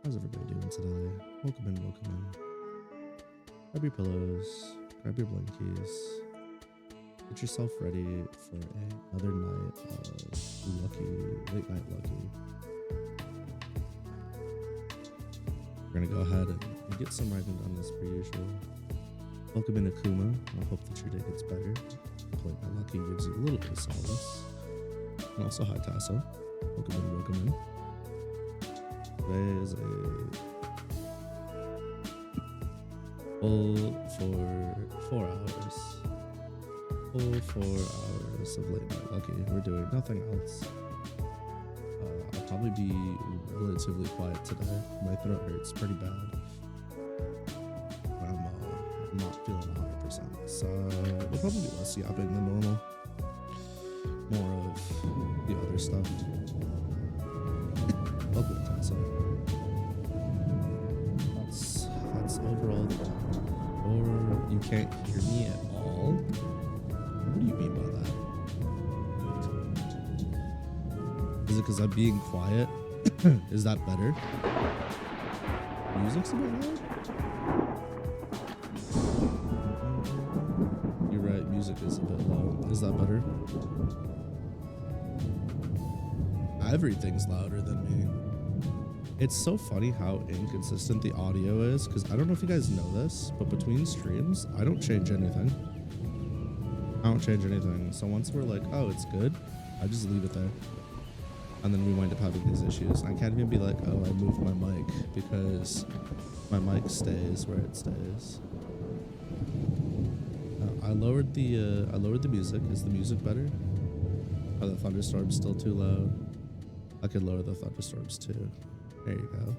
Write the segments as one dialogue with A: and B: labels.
A: How's everybody doing today? Welcome in, welcome in. Grab your pillows, grab your blankies, get yourself ready for another night of Late Night Lucky. We're gonna go ahead and get some writing done as per usual. Welcome into Krma. I hope that your day gets better. Late Night Lucky gives you a little bit of solace. And also, hi Tasso. Welcome in, welcome in. Today is a full for 4 hours. Full 4 hours of Late Night Lucky. We're doing nothing else. I'll probably be relatively quiet today. My throat hurts pretty bad. I'm not feeling 100%. So we'll probably do less yapping than normal. More of the other stuff. Welcome, Tasso. That's overall the plan. Or you can't hear me at all? What do you mean by that? Is it because I'm being quiet? Is that better? Music's a bit loud? You're right, music is a bit loud. Is that better? Everything's louder than me. It's so funny how inconsistent the audio is, because I don't know if you guys know this, but between streams, I don't change anything. So once we're like, oh, it's good, I just leave it there. And then we wind up having these issues. I can't even be like, oh, I moved my mic, because my mic stays where it stays. I lowered the music. Is the music better? Are the thunderstorms still too loud? I could lower the thunderstorms too. There you go.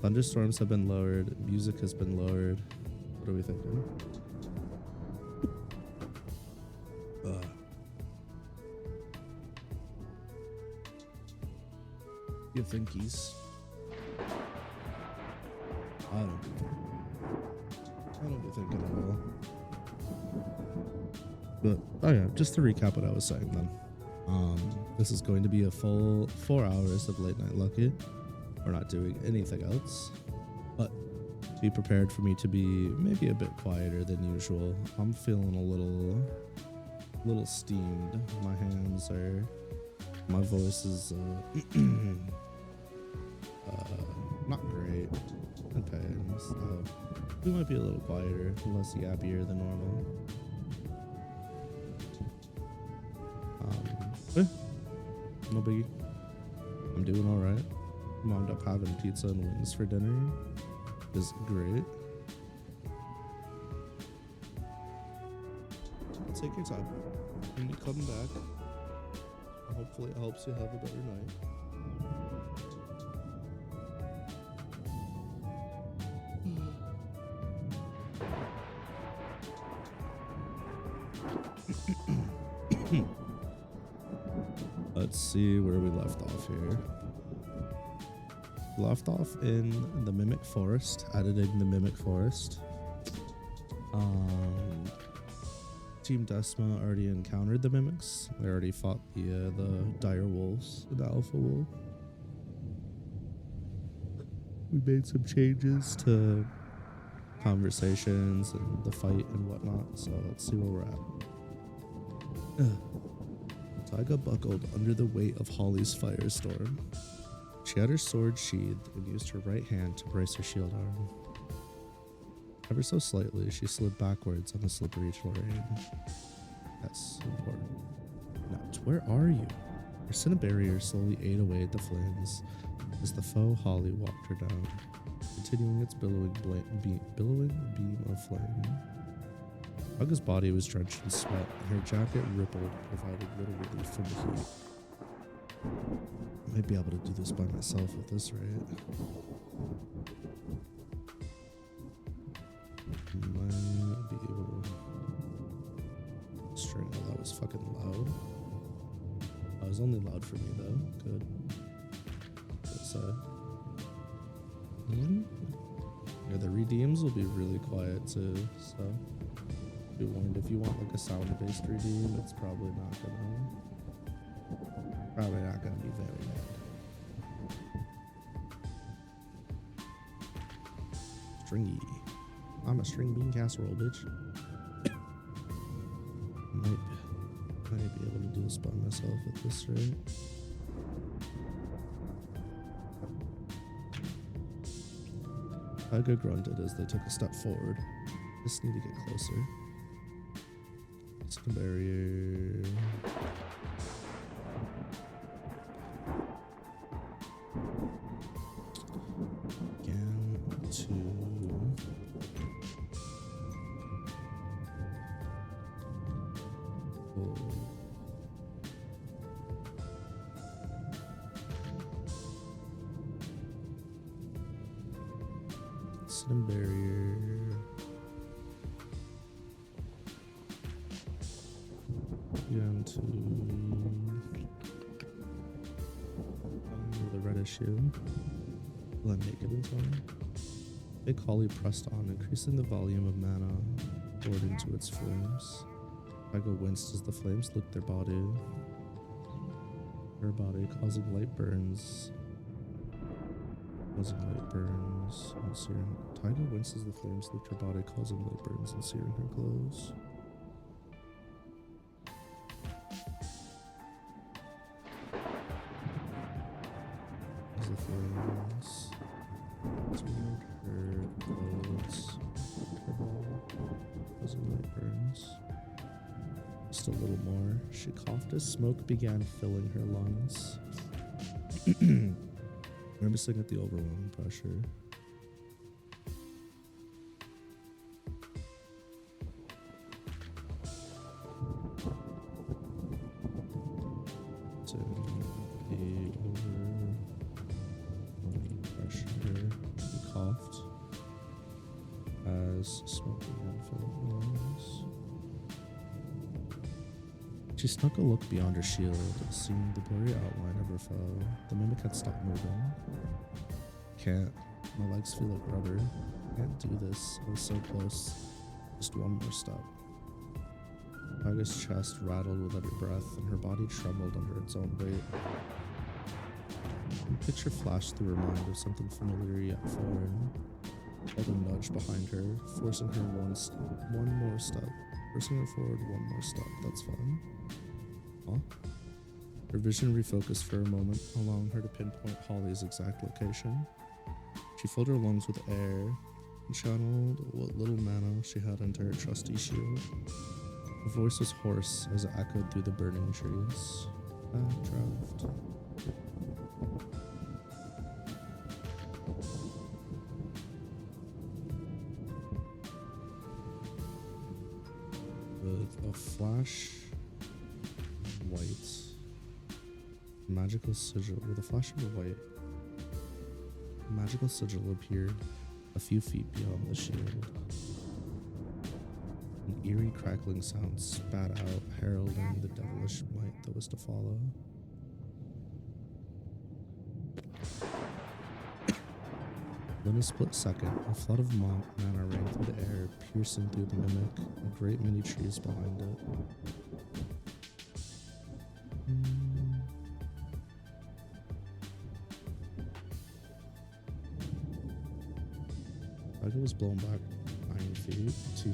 A: Thunderstorms have been lowered. Music has been lowered. What are we thinking? You thinkies? I don't be thinking at all. But oh yeah, just to recap what I was saying then. This is going to be a full 4 hours of Late Night Lucky. We're not doing anything else, but be prepared for me to be maybe a bit quieter than usual. I'm feeling a little steamed. My hands are, my voice is not great. Okay, so we might be a little quieter, less yappier than normal. No biggie. I'm doing all right. Wound up having pizza and wings for dinner. Is great. Take your time. When you come back, hopefully it helps you have a better night. Let's see where we left off here. Left off in the Mimic Forest, editing the Mimic Forest. Team Desma already encountered the Mimics. They already fought the dire wolves, the alpha wolf. We made some changes to conversations and the fight and whatnot, so let's see where we're at. Taiga buckled under the weight of Holly's firestorm. She had her sword sheathed and used her right hand to brace her shield arm. Ever so slightly, she slid backwards on the slippery terrain. That's important. Now, where are you? Her cinnabarrier slowly ate away at the flames as the foe Holly walked her down, continuing its billowing beam of flame. Taiga's body was drenched in sweat, and her jacket rippled, providing little relief from the heat. I might be able to do this by myself at this rate. Might be able to string. Oh, that was fucking loud. That was only loud for me though. Good. So, yeah, the redeems will be really quiet too. So, be warned if you want like a sound-based redeem, it's probably not gonna be very loud. stringy. I'm a string bean casserole, bitch. Might be able to do this by myself at this rate. Tiger grunted as they took a step forward. Just need to get closer. It's the barrier. Again, Stem barrier. Again to the reddish hue. Will I make it in time? Big Holly pressed on, increasing the volume of mana poured into its flames. Tiger winced as the flames licked her body, causing light burns. And searing. Tiger winced as the flames licked her body, causing light burns and searing her clothes. As the flames seared her clothes, her body, causing light burns. Just a little more. She coughed as smoke began filling her lungs. Grimacing at the overwhelming pressure. She coughed as smoke began filling her lungs. She snuck a look beyond her shield, seeing the blurry outline of her foe. The mimic had stopped moving. Can't. My legs feel like rubber. Can't do this. I was so close. Just one more step. Tiger's chest rattled with every breath, and her body trembled under its own weight. A picture flashed through her mind of something familiar yet foreign. Felt a nudge behind her, forcing her one more step. Forcing her forward one more step. That's fun. Huh? Her vision refocused for a moment, allowing her to pinpoint Holly's exact location. She filled her lungs with air and channeled what little mana she had into her trusty shield. Her voice was hoarse as it echoed through the burning trees. Backdraft. With a flash of white, magical sigil. With a flash of white, a magical sigil appeared a few feet beyond the shield. An eerie crackling sound spat out, heralding the devilish might that was to follow. In a split second, a flood of mana ran through the air, piercing through the mimic, a great many trees behind it. Tiger was blown back 9 feet to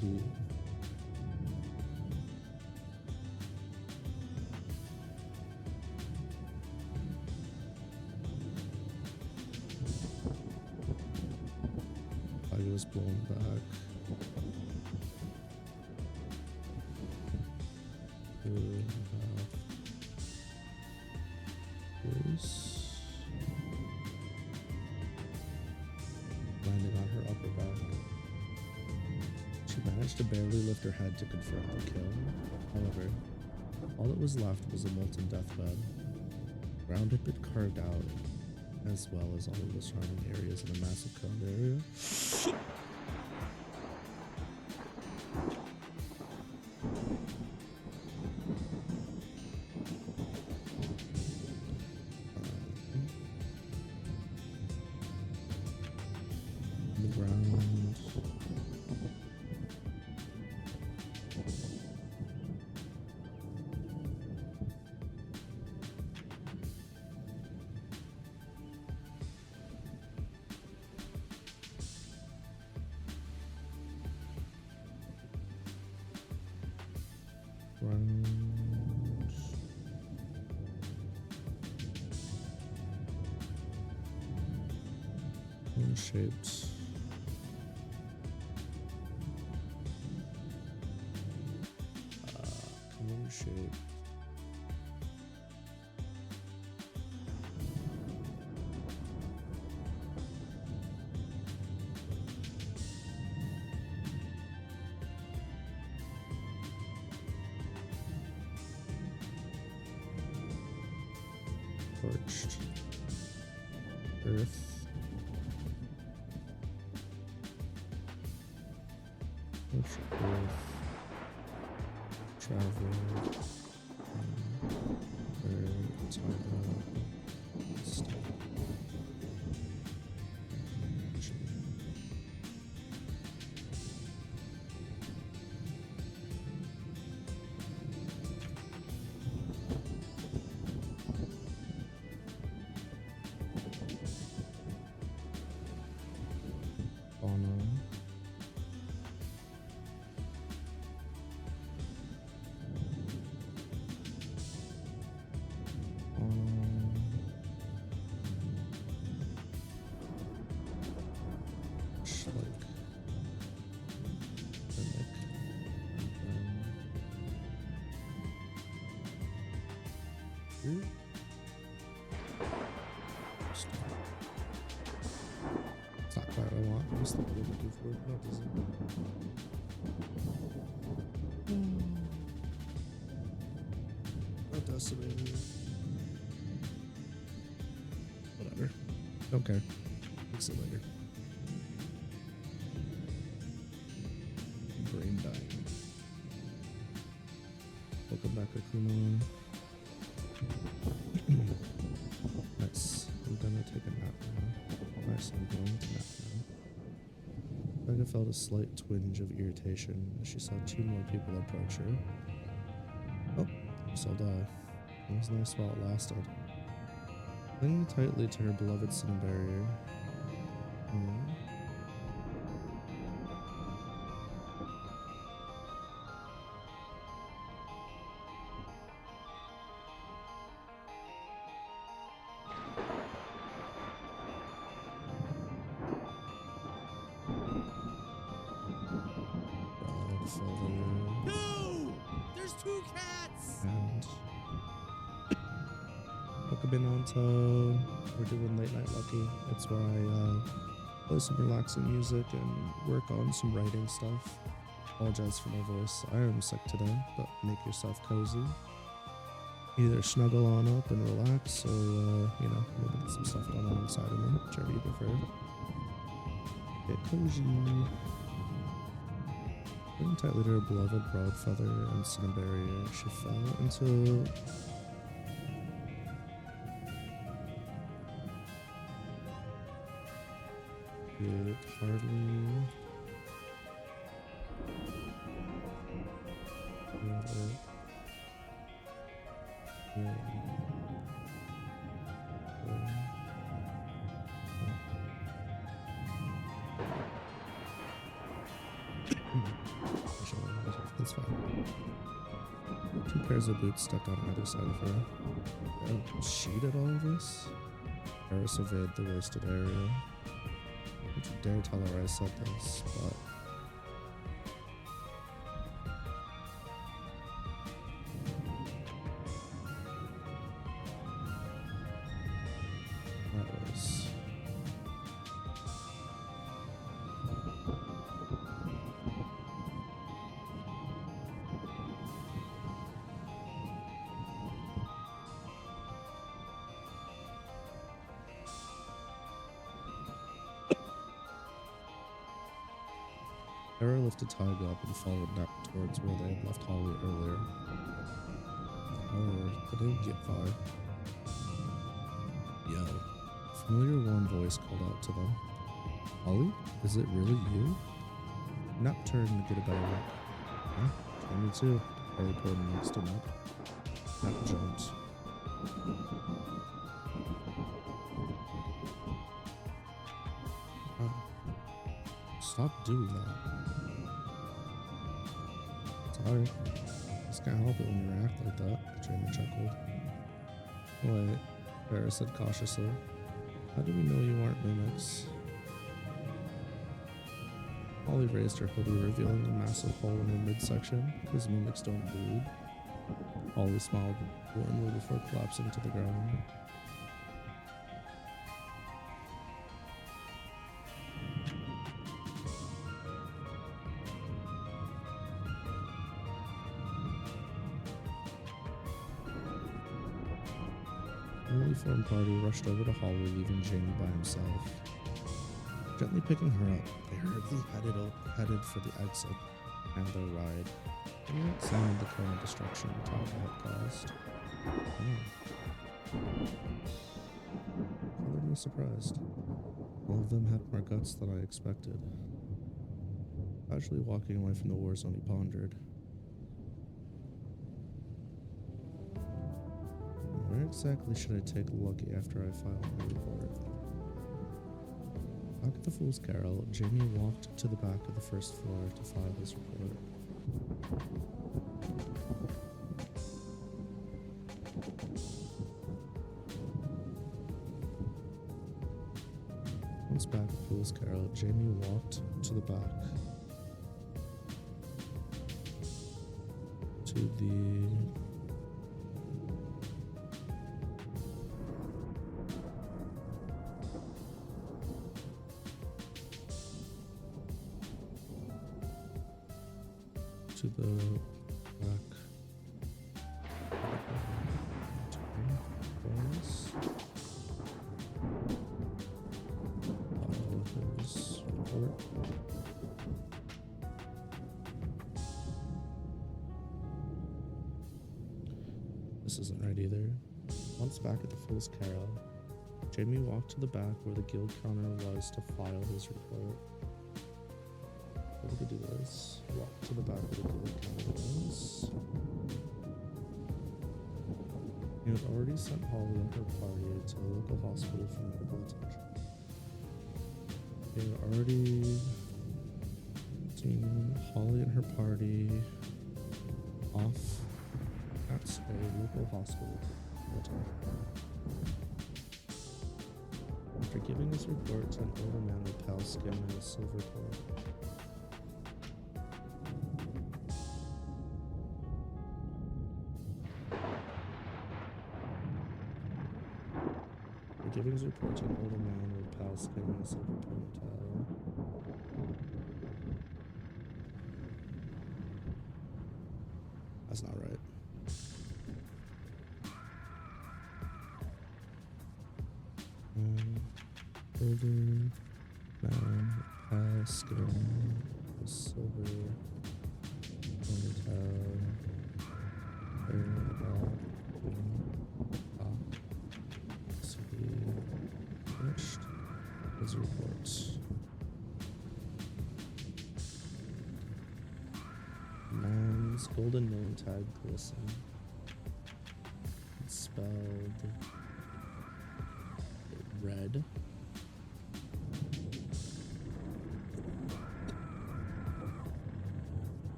A: was blown back. Landing on her upper back. She managed to barely lift her head to confirm the kill. However, all that was left was a molten deathbed. Ground had been carved out, as well as all of the surrounding areas in a massive coned area. The ground. shaped. Cone shaped. Torched earth. Torched earth. Travel. Tarako. Stuff. It's not quite what I want. I'm just looking for it. No, it doesn't. Not decimated. Whatever. Don't care. Fix it later. Brain dying. Welcome back to Krma. Nice. I'm gonna take a nap now. Nice, I'm going to nap now. Tarako felt a slight twinge of irritation as she saw 2 more people approach her. Oh, guess I'll die. It was nice while it lasted. Clinging tightly to her beloved sin barrier.
B: There's 2 cats!
A: And Onto, we're doing Late Night Lucky. It's where I play some relaxing music and work on some writing stuff. Apologize for my voice. I am sick today, but make yourself cozy. Either snuggle on up and relax, or you know, maybe get some stuff done alongside of me, whichever you prefer. Get cozy. Clinging tightly to her beloved broad feather and sin barrier, she fell into it hardly that's fine. 2 pairs of boots stuck on either side of her. Oh, she did all of this? Kara surveyed the worsted area. Don't you dare tell her I said this, but that was Kara lifted Tyga up and followed Nap towards where they had left Holly earlier. However, they didn't get far. Yo. A familiar warm voice called out to them. Holly? Is it really you? Nap turned to get a better look. Huh? Me too. Holly pulled next to Nap. Nap jumped. Stop doing that. Sorry. Just can't help it when you react like that, Jamie chuckled. Wait, Farrah said cautiously. How do we know you aren't mimics? Holly raised her hoodie, revealing a massive hole in her midsection, because mimics don't bleed. Holly smiled warmly before collapsing to the ground. The newly formed party rushed over to Holly, leaving Jamie by himself. Gently picking her up, they hurriedly headed for the exit and their ride. They examined the current destruction Tarako had caused. Colored me surprised. All of them had more guts than I expected. Casually walking away from the war zone, he pondered. Where exactly should I take Lucky after I file my report? Back at the Fool's Carol, Jamie walked to the back of the first floor to file his report. Once back at Fool's Carol, Jamie walked to the back to the back his report. This isn't right either. Once back at the Fool's Carol, Jamie walked to the back where the guild counter was to file his report. We could do this. Walk to the back of the guild counter was. He had already sent Holly and her party to the local hospital for medical attention. He had already seen Holly and her party off at a local hospital for attention. After giving his report to an older man with pale skin and a silver coat, giving his report to an older man with pale skin and a silver ponytail. That's not right. Older man with pale skin, a silver ponytail, hair about. Finished his report. Man's golden name tag glistened. It's spelled red.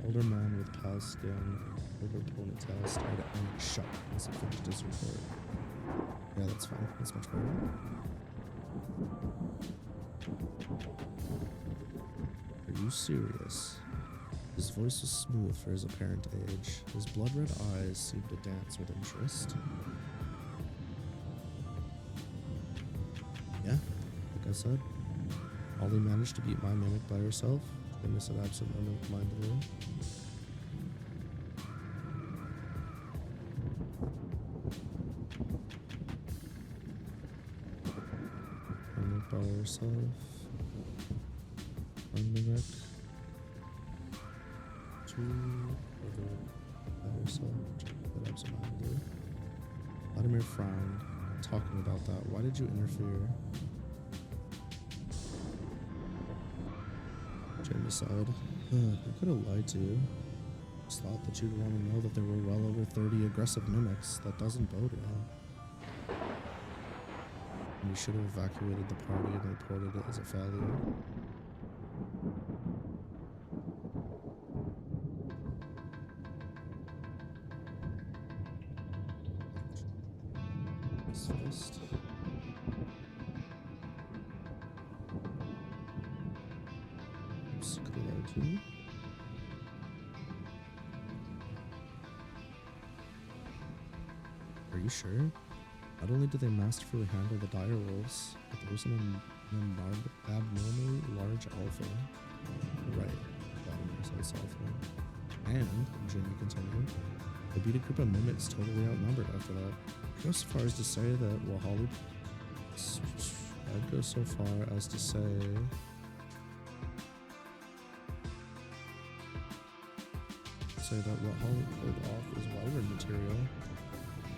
A: Older man with pale skin, over ponytail, stared at me shut as he finished his report. Yeah, that's fine. That's much better. Are you serious? His voice was smooth for his apparent age. His blood-red eyes seemed to dance with interest. Yeah, like I said. Holly managed to beat my mimic by herself. They said absent-mindedly. Mimic by herself. One mimic. Two other by herself. But absent-mindedly. Vladimir frowned, talking about that. Why did you interfere? Jamie sighed. I could have lied to you. Just thought that you'd want to know that there were well over 30 aggressive mimics. That doesn't bode well. And you should have evacuated the party and reported it as a failure. His fist. Lucky. Are you sure? Not only do they masterfully handle the dire wolves, but there was an abnormally large alpha. Right, Vladimir said softly. And, Jimmy continued, the bearded group of mimics totally outnumbered after that. I'd go so far as to say that while Holly... I'd go so far as to say... that what Holly pulled off was wyvern material.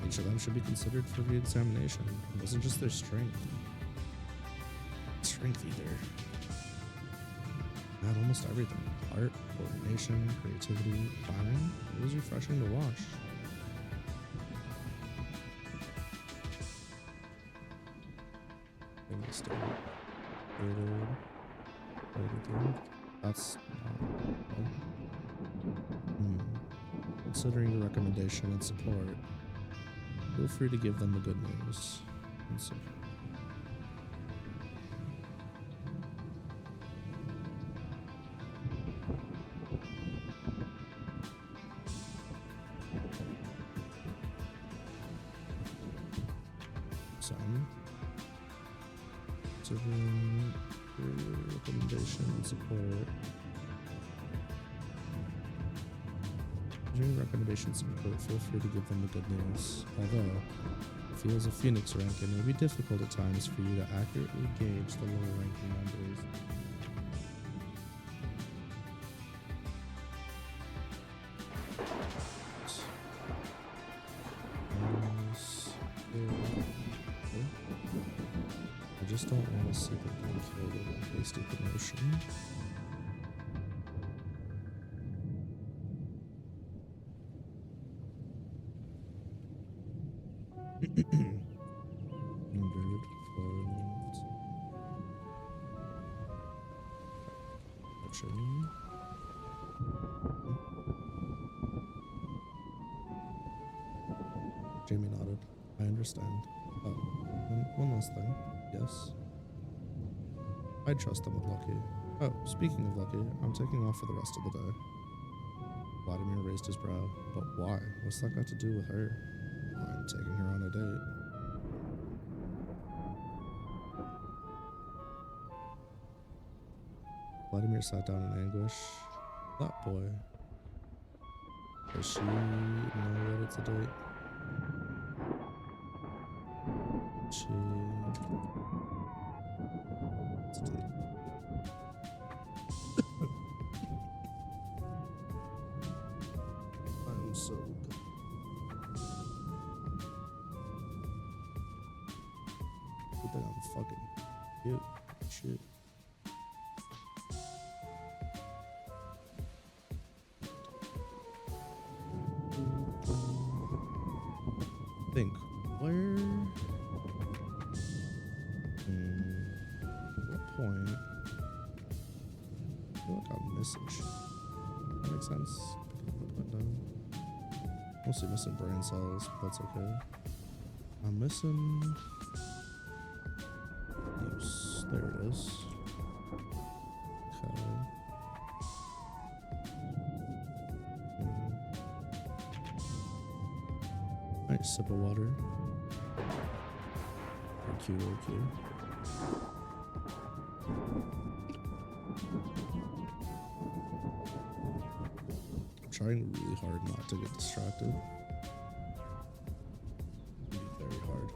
A: Each of them should be considered for re-examination. It wasn't just their strength. Strength either. They had almost everything. Art, coordination, creativity, planning. It was refreshing to watch. That's considering the recommendation and support, feel free to give them the good news. Considering the recommendation and support. During recommendation support, feel free to give them the good news. Although, it feels a Phoenix rank, it may be difficult at times for you to accurately gauge the lower ranking members. I just don't want to see them being killed with hasty promotion. Jamie nodded. I understand. Oh, and one last thing. Yes. I'd trust them with Lucky. Oh, speaking of Lucky, I'm taking off for the rest of the day. Vladimir raised his brow. But why? What's that got to do with her? I'm taking her on a date. Vladimir sat down in anguish. That boy. Does she know that it's a date? It's a date. I'm so good. Good thing I'm fucking cute. Shit. Think where what point I feel like I'm missing shit. That makes sense. Picking up and down. Mostly missing brain cells, but that's okay. I'm missing use. There it is. Okay. Nice sip of water. Cute. I'm trying really hard not to get distracted. It'd be very hard.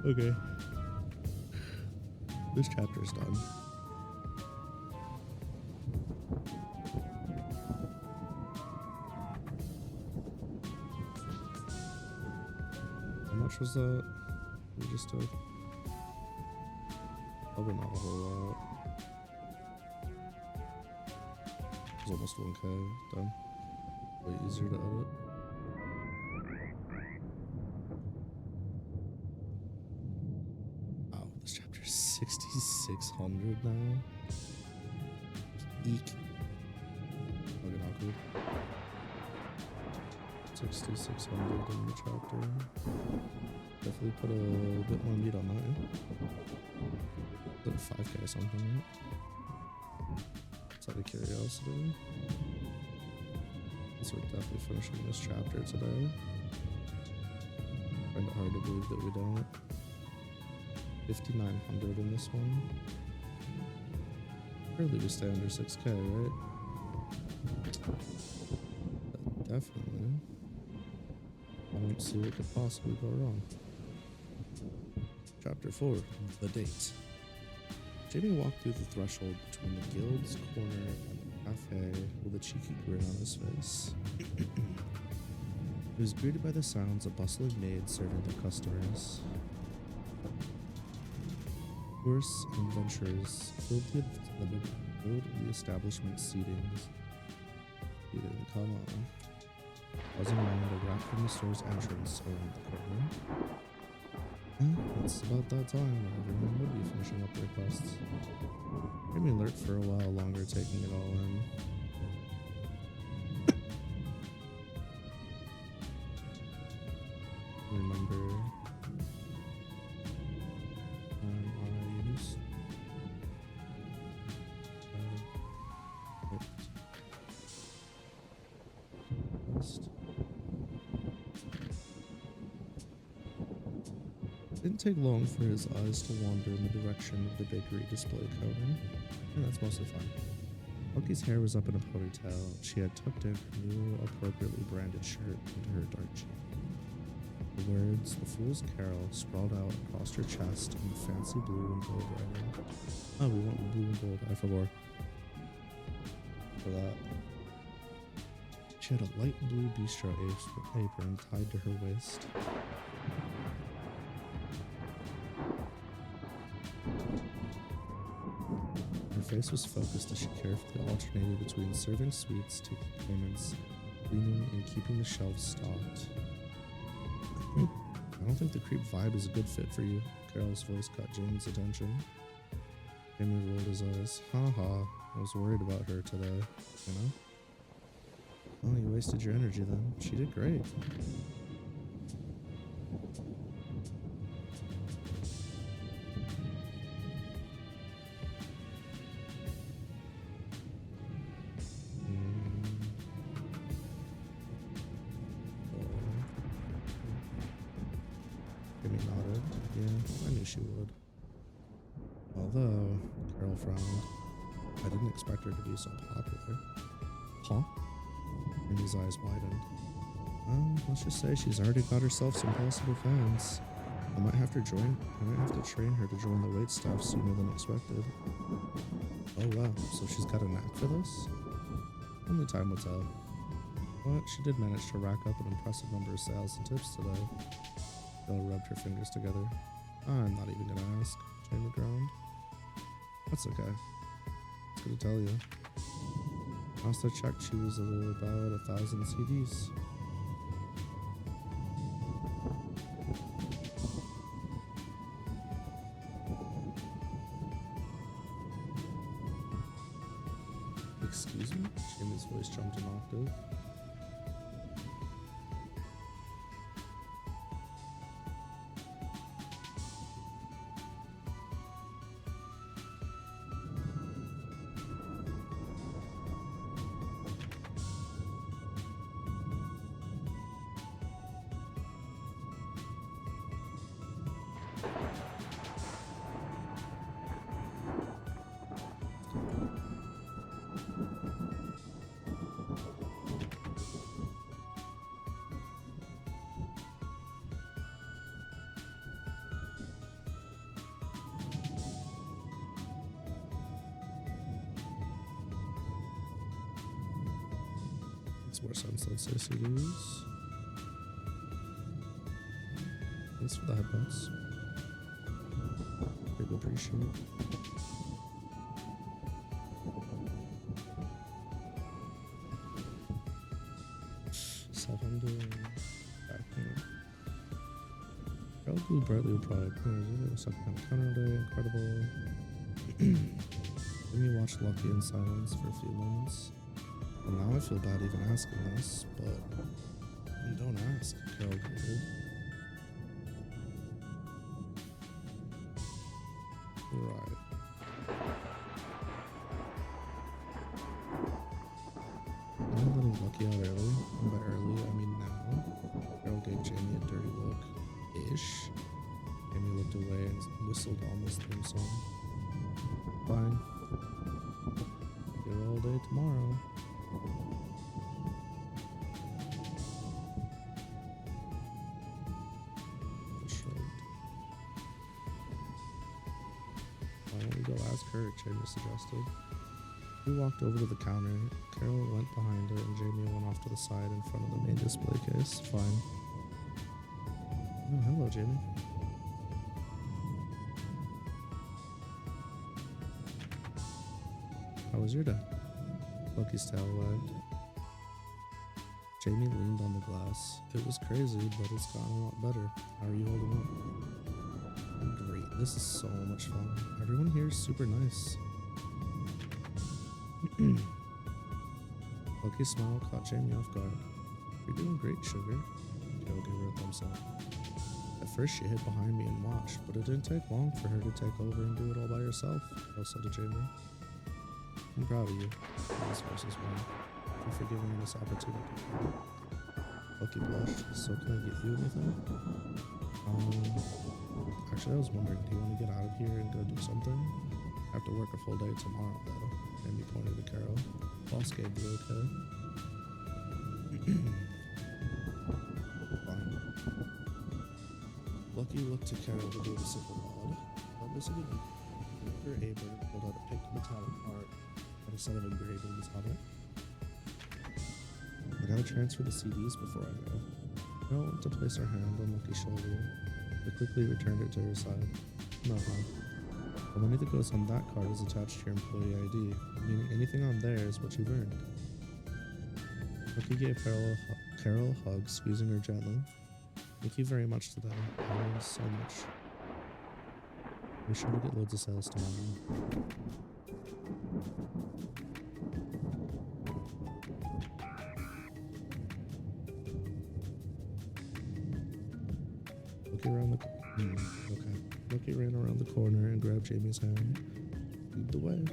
A: Okay. This chapter's done. How much was that we just took? Probably not a whole lot. It was almost 1K done. Way easier to edit. Wow, this chapter is 6,600 now. Eek. Fucking awkward. 6,600 in the chapter. Definitely put a bit more meat on that. Yeah? Like 5k or something, right? Just out of curiosity. So we're definitely finishing this chapter today. Find it hard to believe that we don't. 5,900 in this one. Surely we stay under 6k, right? Definitely. I don't see what could possibly go wrong. Chapter 4, The Date. Jamie walked through the threshold between the guild's corner and the cafe with a cheeky grin on his face. He was greeted by the sounds of bustling maids serving their customers. Tourists and adventurers filled the establishment's seatings. He didn't come on. Buzzing around a rack from the store's entrance around the corner. It's about that time when everyone would be finishing up their quests. Made me alert for a while longer, taking it all in. Remember I used Didn't take long for his eyes to wander in the direction of the bakery display counter. And that's mostly fine. Lucky's hair was up in a ponytail. She had tucked in her new, appropriately branded shirt into her dark jeans. The words, "The Fool's Carol," sprawled out across her chest in fancy blue and gold writing. Oh, we went with blue and gold. I forgot for that. She had a light blue bistro apron tied to her waist. Her face was focused as she carefully alternated between serving sweets, taking payments, cleaning, and keeping the shelves stocked. I don't think the creep vibe is a good fit for you. Carol's voice caught Jamie's attention. Jamie rolled his eyes. Haha, I was worried about her today, you know? Oh, you wasted your energy then. She did great. Jamie nodded. Yeah, I knew she would. Although, Carol frowned. I didn't expect her to be so popular. Huh? Jamie's eyes widened. Let's just say she's already got herself some possible fans. I might have to train her to join the wait staff sooner than expected. Oh wow, so she's got a knack for this? Only time will tell. But she did manage to rack up an impressive number of sales and tips today. Belle rubbed her fingers together. I'm not even gonna ask, Jamie groaned. That's okay. I was gonna tell you. Last I checked, she was about 1,000 CDs. Excuse me? Jamie's voice jumped an octave. Makes more sense, let's say CDs. Thanks for the headphones. Big appreciate. Carol blew brightly with pride. Second on the counter day, incredible. Then you watched Lucky in silence for a few moments. And now I feel bad even asking this, but Don't ask, Carol greeted. Right. I'm letting Lucky out early. And by early, I mean now. Carol gave Jamie a dirty look. Ish. Jamie looked away and whistled almost theme song. Fine. Here all day tomorrow. Shrugged. Why don't we go ask her, Jamie suggested. We walked over to the counter. Carol went behind her and Jamie went off to the side in front of the main display case. Fine. Oh, hello, Jamie. How was your day? Lucky's tail wagged. Jamie leaned on the glass. It was crazy, but it's gotten a lot better. How are you holding up? Great. This is so much fun. Everyone here is super nice. Lucky's smile caught Jamie off guard. You're doing great, sugar. Carol gave her a thumbs up. At first she hid behind me and watched, but it didn't take long for her to take over and do it all by herself, Carol said to Jamie. I'm proud of you. His voice was warm. For giving me this opportunity. Lucky blushed. So can I get you anything? Actually I was wondering, do you want to get out of here and go do something? I have to work a full day tomorrow though. Amy pointed to Carol. Boss gave you okay. Fine. Lucky looked to Carol to do a simple nod. What was it again? After Abert pulled out a pink metallic part with a set of engravings on it. I gotta transfer the CDs before I go. Carol went to place her hand on Lucky's shoulder, but quickly returned it to her side. No harm. The money that goes on that card is attached to your employee ID, meaning anything on there is what you've earned. Lucky gave Carol a hug, squeezing her gently. Thank you very much today. I learned so much. We're sure to get loads of sales tomorrow. Lucky ran around the corner and grabbed Jamie's hand. Lead the way.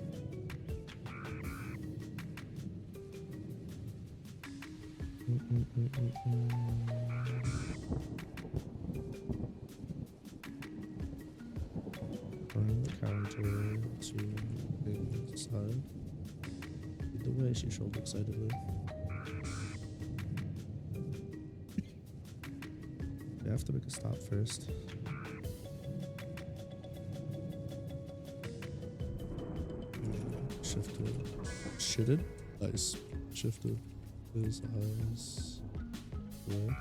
A: Around the counter to the side. Lead the way, she shrilled excitedly. You have to make a stop first. Shifted. Nice. Shifted his eyes there.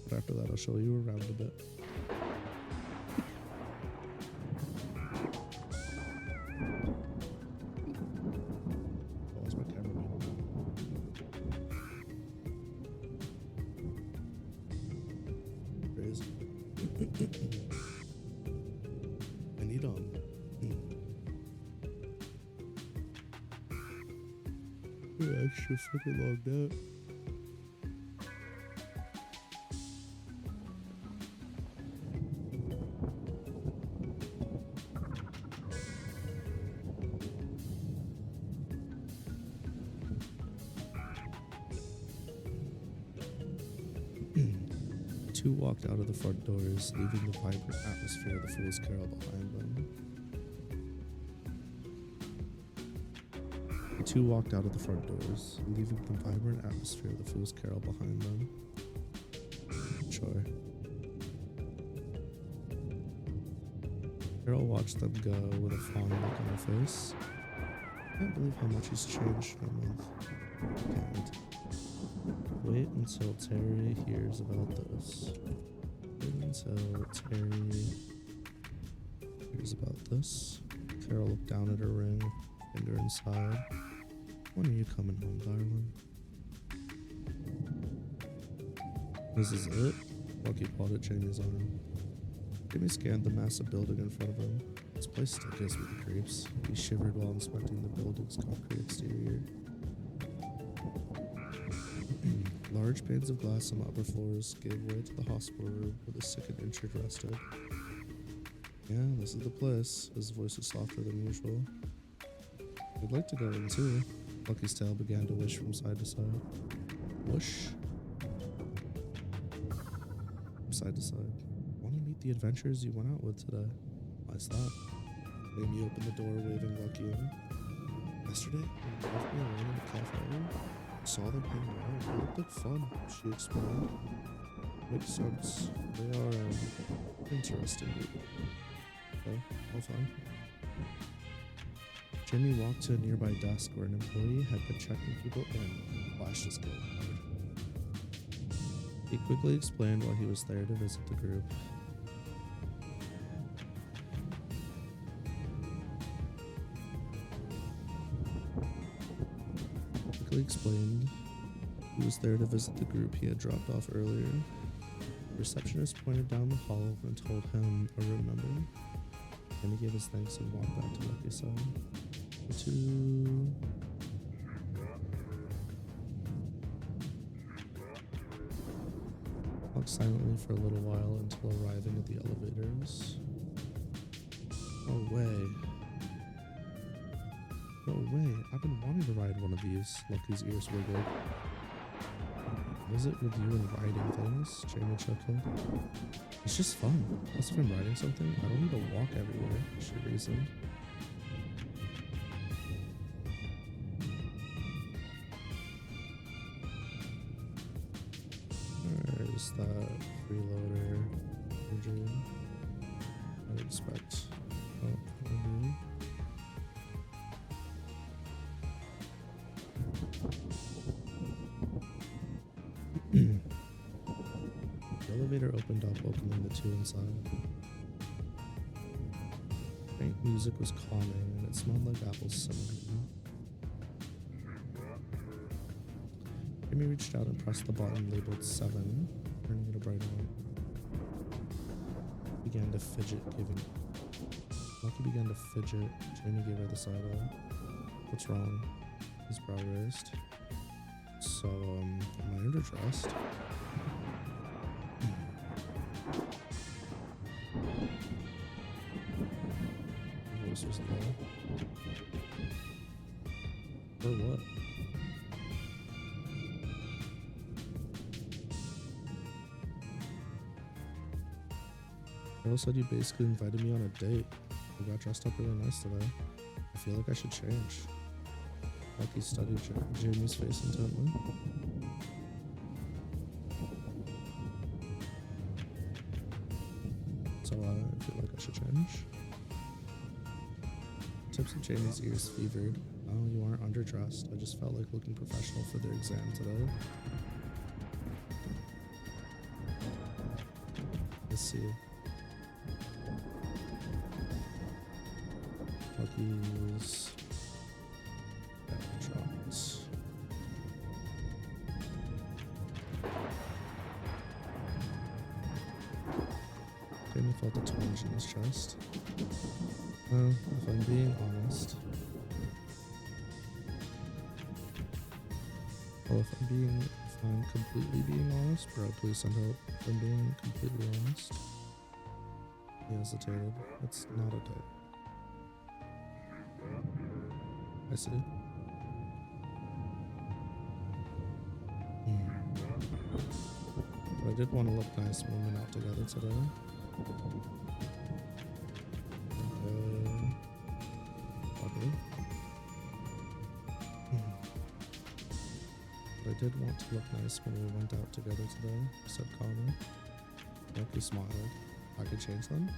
A: But after that, I'll show you around a bit. Where's my camera? Crazy. I need extra fucking long nap. Two walked out of the front doors, leaving the vibrant atmosphere of the Fool's Carol behind them. The two walked out of the front doors, leaving the vibrant atmosphere of the Fool's Carol behind them. Sure. Carol watched them go with a fond look on her face. I can't believe how much he's changed in a month. I can't. Wait until Terry hears about this. Wait until Terry hears about this. Carol looked down at her ring, finger inside. When are you coming home, darling? This is it? Lucky pulled at Jamie's arm. Jamie scanned the massive building in front of him. This place still gives me the creeps. He shivered while inspecting the building's concrete exterior. Large Large panes of glass on the upper floors gave way to the hospital room where the sick and injured rested. Yeah, this is the place. His voice was softer than usual. I'd like to go in too. Lucky's tail began to wish from side to side. Whoosh. From side to side. Want to meet the adventurers you went out with today? Why's that? Amy opened the door, waving Lucky in. Yesterday, when you left me alone in the cafe, I saw them hang around. It looked like fun, she explained. Makes sense. They are interesting people. Okay, all fine. Jamie walked to a nearby desk where an employee had been checking people in. Flashed his gold card. He quickly explained why he was there to visit the group. He was there to visit the group he had dropped off earlier. The receptionist pointed down the hall and told him a room number. Then he gave his thanks and walked back to Lucky's side. The two... walked silently for a little while until arriving at the elevators. No way. No way, I've been wanting to ride one of these. Lucky's ears wiggled. What is it with you and riding things? Jamie chuckled. It's just fun. Plus if I'm riding something, I don't need to walk everywhere, she reasoned. There's that freeloader engine. I'd expect. Oh, The elevator opened up, welcoming the two inside. Faint music was calming, and it smelled like apples simmering. Jimmy reached out and pressed the button labeled 7, turning it a bright on. Began to fidget, Lucky began to fidget. Jamie gave her the side eye. What's wrong? His brow raised. So, am I underdressed? Her voice was low. Or what? Carol said you basically invited me on a date. You got dressed up really nice today. I feel like I should change. Lucky studied Jamie's face intently. So I feel like I should change. Tips of Jamie's ears fevered. Oh, you aren't underdressed. I just felt like looking professional for their exam today. Let's see. Lucky's dropped. Jamie felt a twinge in his chest. Well, if I'm being honest. If I'm completely being honest, bro, please send help. If I'm being completely honest. He hesitated. It's not a date. I see. But I did want to look nice when we went out together today. Okay. But I did want to look nice when we went out together today, said Connor. Lucky smiled. I could change them?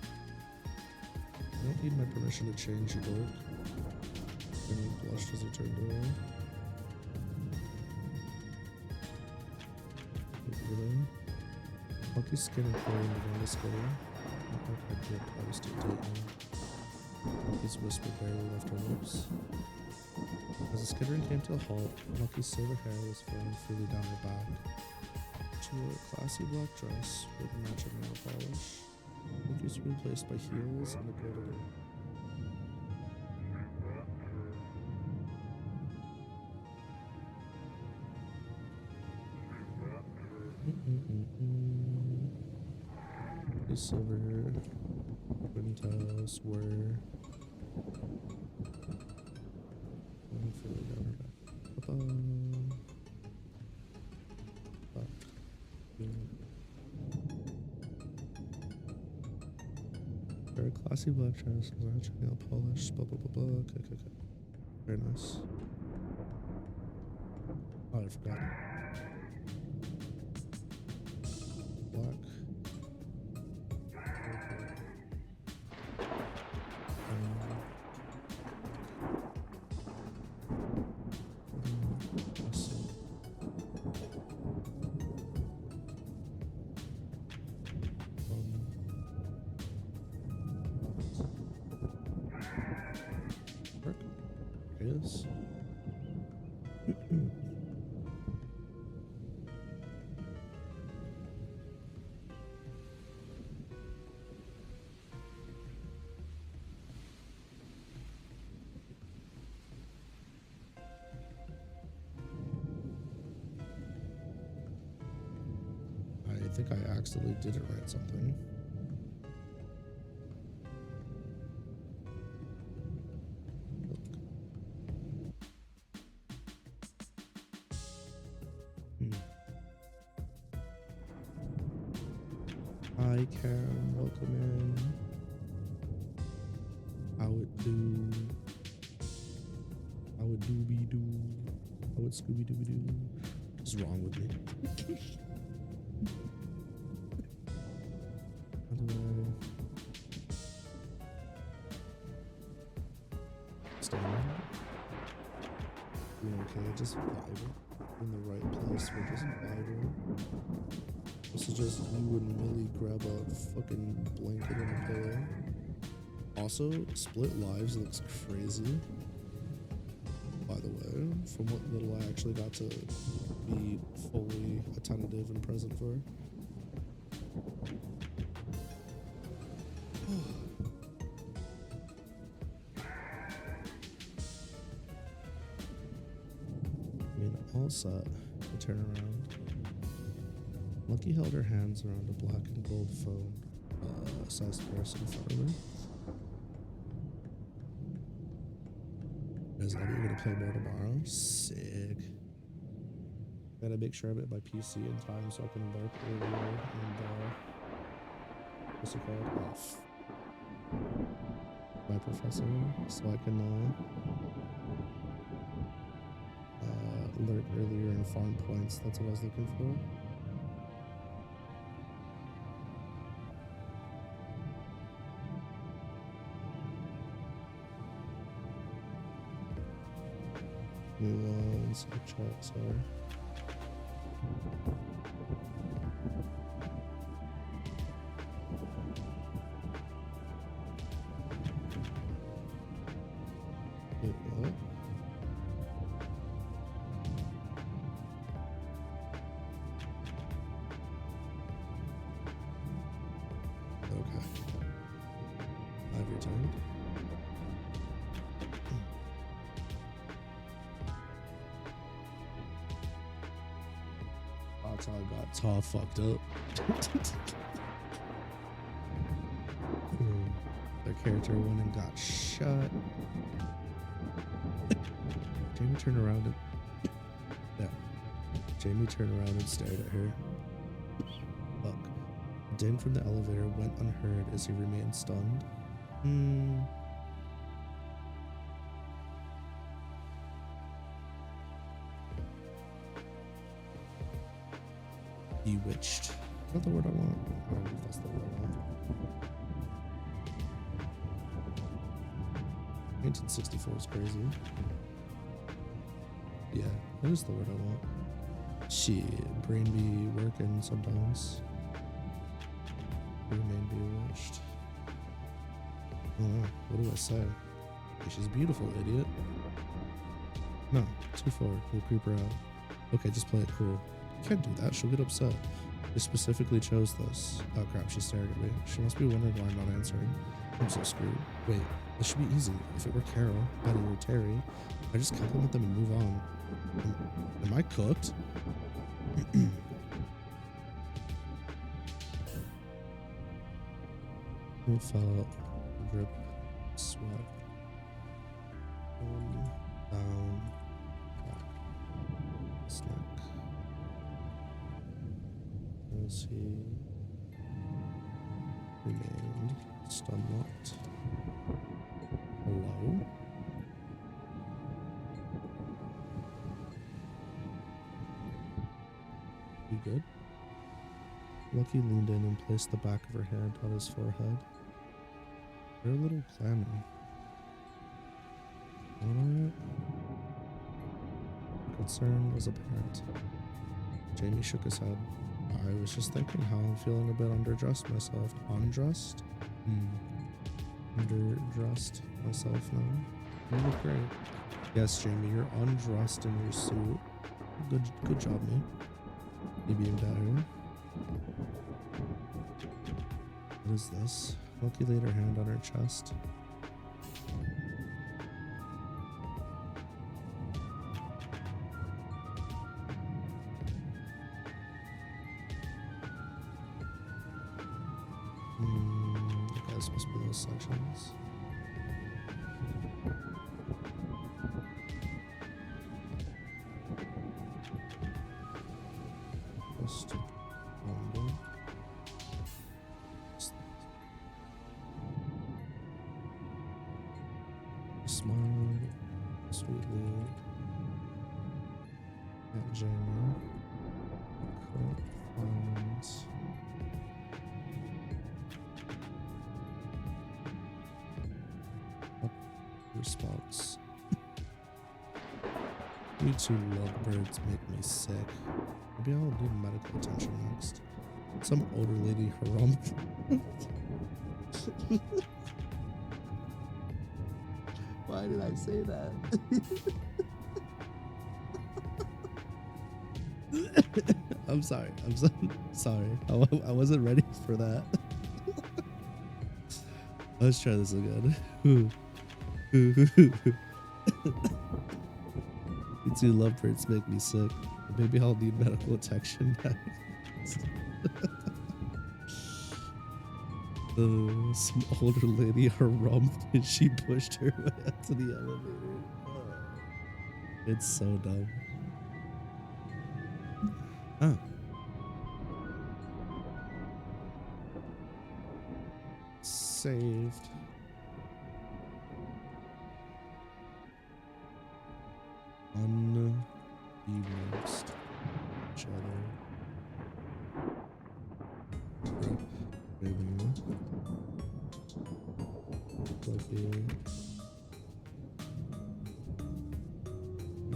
A: You don't need my permission to change, you dork. And he blushed as he turned away. Lucky's skin and clothing began to skitter. Looked like I did. I was too tight now. Lucky's whisper barely left her lips. As the skittering came to a halt, Lucky's silver hair was flowing freely down her back. She wore a classy black dress with matching nail polish. Lucky's were replaced by heels and a girdle. Blue silver. Twin tiles were. Going further down her back. Fuck. Very classy black dress, nail polish, blah blah blah blah. Okay, okay, okay. Very nice. Oh, I forgot. Black. Is. I think I accidentally didn't write something. Hi Cam, welcome in. How it do? How it dooby doo? How it Scooby Dooby Doo? What's wrong with me? How do I stand? Doing okay, just vibing. In the right place, we're just vibing. This is just you and Millie grab a fucking blanket and a pillow. Also, Split Lives looks crazy. By the way, from what little I actually got to be fully attentive and present for. I mean, all set to turn around. Lucky held her hands around a black and gold phone, sized person in front of her. Is that you're gonna play more tomorrow? Sick. Gotta make sure I'm at my PC in time so I can lurk earlier and what's it called? Off my professor, so I can lurk earlier and farm points. That's what I was looking for. Give me one sec, chat, sorry. Wait, what? Okay. I've returned. That's how I got tall fucked up. Their character went and got shot. Jamie turned around and Jamie turned around and stared at her. Fuck. A ding from the elevator went unheard as he remained stunned. Bewitched. Not the word I want. I don't know if that's the word I want. 1964 is crazy. Yeah, that is the word I want. Shit, brain be working sometimes. Remain bewitched. Oh, what do I say? She's beautiful, idiot. No, too far. We'll creep her out. Okay, just play it cool. You can't do that. She'll get upset. They specifically chose this. Oh crap, she's staring at me. She must be wondering why I'm not answering. I'm so screwed. Wait, this should be easy. If it were Carol, Betty, or Terry, I just compliment them and move on. Am I cooked? We felt drip, sweat, down, back, snack. As he remained stun locked. Hello? You good? Lucky leaned in and placed the back of her hand on his forehead. They're a little clammy. Alright. Concern was apparent. Jamie shook his head. I was just thinking how I'm feeling a bit underdressed myself. Undressed? Underdressed myself now. You look great. Yes, Jamie, you're undressed in your suit. Good job, mate. You being down here. What is this? Lucky laid her hand on her chest. I guess must be those sections. Just wonder. Smiled sweetly at Jamie. Couldn't find a response. You two lovebirds make me sick. Maybe I'll need medical attention next. Some older lady harumphed. Why did I say that? I'm sorry. I'm so sorry. I wasn't ready for that. Let's try this again. You two lovebirds make me sick. Maybe I'll need medical attention next. Some older lady harumphed and she pushed her way up to the elevator. It's so dumb. Huh. Saved. Unbeknownst each other. Maybe. Lucky.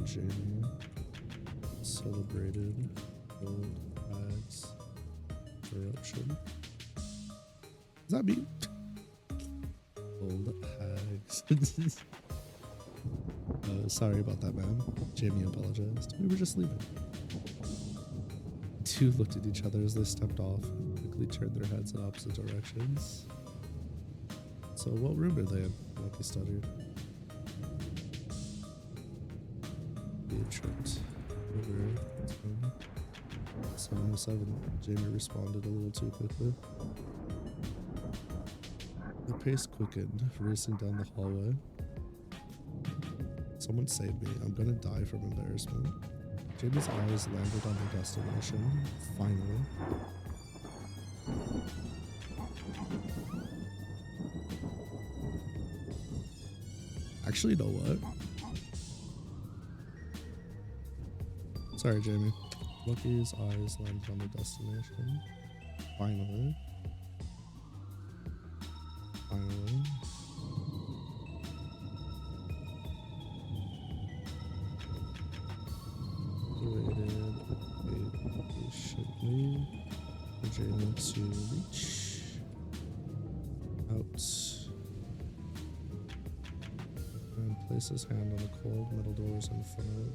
A: Jamie. Celebrated. Old Tags. Corruption. Does that mean? Old Hags. Sorry about that, ma'am. Jamie apologized. We were just leaving. The two looked at each other as they stepped off and quickly turned their heads in opposite directions. So what room are they in? Lucky stuttered. Be tripped. Over 707. Jamie responded a little too quickly. The pace quickened, racing down the hallway. Someone save me. I'm gonna die from embarrassment. Jamie's eyes landed on their destination. Finally. Actually, you know what? Sorry, Jamie. Lucky's eyes landed on their destination. Finally. Finally. Waited patiently for Jamie to reach out and place his hand on the cold metal doors in front of them.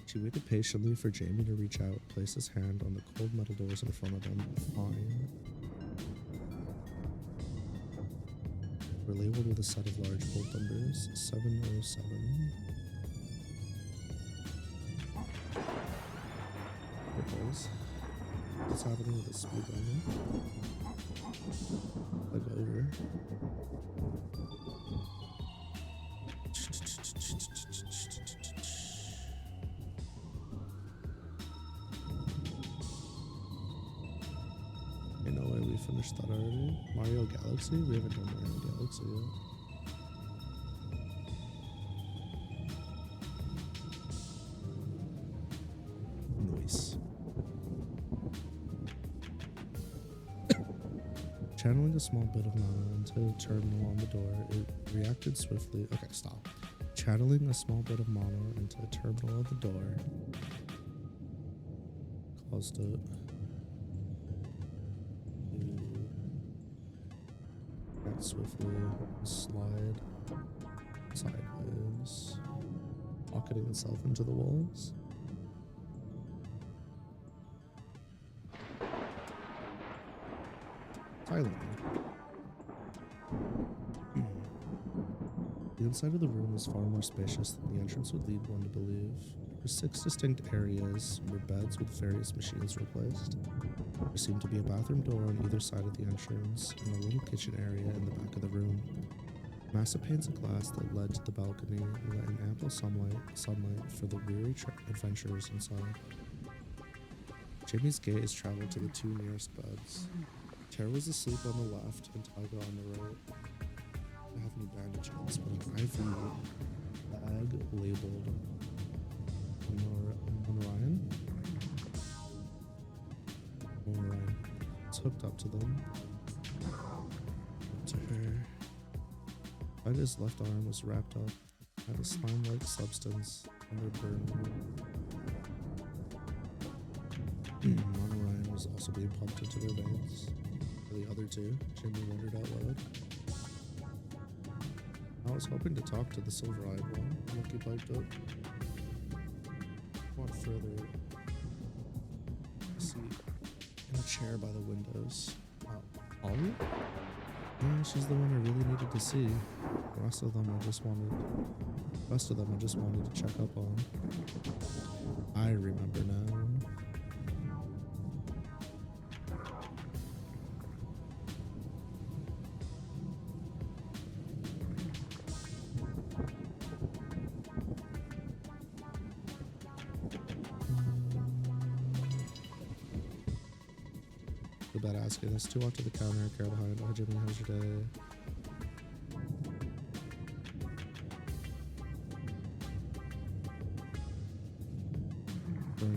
A: She waited patiently for Jamie to reach out, place his hand on the cold metal doors in front of them. Fine. Were labeled with a set of large bolt numbers. 707. There it goes. What's happening with the speed runner? Like over. Ain't no way we finished that already. Mario Galaxy? We haven't done Mario Galaxy yet. Nice. Channeling a small bit of mana into a terminal on the door, it reacted swiftly. Okay, stop. Channeling a small bit of mana into a terminal on the door caused it to react swiftly and slide sideways, pocketing itself into the walls. The inside of the room was far more spacious than the entrance would lead one to believe. There were 6 distinct areas where beds with various machines were placed. There seemed to be a bathroom door on either side of the entrance, and a little kitchen area in the back of the room. Massive panes of glass that led to the balcony let in ample sunlight for the weary adventurers inside. Jimmy's gaze traveled to the 2 nearest beds. Tara was asleep on the left and Tyga on the right. I don't have any bandages, but an IV bag labeled Ryan was hooked up to them. To her. Tyga's left arm was wrapped up, had a slime-like substance under burning. Ryan was also being pumped into their veins. The other 2, Jimmy wondered out loud. I was hoping to talk to the silver-eyed one. Lucky piped up. Want further seat in a chair by the windows. Holly? Yeah, she's the one I really needed to see. The rest of them I just wanted to check up on. I remember now. About asking us to walk to the counter, Carol behind. Oh, Jimmy, how's your day?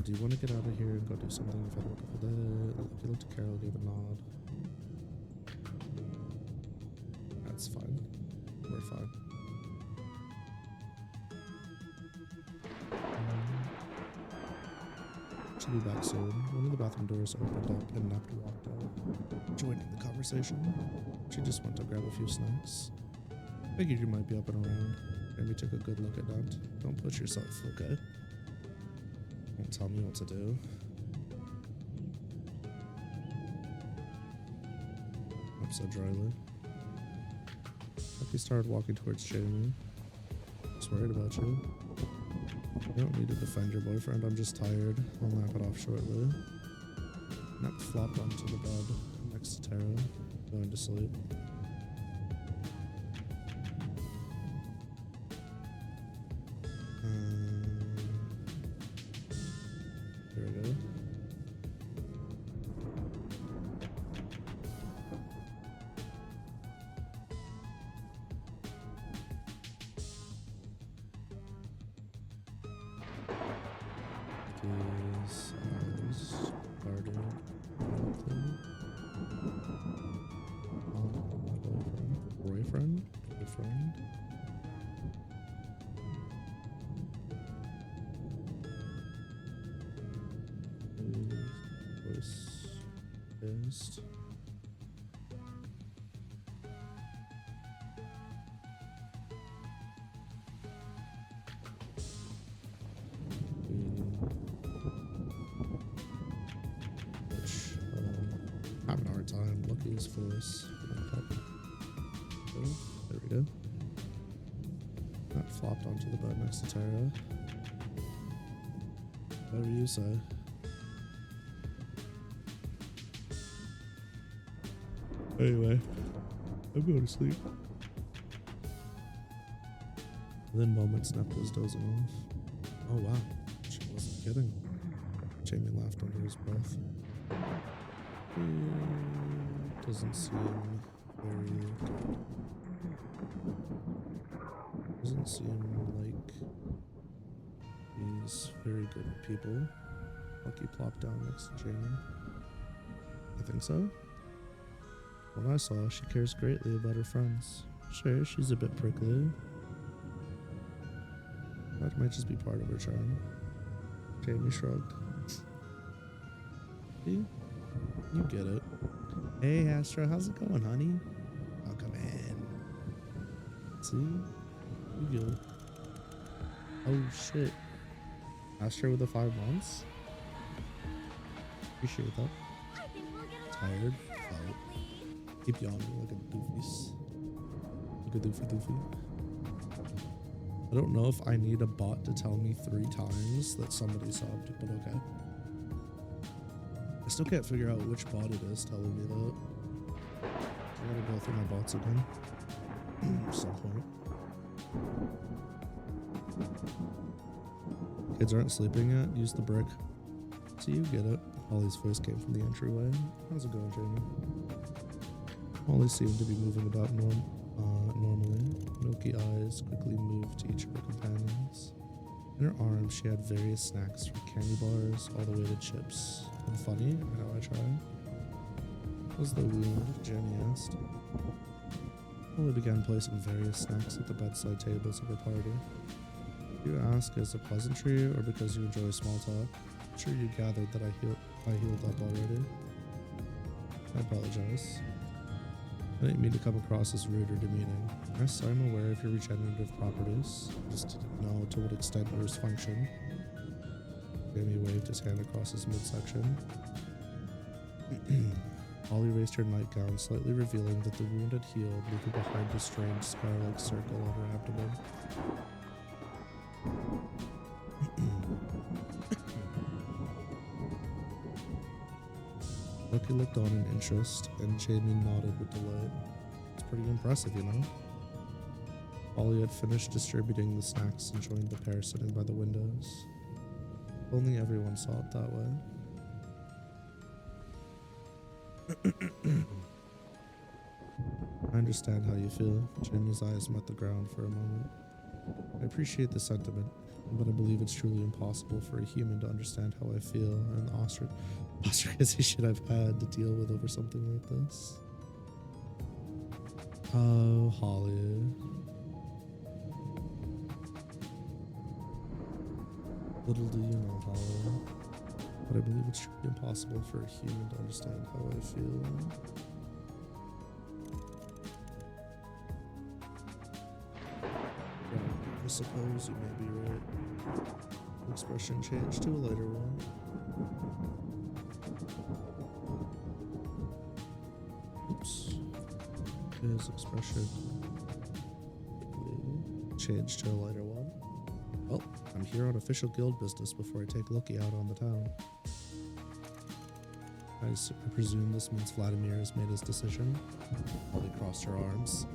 A: Do you want to get out of here and go do something? If I look up at Lucky looked at Carol, gave a nod. That's fine. We're fine. She'll be back soon. One of the bathroom doors opened up and Nept walked out, joining the conversation. She just went to grab a few snacks. Figured you might be up and around. Maybe took a good look at Nept. Don't push yourself, okay? Don't tell me what to do. Up so dryly. Lucky started walking towards Jamie. Just worried about you. You don't need to defend your boyfriend, I'm just tired. I'll nap it off shortly. Nept flopped onto the bed next to Tara, going to sleep. Here we go. Boyfriend. Voice based. Having a hard time. Lucky's voice. There we go. That flopped onto the bed next to Tara. Whatever you say. Anyway, I'm going to sleep. Within moments, Nep was dozing off. Oh wow, she wasn't kidding. Jamie laughed under his breath. Doesn't seem very good. Doesn't seem like he's very good with people. Lucky plopped down next to Jamie. I think so. When I saw, she cares greatly about her friends. Sure, she's a bit prickly. That might just be part of her charm. Jamie shrugged. See? You get it. Hey, Astra, how's it going, honey? Oh, come in. See? You get it. Oh, shit. Astra with the 5 months? Appreciate that. Tired? Out. Keep yawning like a doofies. Like a doofy. I don't know if I need a bot to tell me 3 times that somebody subbed, but okay. I still can't figure out which bot it is telling me that. I gotta go through my bots again. At some point. Kids aren't sleeping yet? Use the brick. So you get it. Holly's voice came from the entryway. How's it going, Jamie? Holly seemed to be moving about normally. Milky eyes quickly moved to each of her companions. In her arms, she had various snacks from candy bars all the way to chips. And funny, how I try. Was the wound? Jamie asked. Holly began placing various snacks at the bedside tables of her party. You ask as a pleasantry or because you enjoy small talk? I'm sure you gathered that I healed up already. I apologize. I didn't mean to come across as rude or demeaning. Yes, I'm aware of your regenerative properties. Just didn't know to what extent yours function. Jamie waved his hand across his midsection. Holly raised her nightgown, slightly revealing that the wound had healed, leaving behind a strange scar-like circle on her abdomen. Lucky looked on in interest, and Jamie nodded with delight. It's pretty impressive, you know? Holly had finished distributing the snacks and joined the pair sitting by the windows. If only everyone saw it that way. I understand how you feel. Jamie's eyes met the ground for a moment. I appreciate the sentiment, but I believe it's truly impossible for a human to understand how I feel and the ostracization I've had to deal with over something like this. Oh, Holly. Little do you know, Holly, but I believe it's truly impossible for a human to understand how I feel. I suppose you may be right. Expression changed to a lighter one. Oops. His expression changed to a lighter one. Well, I'm here on official guild business before I take Lucky out on the town. I presume this means Vladimir has made his decision. Holly crossed her arms.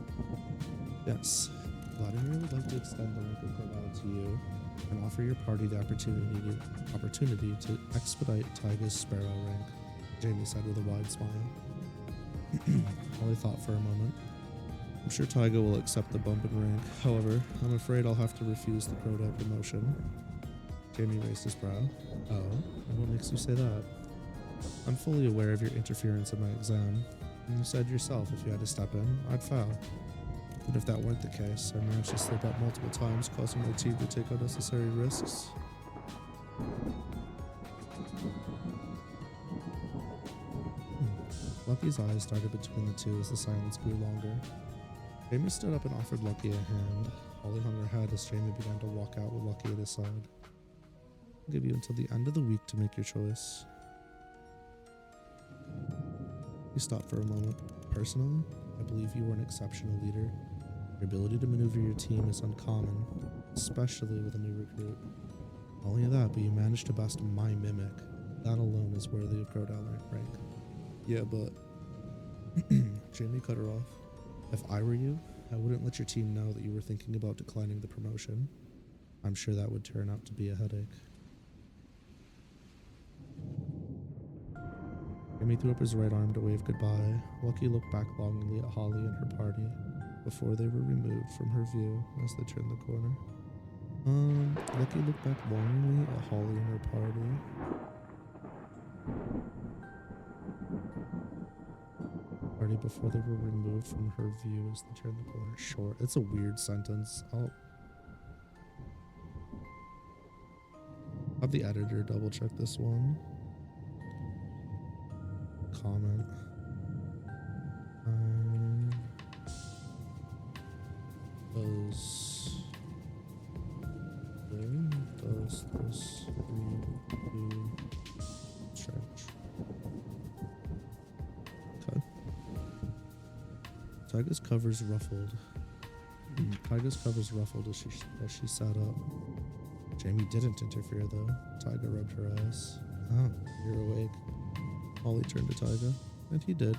A: Yes. Vladimir would like to extend the rank of Krma to you and offer your party the opportunity to expedite Taiga's sparrow rank, Jamie said with a wide smile. Holly thought for a moment. I'm sure Taiga will accept the bump in rank. However, I'm afraid I'll have to refuse the Crota promotion. Jamie raised his brow. Oh, and what makes you say that? I'm fully aware of your interference in my exam. And you said yourself if you had to step in, I'd foul. But if that weren't the case, I managed to slip up multiple times, causing my team to take unnecessary risks. Lucky's eyes darted between the two as the silence grew longer. Jamie stood up and offered Lucky a hand. Holly hung her head as Jamie began to walk out with Lucky at his side. I'll give you until the end of the week to make your choice. He stopped for a moment. Personally, I believe you are an exceptional leader. Your ability to maneuver your team is uncommon, especially with a new recruit. Not only that, but you managed to best my mimic. That alone is worthy of Crota rank. Yeah, but Jamie cut her off. If I were you, I wouldn't let your team know that you were thinking about declining the promotion. I'm sure that would turn out to be a headache. Jamie threw up his right arm to wave goodbye. Lucky looked back longingly at Holly and her party before they were removed from her view as they turned the corner. Lucky looked back longingly at Holly and her party. Before they were removed from her view as they turned the corner. Short. It's a weird sentence. I'll have the editor double check this one. Comment. Does this review stretch? Okay. Tyga's cover's ruffled. Tyga's cover's ruffled as she sat up. Jamie didn't interfere though. Tyga rubbed her eyes. Oh, you're awake. Holly turned to Tyga, and he did.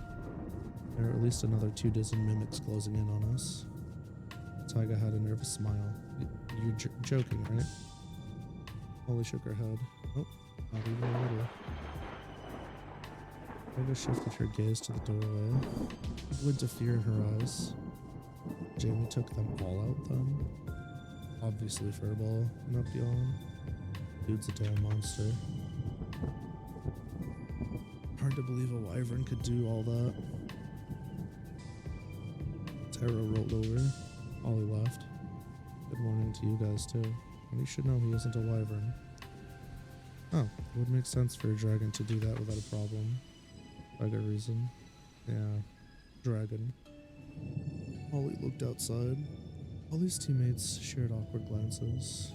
A: There are at least another 2 dozen mimics closing in on us. Tyga had a nervous smile. You're joking, right? Holly shook her head. Oh, not even a little. Tyga shifted her gaze to the doorway. A glint of fear in her eyes. Jamie took them all out then. Obviously Furball, not yawn. Dude's a damn monster. Hard to believe a wyvern could do all that. Tara rolled over. Ollie laughed. Good morning to you guys too. And you should know he isn't a wyvern. Oh, it would make sense for a dragon to do that without a problem. By good reason. Yeah, dragon. Ollie looked outside. Ollie's teammates shared awkward glances.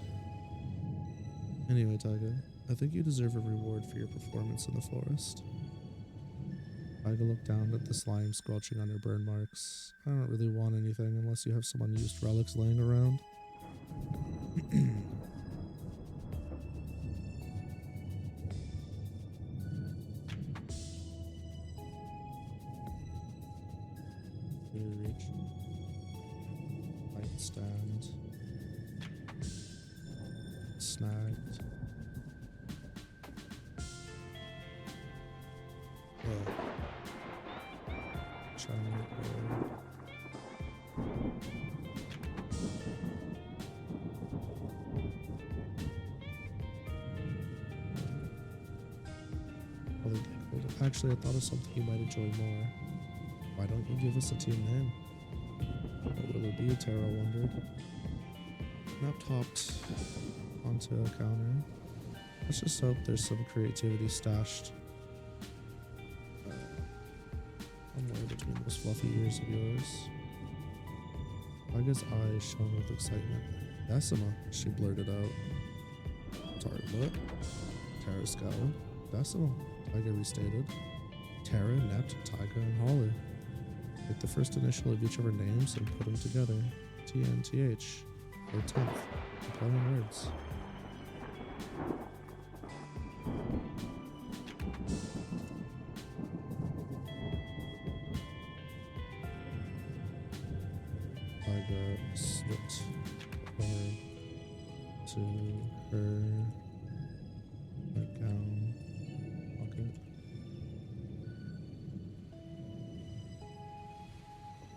A: Anyway, Tyga, I think you deserve a reward for your performance in the forest. Tyga looked down at the slime squelching on her burn marks. I don't really want anything unless you have some unused relics laying around. Reach. Light stand. Snagged. Shiny bird. Actually, I thought of something you might enjoy more. Why don't you give us a team name? What will it be? Tara wondered. Map topped onto a counter. Let's just hope there's some creativity stashed somewhere between those fluffy ears of yours. Tyga's eyes shone with excitement. Decima, she blurted out. What? Tara scowled. Decima, Tyga restated. Tara, Net, Tyga, and Holly. Take the first initial of each of our names and put them together. TNTH, or 10th. Play on words. Tyga slipped forward to her nightgown pocket.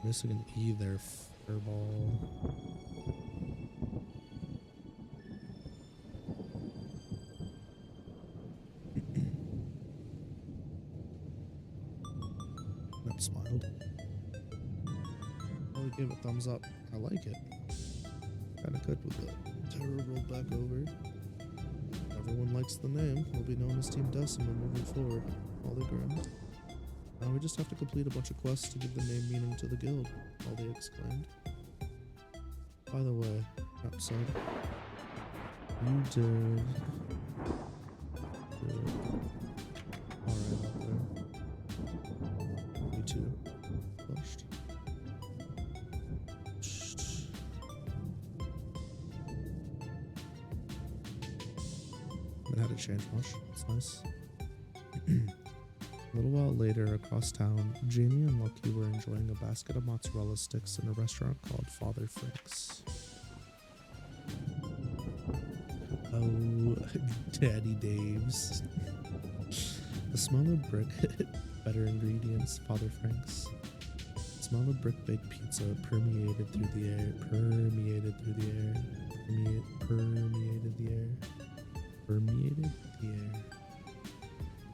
A: Missing an E there, furball. That smiled. Probably gave it a thumbs up. I like it. Kinda good with it. Tara rolled back over. Everyone likes the name. We'll be known as Team Decima moving forward. Holly grinned. Now we just have to complete a bunch of quests to give the name meaning to the guild, Holly exclaimed. By the way, Nap said, you did alright out there. You too. Pushed. Haven't had it change much. It's nice. A little while later, across town, Jamie and Lucky were enjoying a basket of mozzarella sticks in a restaurant called Father Frank's. Oh, Daddy Dave's. The smell of brick, better ingredients, Father Frank's. The smell of brick-baked pizza permeated through the air, permeated the air. The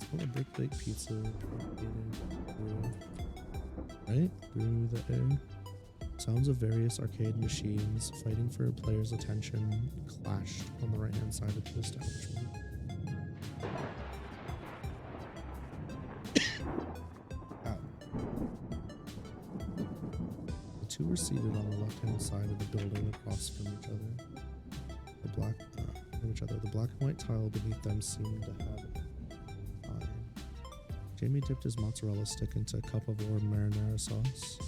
A: smell of brick-baked pizza permeated through the air. Sounds of various arcade machines fighting for a player's attention clashed on the right-hand side of the establishment. The two were seated on the left-hand side of the building across from each other. The black and white tile beneath them seemed to have eye. Jamie dipped his mozzarella stick into a cup of warm marinara sauce.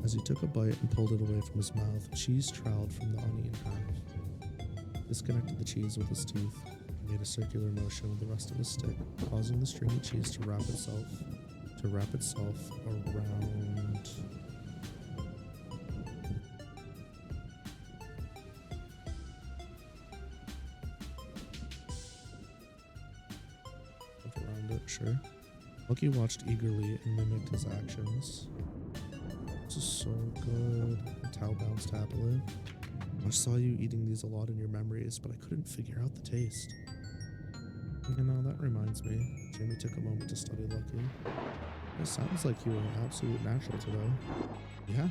A: As he took a bite and pulled it away from his mouth, cheese trailed from the uneaten half. Disconnected the cheese with his teeth and made a circular motion with the rest of his stick, causing the stringy cheese to wrap itself around. Around it, sure. Lucky watched eagerly and mimicked his actions. This is so good. The towel bounced happily. I saw you eating these a lot in your memories, but I couldn't figure out the taste. You know, that reminds me. Jamie took a moment to study Lucky. It sounds like you were an absolute natural today. Yeah.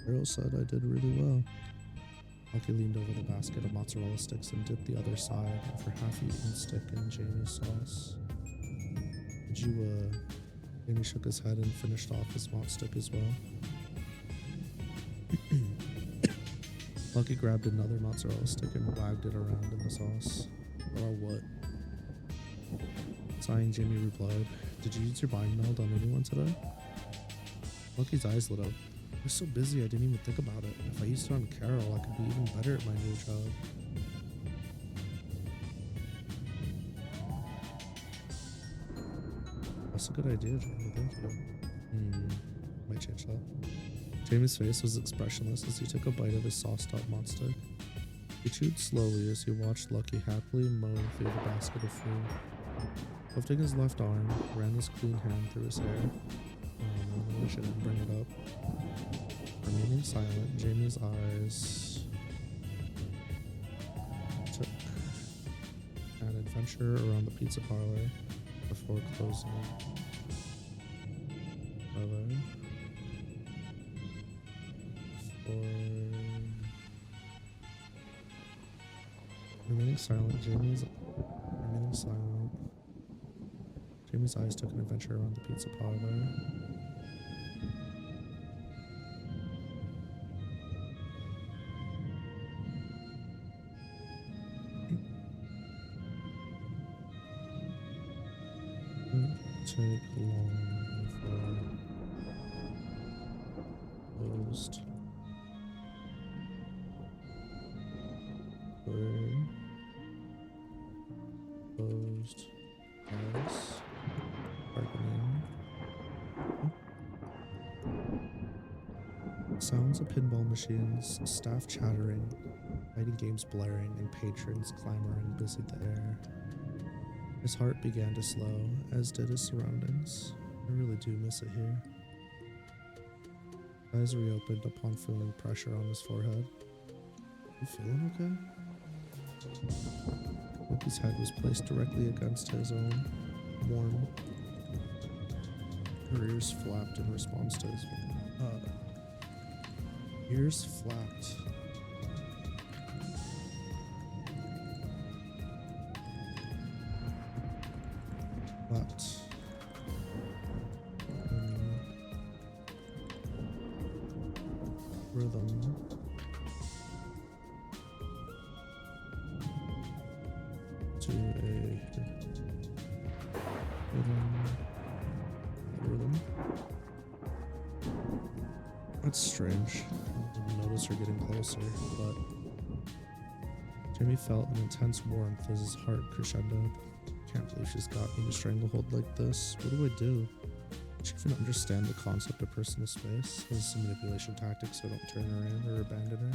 A: Carol said I did really well. Lucky leaned over the basket of mozzarella sticks and dipped the other side of her half-eaten stick in Jamie's sauce. Did you, Jamie shook his head and finished off his mozz stick as well. Lucky grabbed another mozzarella stick and wagged it around in the sauce. Oh, what? Sighing, Jamie replied, "Did you use your mind meld on anyone today?" Lucky's eyes lit up. I was so busy I didn't even think about it. If I used it on Carol, I could be even better at my new job. That's a good idea, Jamie. Thank you. Might change that. Jamie's face was expressionless as he took a bite of his sauced-up mozz stick. He chewed slowly as he watched Lucky happily mowing through the basket of food. Lifting his left arm, ran his clean hand through his hair. I shouldn't bring it up. Remaining silent, Jamie's eyes took an adventure around the pizza parlor before closing. Remaining silent, Jamie's eyes took an adventure around the pizza parlor. Take long for closed. Closed. Yes. Bargaining. Sounds of pinball machines, staff chattering, fighting games blaring, and patrons clamoring busied the air. His heart began to slow, as did his surroundings. I really do miss it here. His eyes reopened upon feeling pressure on his forehead. You feeling okay? Lucky's head was placed directly against his own, warm. Her ears flapped in response to his ears flapped. Rhythm. To a rhythm. That's strange. I didn't notice her getting closer, but Jamie felt an intense warmth as his heart crescendoed. Can't believe she's got me in a stranglehold like this. What do I do? Does she even understand the concept of personal space? Has some manipulation tactics so I don't turn her in or abandon her?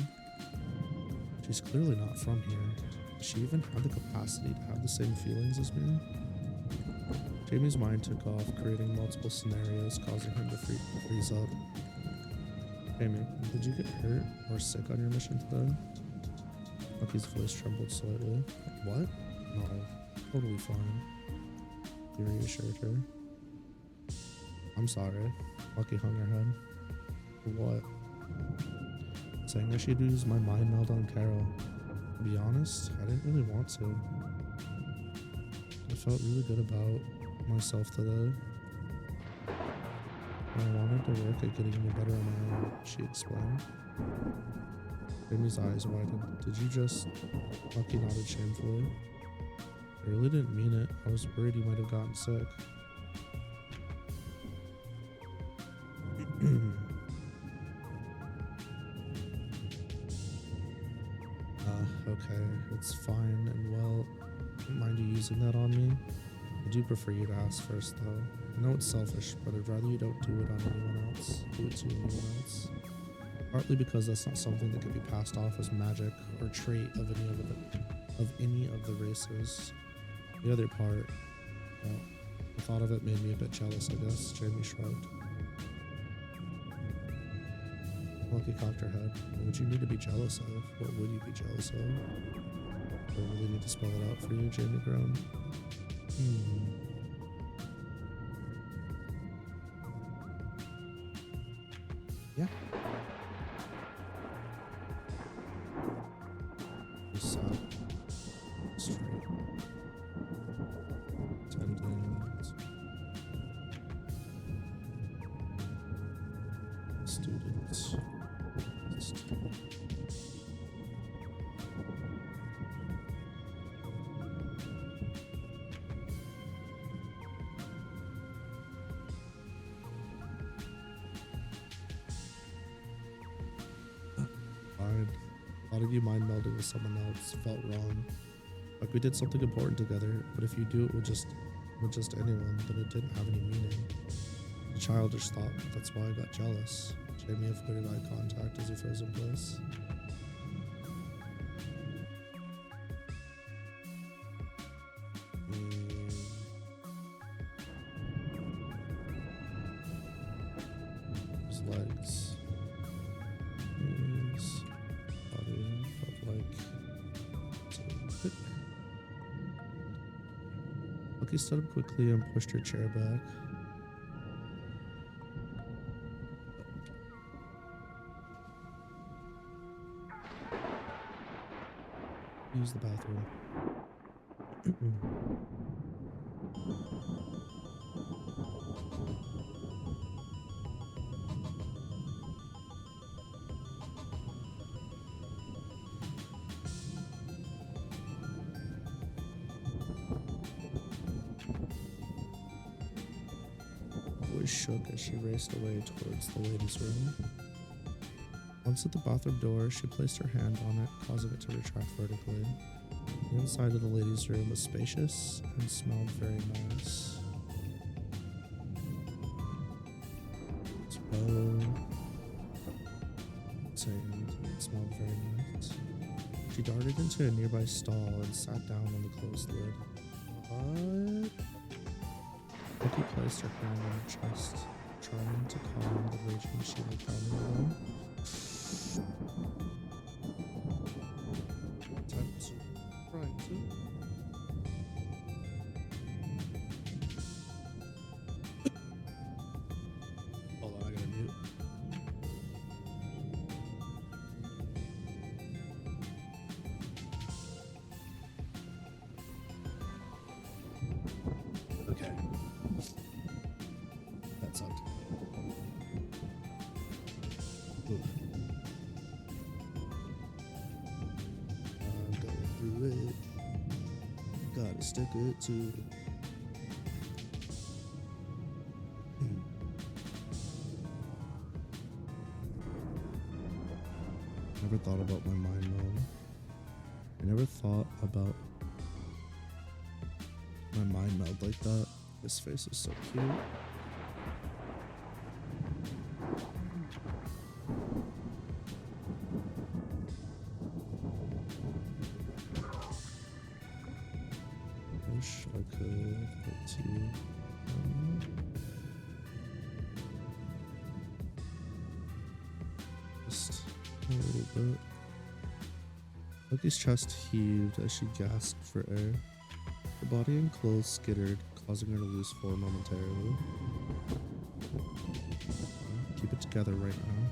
A: She's clearly not from here. Does she even have the capacity to have the same feelings as me? Jamie's mind took off, creating multiple scenarios, causing him to freeze up. Jamie, did you get hurt or sick on your mission today? Lucky's voice trembled slightly. What? No, totally fine. He reassured her. I'm sorry. Lucky hung her head. For what? Saying I should use my mind meld on Carol. To be honest, I didn't really want to. I felt really good about myself today. I wanted to work at getting me better on my own, she explained. Jamie's eyes widened. Did you just... Lucky nodded shamefully. I really didn't mean it. I was worried you might have gotten sick. Okay, it's fine and well. Don't mind you using that on me. I do prefer you to ask first though. I know it's selfish, but I'd rather you don't do it on anyone else. Do it to anyone else. Partly because that's not something that can be passed off as magic or trait of any of the races. The other part, well, the thought of it made me a bit jealous, I guess. Jamie shrugged. Lucky cocked her head. What would you need to be jealous of? What would you be jealous of? Do I really need to spell it out for you? Jamie groaned. Yeah. Just straight. Attendant. Students. Fine. Thought of you mind melding with someone else felt wrong. Like we did something important together, but if you do it with just anyone, then it didn't have any meaning. A childish thought, that's why I got jealous. Jamie avoided eye contact as he froze in place. His legs. His body felt like... Lucky stood up quickly and pushed her chair back. Use the bathroom. Voice shook as she raced away towards the ladies' room. Once at the bathroom door, she placed her hand on it, causing it to retract vertically. The inside of the ladies' room was spacious and smelled very nice. It smelled very nice. She darted into a nearby stall and sat down on the closed lid. What? Becky placed her hand on her chest, trying to calm the raging machine pounding along. Hold on, I gotta mute. Okay. That sucked. Ooh. I'm going through it. Gotta stick it to. Never thought about my mind mode. I never thought about my mind meld like that. This face is so cute. Wish I could get to just a little bit. Lucky's chest heaved as she gasped for air. Her body and clothes skittered, causing her to lose form momentarily. Keep it together right now.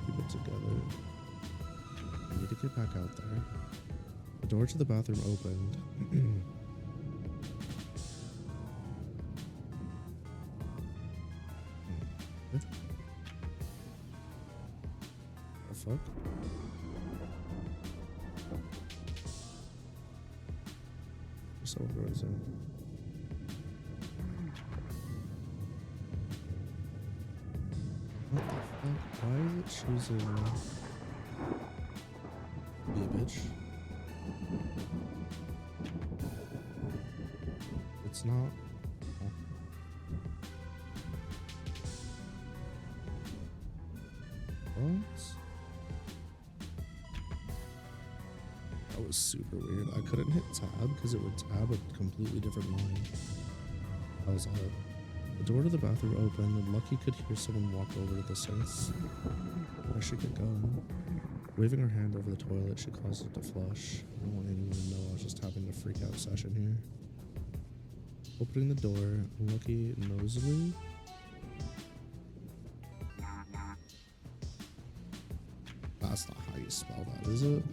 A: Keep it together. I need to get back out there. The door to the bathroom opened. What the fuck? Someone goes in. What the fuck? Why is it choosing be a bitch? It's not. Oh. What? That was super weird. I couldn't hit tab because it would tab a completely different line. That was odd. The door to the bathroom opened and Lucky could hear someone walk over to the sinks. Where she could go. Waving her hand over the toilet, she caused it to flush. I don't want anyone to know I was just having a freak out session here. Opening the door, Lucky nosily. That's not how you spell that, is it?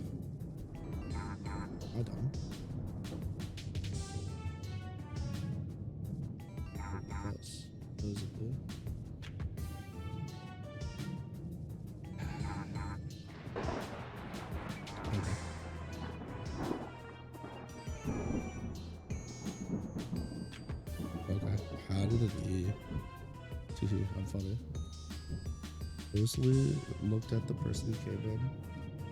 A: I don't. Yes, those are good. Okay, how did it be? I'm funny. Closely looked at the person who came in.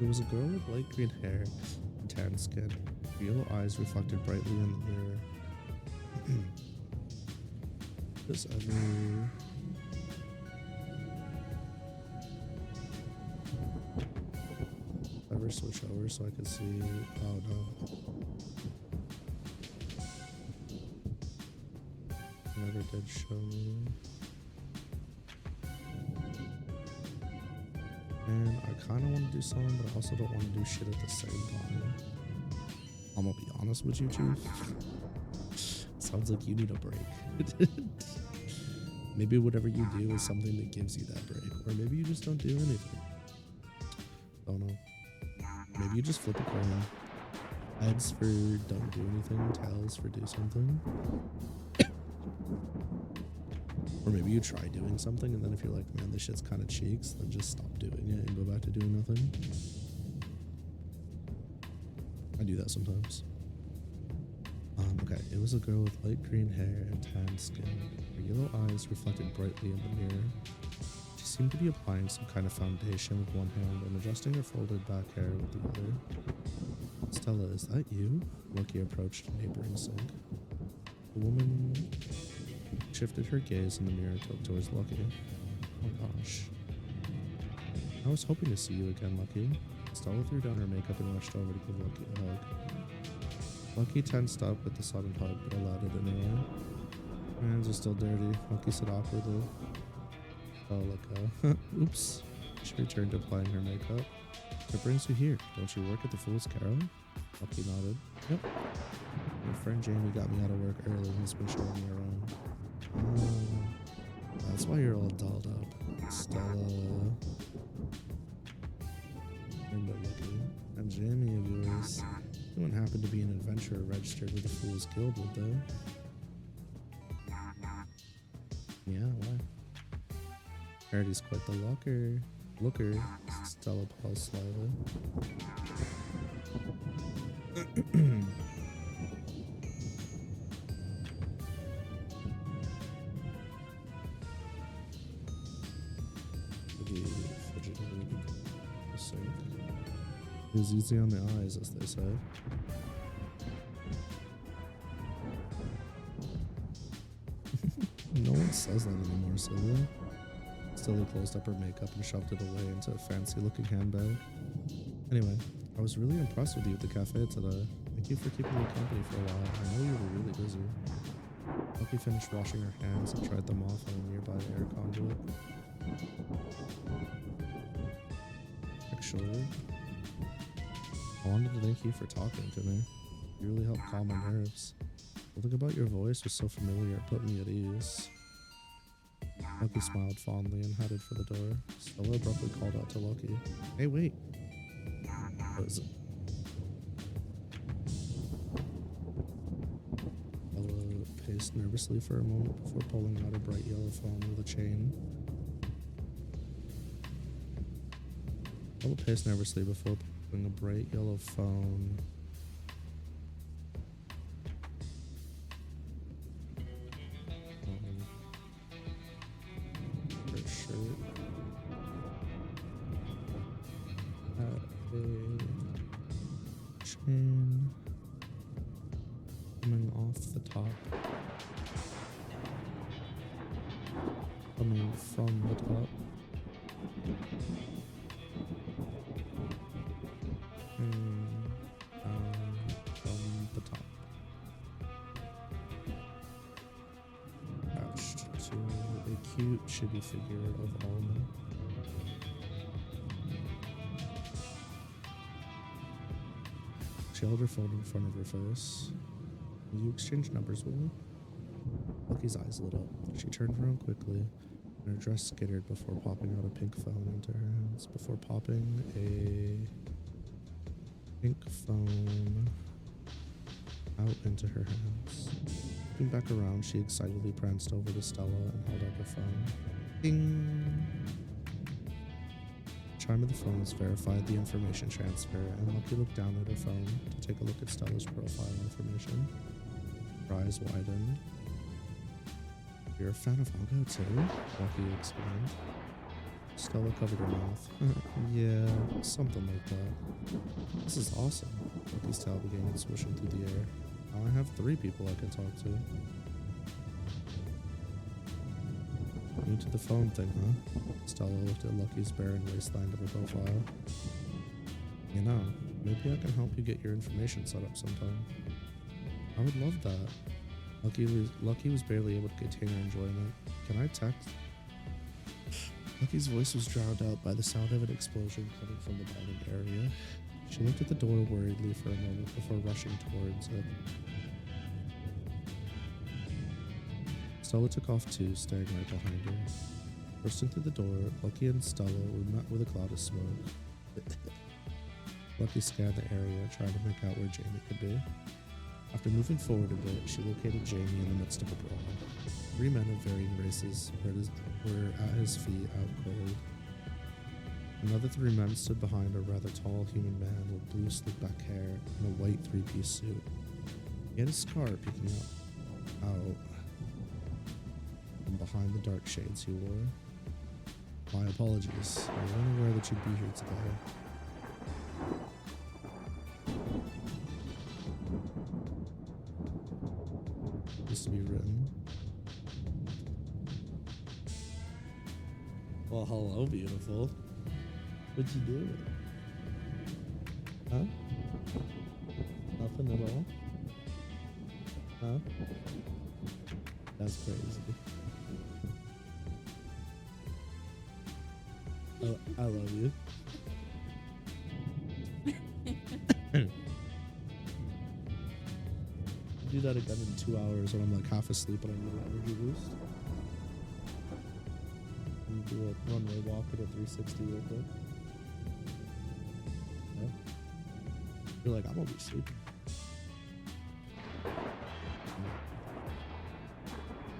A: It was a girl with light green hair and tan skin. Her yellow eyes reflected brightly in the mirror. Does ever switch over so I could see? Oh no. Never did show me. And I kind of want to do something, but I also don't want to do shit at the same time. I'm gonna be honest with you, Chief. Sounds like you need a break. Maybe whatever you do is something that gives you that break. Or maybe you just don't do anything. Don't know. Maybe you just flip a coin. Heads for don't do anything, tails for do something. Or maybe you try doing something and then if you're like, man, this shit's kind of cheeks, then just stop doing it and go back to doing nothing. I do that sometimes. Okay, it was a girl with light green hair and tan skin. Her yellow eyes reflected brightly in the mirror. She seemed to be applying some kind of foundation with one hand and adjusting her folded back hair with the other. Stella, is that you? Lucky approached a neighboring sink. The woman shifted her gaze in the mirror towards Lucky. Oh gosh. I was hoping to see you again, Lucky. Stella threw down her makeup and rushed over to give Lucky a hug. Lucky tensed up with the sudden hug, but allowed it anyway. Her hands are still dirty, Lucky said awkwardly. Oh, look, oops. She returned to applying her makeup. What brings you here? Don't you work at the Fool's Carol? Lucky nodded. Yep. My friend Jamie got me out of work early and has been showing me around. Oh, that's why you're all dolled up. Stella. Lucky. And Jamie of yours. You wouldn't happen to be an adventurer registered with the Fool's Guild, would they? Yeah, why? Heard he's quite the looker. Stella paused slightly. It was easy on the eyes, as they say. No one says that anymore, Sylvia. Sylvia closed up her makeup and shoved it away into a fancy-looking handbag. Anyway, I was really impressed with you at the cafe today. Thank you for keeping me company for a while. I know you were really busy. Lucky finished washing her hands and tried them off on a nearby air conduit. Actually, I wanted to thank you for talking to me. You really helped calm my nerves. Something about your voice was so familiar it put me at ease. Lucky smiled fondly and headed for the door. Stella abruptly called out to Lucky. Hey, wait. What is it? Stella paced nervously for a moment before pulling out a bright yellow phone with a chain. Stella paced nervously before pulling a bright yellow phone. Chain coming off the top, coming from the top, and from the top, attached to a cute chibi figure of Alma. She held her phone in front of her face. Will you exchange numbers with me? Lucky's eyes lit up. She turned around quickly, and her dress skittered before popping out a pink phone into her hands. Before popping a pink phone out into her hands. Looking back around, she excitedly pranced over to Stella and held out her phone. Ding! Chime of the phones verified the information transfer, and Lucky looked down at her phone to take a look at Stella's profile information. Her eyes widened. You're a fan of Algo too? Lucky exclaimed. Stella covered her mouth. Yeah, something like that. This is awesome. Lucky's tail began swishing through the air. Now I have 3 people I can talk to. New to the phone thing, huh? Stella looked at Lucky's barren waistline of her profile. You know, maybe I can help you get your information set up sometime. I would love that. Lucky was barely able to contain her enjoyment. Can I text? Lucky's voice was drowned out by the sound of an explosion coming from the dining area. She looked at the door worriedly for a moment before rushing towards it. Stella took off too, staying right behind her. Bursting through the door, Lucky and Stella were met with a cloud of smoke. Lucky scanned the area, trying to make out where Jamie could be. After moving forward a bit, she located Jamie in the midst of a brawl. 3 men of varying races were at his feet, out cold. Another 3 men stood behind a rather tall human man with blue slick-back hair and a white 3-piece suit. He had a scar peeking out from behind the dark shades he wore. My apologies. I wasn't aware that you'd be here today. Used to be written. Well, hello, beautiful. What'd you do? Huh? Nothing at all? Huh? That's crazy. Oh, I love you. Do that again in 2 hours when I'm like half asleep and I need an energy boost. And do a runway walk at a 360 real quick. Yeah. You're like, I'm gonna be sleeping.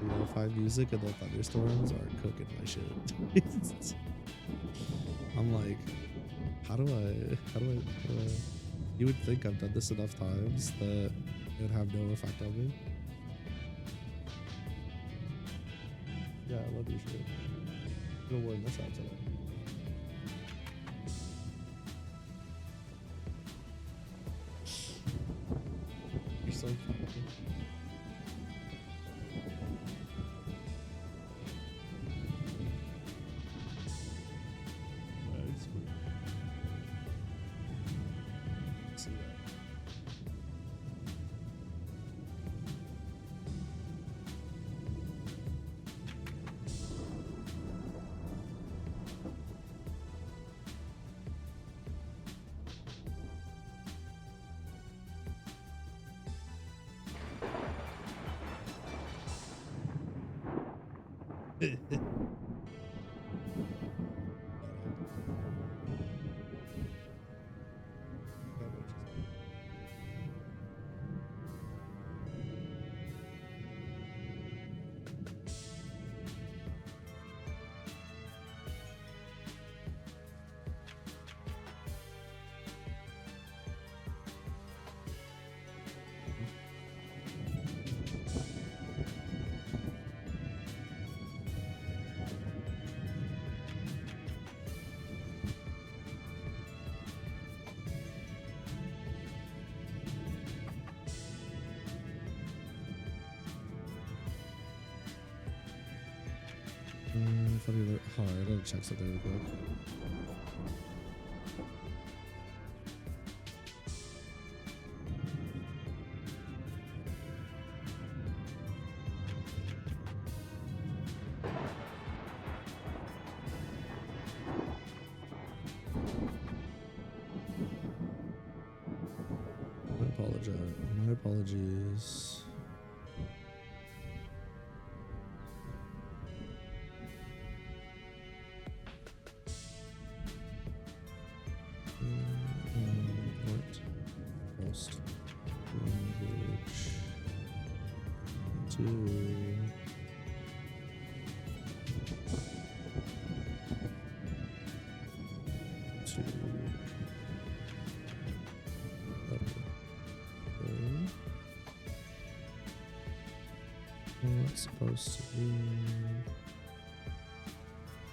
A: The lo-fi music and the thunderstorms are cooking my shit. I'm like, how do I, you would think I've done this enough times that it would have no effect on me. Yeah, I love your shit. I'm gonna wear this out today. Oh, I gotta check something real quick. My apologies. Post language to what's supposed to be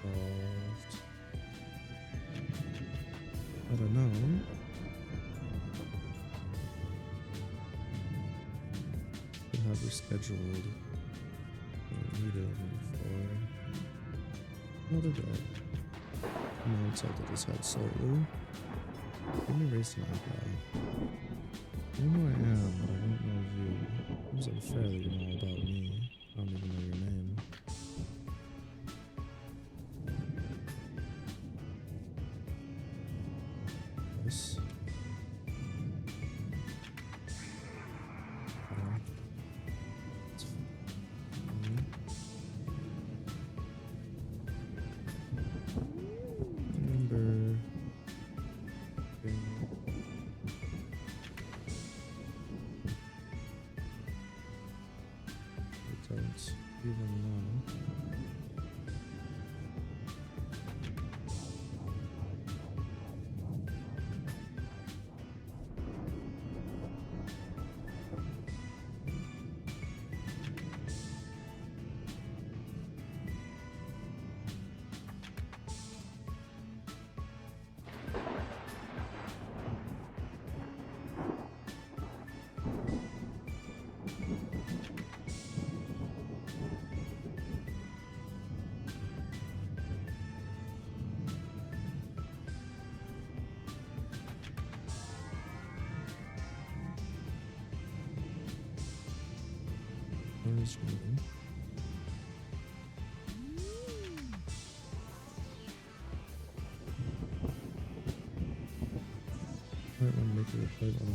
A: involved? I don't know. We have rescheduled a meeting for another day. I'm gonna tilt his head slowly. Let me raise an eyebrow. I know who I am, but I don't know you. It seems unfair that you know all about me. I don't even know your name. Yes. Don't even know. Where is me? Alright, I'm making a plate on the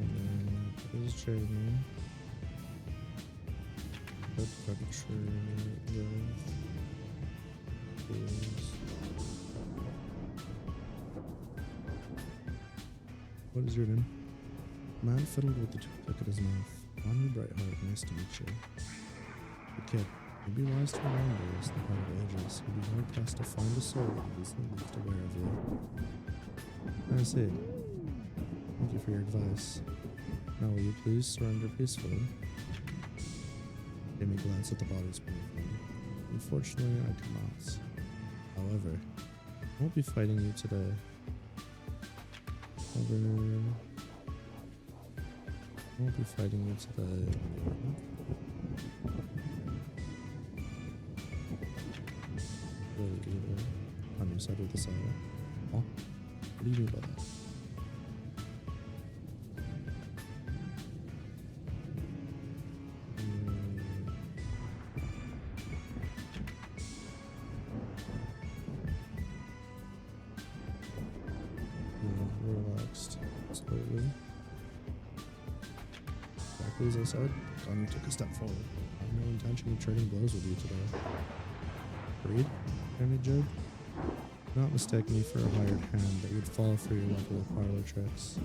A: and then this is Hainme. That temperature is. What is your name? Man fiddled with the toothpick in his mouth. Bonnie Brightheart, nice to meet you. The kid. You'd be wise to remember as the heart of ages. You'd be hard pressed to find a soul that is the least aware of you. I see. Thank you for your advice. Now will you please surrender peacefully? Hainme glanced at the bodies beneath him. Unfortunately, I cannot. However, I won't be fighting you today. I won't be fighting you today. Really either. On your side or the side? Oh, what do you mean by that? Relaxed slightly. please, I said. Donnie took a step forward. I have no intention of trading blows with you today. Agreed? Jamie jibed. Do not mistake me for a hired hand that would fall for your level of parlor tricks.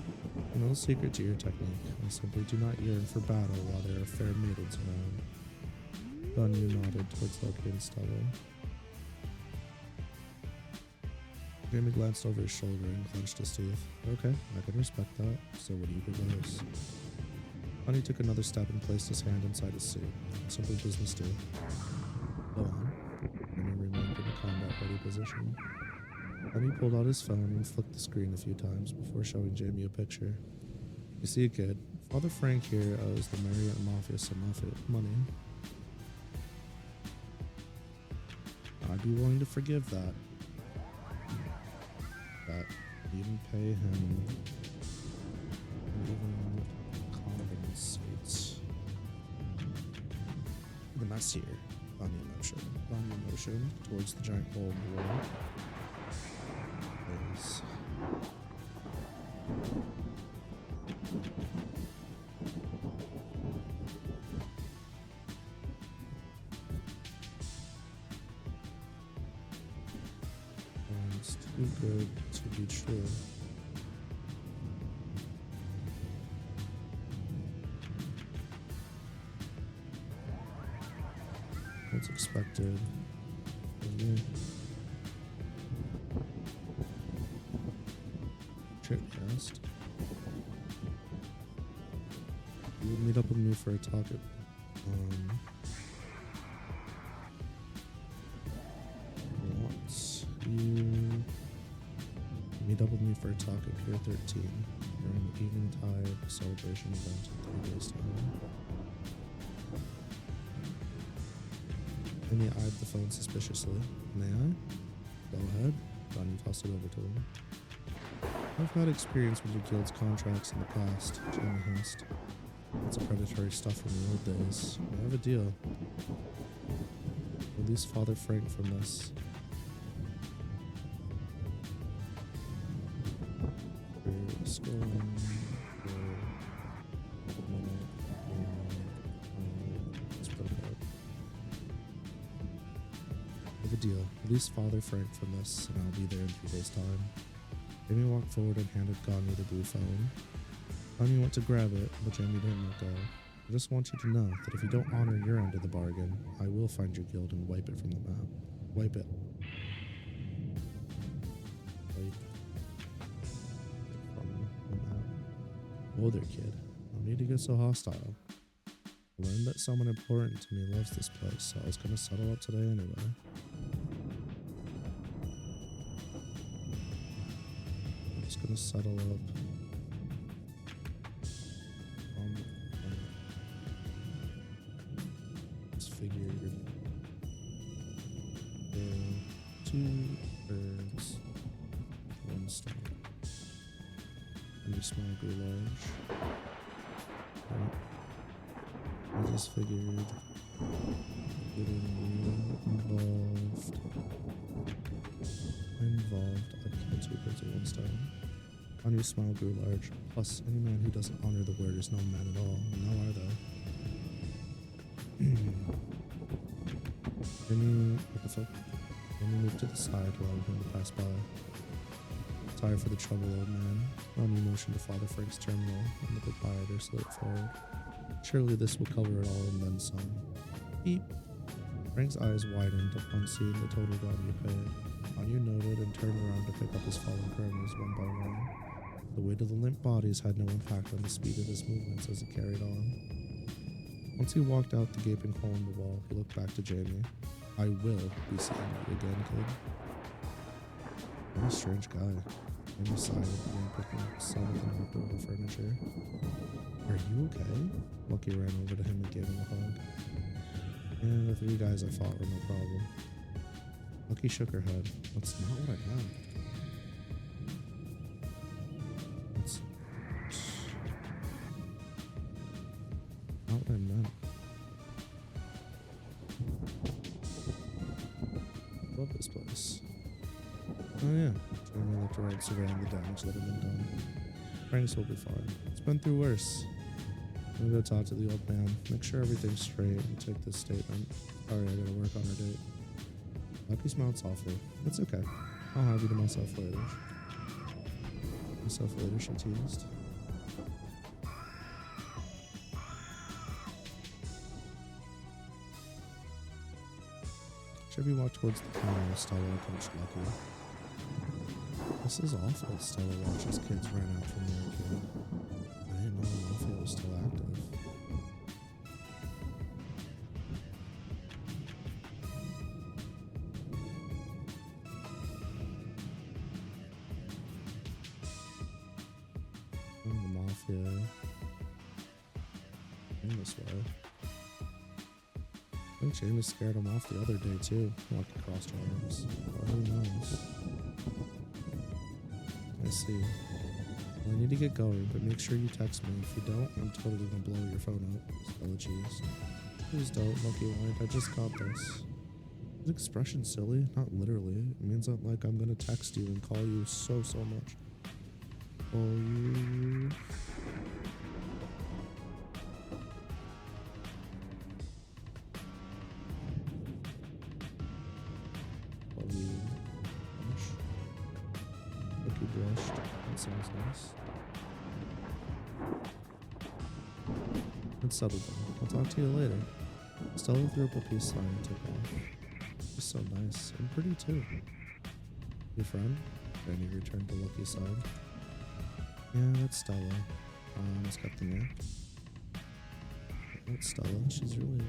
A: No secret to your technique. I simply do not yearn for battle while there are fair maidens around. Donnie nodded towards Loki and Stella. Jamie glanced over his shoulder and clenched his teeth. Okay, I can respect that. So what do you propose? Donnie took another step and placed his hand inside his suit. Simple business do. Go on. Jamie remained in a combat-ready position. Donnie pulled out his phone and flicked the screen a few times before showing Jamie a picture. You see, kid, Father Frank here owes the Marriott Mafia some money. I'd be willing to forgive that. But even pay him even compensate the mess here. Donnie motioned towards the giant hole in the wall. There's it's too good to be true. What's expected of me? Trickcast. You would meet up with me for a talk at once. You meet up with me for a talk at Pier 13 during the evening tide celebration event in 3 days' time. Amy eyed the phone suspiciously. May I? Go ahead. Donnie tossed it over to him. I've had experience with your guild's contracts in the past, Jamie hissed. It's a predatory stuff from the old days. We have a deal. Release Father Frank from this. We're scrolling for a minute. Let's put it out. We have a deal. Release Father Frank from this, and I'll be there in 3 days' time. Jamie walked forward and handed Ganya the blue phone. Ganya went to grab it, but Jamie didn't let go. I just want you to know that if you don't honor your end of the bargain, I will find your guild and wipe it from the map. Wipe it. Wipe from the map. Whoa there, kid. No need to get so hostile. I learned that someone important to me loves this place, so I was gonna settle up today anyway. Gonna settle up on let's figure 2 birds, 1 stone. And your small grew large. I just figured getting involved, I'd kill 2 birds with 1 stone. Anya's smile grew large. Plus, any man who doesn't honor the word is no man at all. Now are they? What the fuck? Amy moved to the side, allowing him to pass by. Sorry for the trouble, old man. Anya motioned to Father Frank's terminal, and the proprietor slid forward. Surely this will cover it all and then some. Beep. Frank's eyes widened upon seeing the total Anya paid. Anya noted and turned around to pick up his fallen Krmas one by one. The weight of the limp bodies had no impact on the speed of his movements as he carried on. Once he walked out the gaping hole in the wall, he looked back to Jamie. I will be seeing you again, kid. What a strange guy. Jamie sighed and began picking up some of the leftover furniture. Are you okay? Lucky ran over to him and gave him a hug. Yeah, the 3 guys I fought were no problem. Lucky shook her head. That's not what I meant. That's not what I meant. I love this place. Oh yeah. Jamie looked around, surveying the damage that had been done. Franks will be fine. It's been through worse. I'm gonna go talk to the old man, make sure everything's straight, and take this statement. Sorry, I gotta work on our date. Lucky smells awful. It's okay. I'll have you to myself later. Myself later, she teased. Chevy walked towards the counter as Stella approached Lucky. This is awful, Stella watched as kids ran out from the arcade. I didn't know the mafia was still active. Oh, the mafia. In this way. I think Jamie scared him off the other day too. Lucky crossed her arms. Oh, who knows? I see. Well, I need to get going, but make sure you text me. If you don't, I'm totally gonna blow your phone up. Stella cheese. Please don't, Lucky whined. I just got this. Is expression silly? Not literally. It means that like I'm gonna text you and call you so much. Call you. Lucky blushed. That sounds nice. Let's settle down. I'll talk to you later. Stella threw up a peace sign and took off. She's so nice and pretty too. Your friend? Danny returned to Lucky's side. Yeah, that's Stella. I almost got the name. That's Stella. She's really.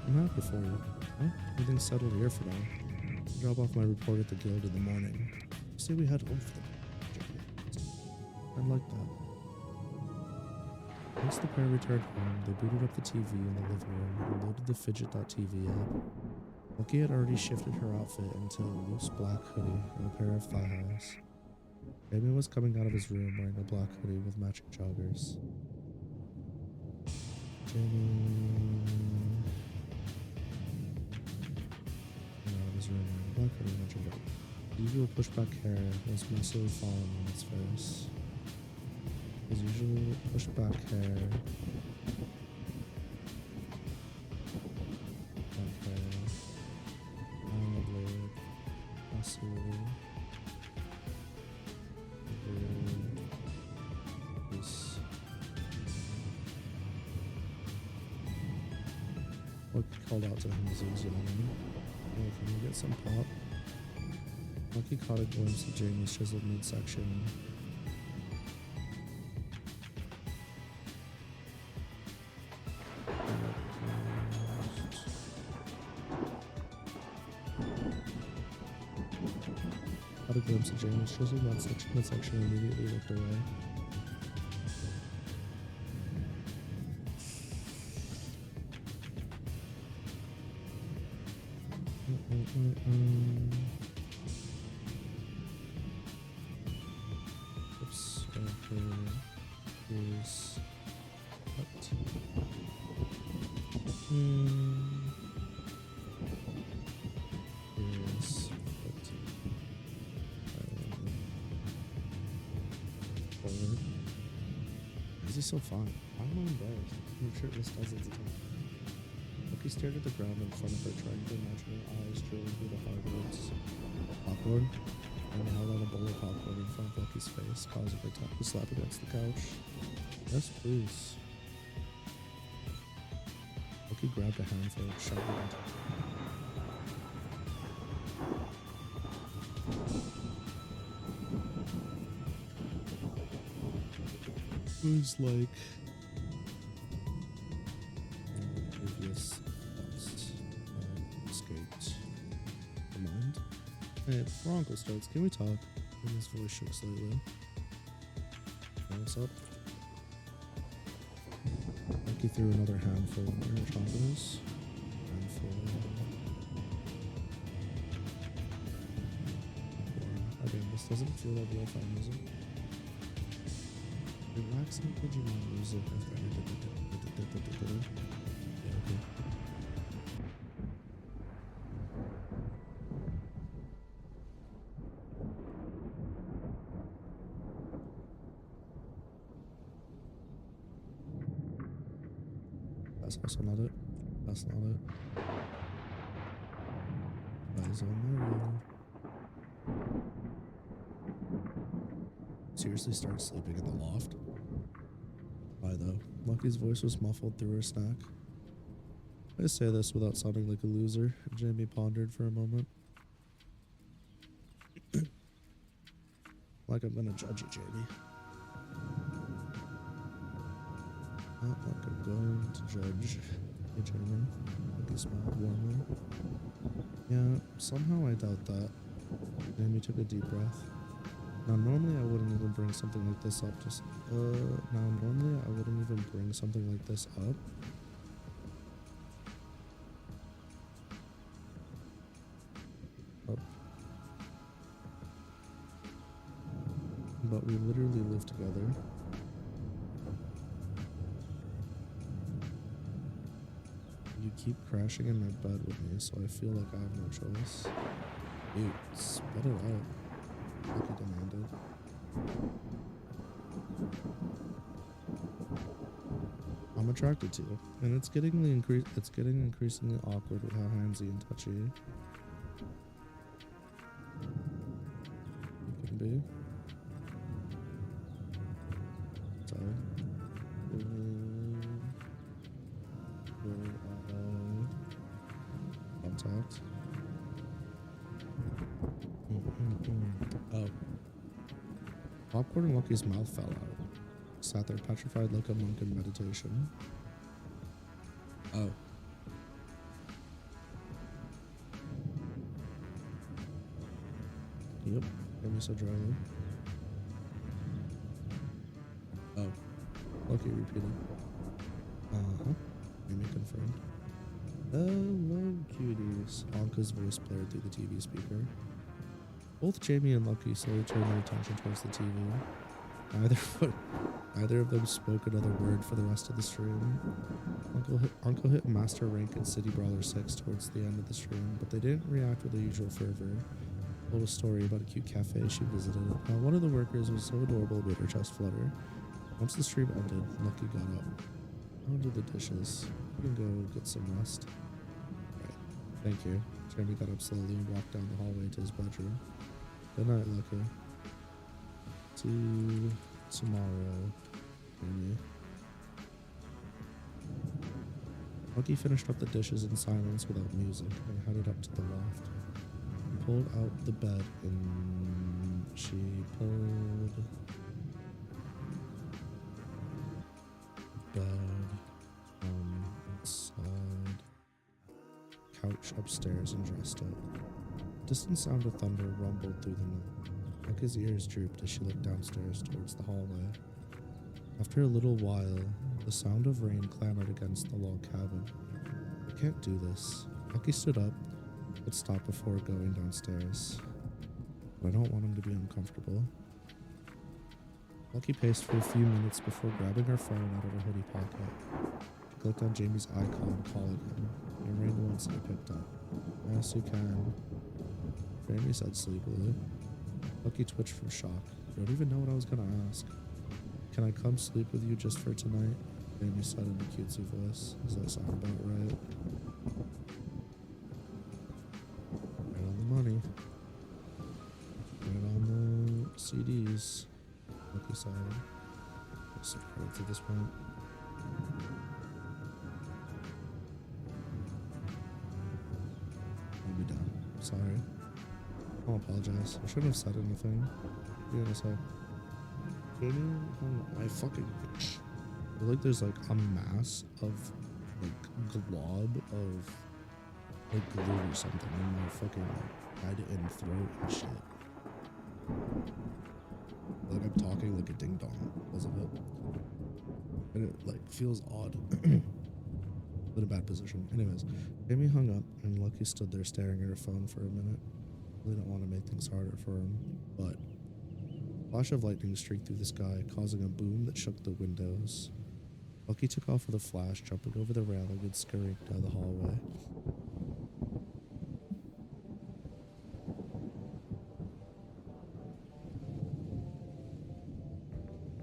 A: I'm happy for you. Huh? Everything's settled here for now. I'll drop off my report at the guild in the morning. Say we head home for the I'd like that. Once the pair returned home, they booted up the TV in the living room and loaded the fidget.tv app. Lucky had already shifted her outfit into a loose black hoodie and a pair of thigh highs. Hainme was coming out of his room wearing a black hoodie with matching joggers. Jamie... Black hoodie and matching joggers. The usual pushback hair was messily falling on his face. His usual pushback hair... called out to him as he was yawning. Hey, can you get some pop? Lucky caught a glimpse of Jamie's chiseled midsection. Caught a glimpse of Jamie's chiseled midsection and immediately looked away. Oops, here's what? Here's what? Forward. Is he so fine? I'm embarrassed. I'm shirtless dozens of times. Lucky stared at the ground in front of her, trying to imagine her eyes drilling through the hardwoods. Popcorn? And held out a bowl of popcorn in front of Lucky's face, causing her to slap against the couch. Yes, please. Lucky grabbed a handful and shoved it into her. It was like previous thoughts escaped her mind. Hey, before Uncle starts, can we talk? And his voice shook slightly. Hey, what's up? Lucky threw another handful in there. Chocolates. Handful. Again, this doesn't feel like lo-fi music. Relaxing Digimon music. Yeah, okay. That's also not it. That's not it. Eyes on my road. Seriously start sleeping in the loft? Why though? Lucky's voice was muffled through her snack. I say this without sounding like a loser. Jamie pondered for a moment. Like I'm gonna judge you, Jamie. Not like I'm going to judge you, Jamie. Lucky smiled warmly. Yeah, somehow I doubt that. Jamie took a deep breath. Now normally I wouldn't even bring something like this up. Normally I wouldn't even bring something like this up. But we literally live together. You keep crashing in my bed with me, so I feel like I have no choice. Dude, spit it out. Lucky demanded. I'm attracted to you, and it's getting increasingly awkward with how handsy and touchy you can be. Sorry. Contact. Oh. Popcorn and Lucky's mouth fell out. Sat there petrified like a monk in meditation. Oh. Yep. Hear me so dryly. Oh. Lucky repeated. Uh-huh. Amy confirmed. Hello, cuties. Anka's voice blared through the TV speaker. Both Jamie and Lucky slowly turned their attention towards the TV. Neither of them spoke another word for the rest of the stream. Uncle hit Master Rank in City Brawler 6 towards the end of the stream, but they didn't react with the usual fervor. Told a story about a cute cafe she visited. One of the workers was so adorable it made her chest flutter. Once the stream ended, Lucky got up. I'll do the dishes. You can go get some rest. Right. Thank you. Jeremy got up slowly and walked down the hallway to his bedroom. Good night, Lucky. See you tomorrow, Jeremy. Lucky finished up the dishes in silence without music and headed up to the loft. He pulled out the bed and she pulled bed inside couch upstairs and dressed it. Distant sound of thunder rumbled through the night. Lucky's ears drooped as she looked downstairs towards the hallway. After a little while, the sound of rain clamored against the log cabin. I can't do this. Lucky stood up, but stopped before going downstairs. But I don't want him to be uncomfortable. Lucky paced for a few minutes before grabbing her phone out of her hoodie pocket. She clicked on Jamie's icon, calling him. He rang once and he picked up. Yes, you can. Jamie said sleepily. Lucky twitched from shock. I don't even know what I was gonna ask. Can I come sleep with you just for tonight? Jamie said in a cutesy voice. Does that sound about right? Right on the money. Right on the CDs. Lucky said. What's the credits at this point? I'll be down. Sorry. I'll apologize. I shouldn't have said anything. What are you gonna say? I fucking feel like there's like a mass of like glob of like glue or something in my fucking head and throat and shit. Like I'm talking like a ding dong because of it. And it like feels odd. In a bad position. Anyways, Jamie hung up and Lucky stood there staring at her phone for a minute. Really don't want to make things harder for him, but a flash of lightning streaked through the sky, causing a boom that shook the windows. Lucky took off with a flash, jumping over the railing and scurrying down the hallway.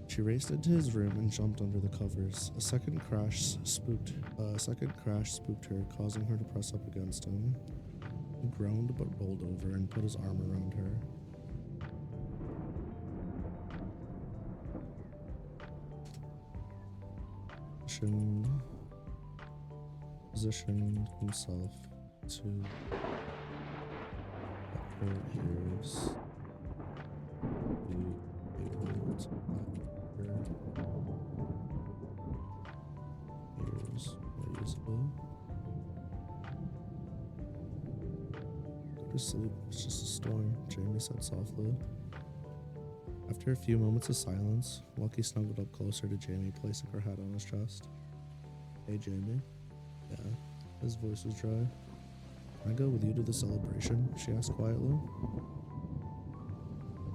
A: She raced into his room and jumped under the covers. A second crash spooked her, causing her to press up against him. He groaned but rolled over and put his arm around her. Positioned himself to her ears. Go to sleep, it's just a storm, Jamie said softly. After a few moments of silence, Lucky snuggled up closer to Jamie, placing her head on his chest. Hey Jamie. Yeah, his voice was dry. Can I go with you to the celebration? She asked quietly.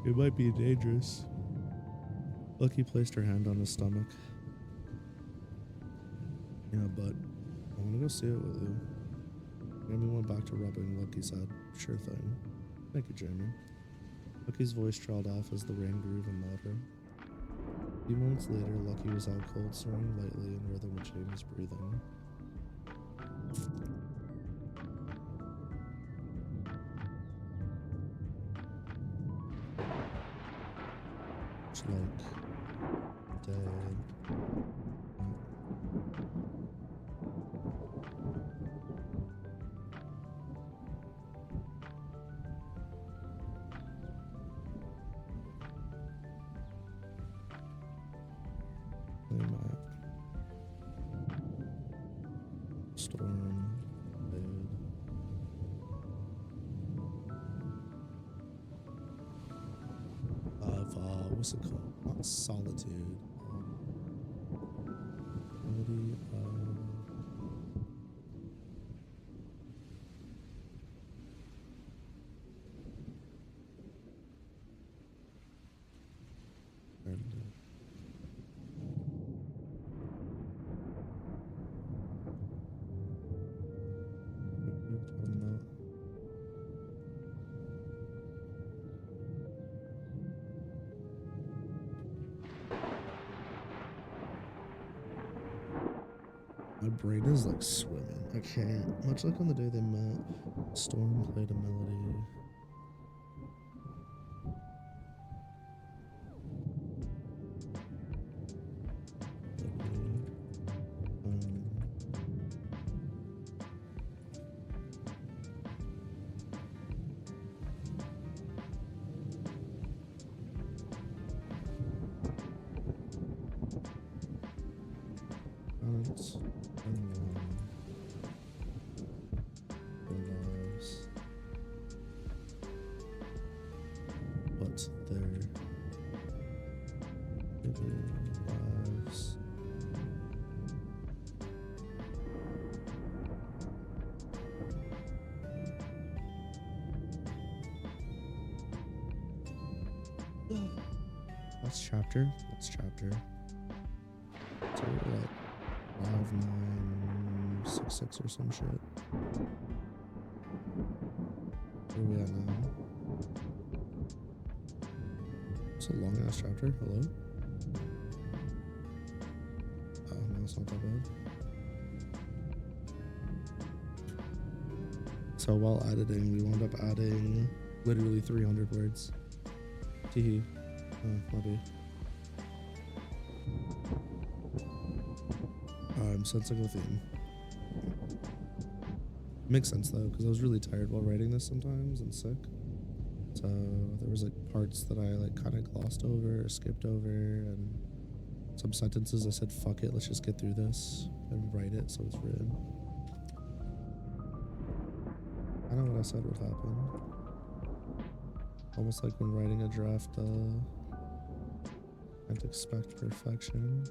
A: It might be dangerous. Lucky placed her hand on his stomach. Yeah, but I want to go see it with you. Jamie went back to rubbing Lucky's head. Sure thing. Thank you, Jamie. Lucky's voice trailed off as the rain grew even louder. A few moments later, Lucky was out cold, snoring lightly in rhythm with Jamie's breathing. It's like dead. Storm, fade. Of what's it called? Not solitude. Melody of my brain is like swimming. I can't. Much like on the day they met, Storm played a melody. That's chapter. So we're like 5966 or some shit. Where are we at now? It's a long ass chapter. Hello? Oh no, it's not that bad. So while editing, we wound up adding literally 300 words. Teehee. Oh, maybe. I'm sensing a theme. Makes sense though, because I was really tired while writing this sometimes and sick. So there was like parts that I like kind of glossed over or skipped over, and some sentences I said, fuck it, let's just get through this and write it so it's written. I know what I said would happen. Almost like when writing a draft, can't expect perfection.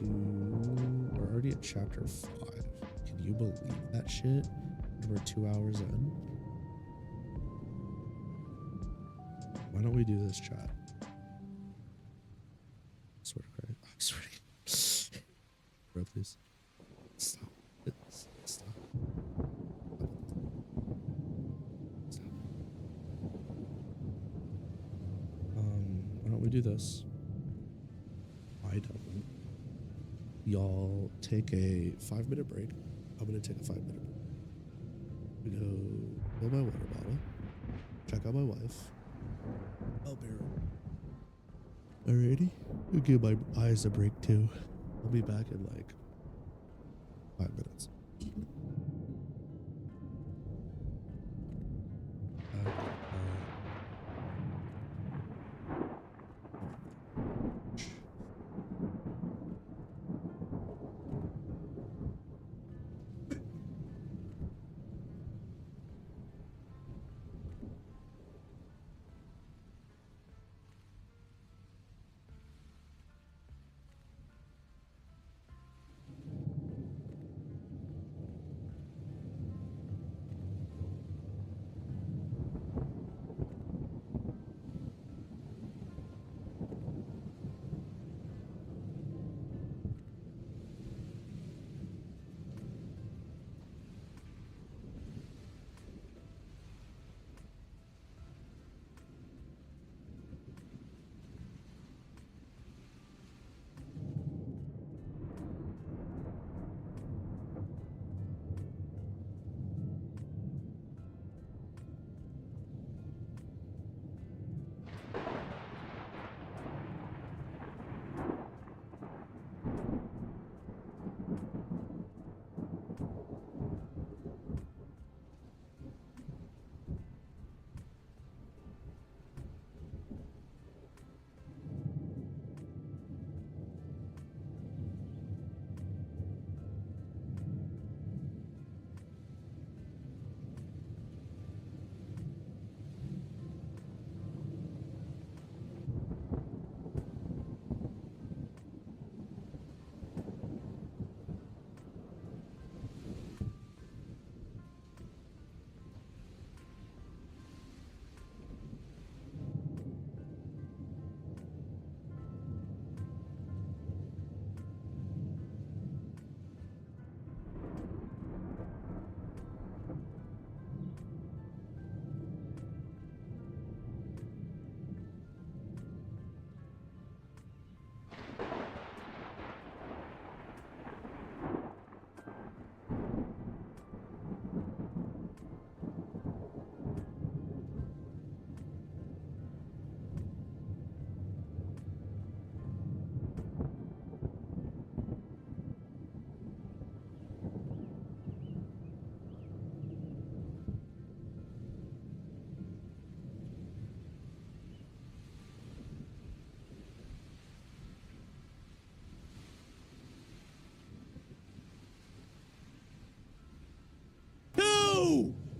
A: We're already at chapter 5. Can you believe that shit? We're 2 hours in. Why don't we do this, chat? I swear to Christ. I swear to God. Bro, please. Stop. Stop. Stop. Why don't we do this? Why don't y'all take a 5-minute break? I'm gonna take a 5-minute break. We go fill my water bottle. Check out my wife. I'll be right. Alrighty. I'll give my eyes a break too. I'll be back in like 5 minutes.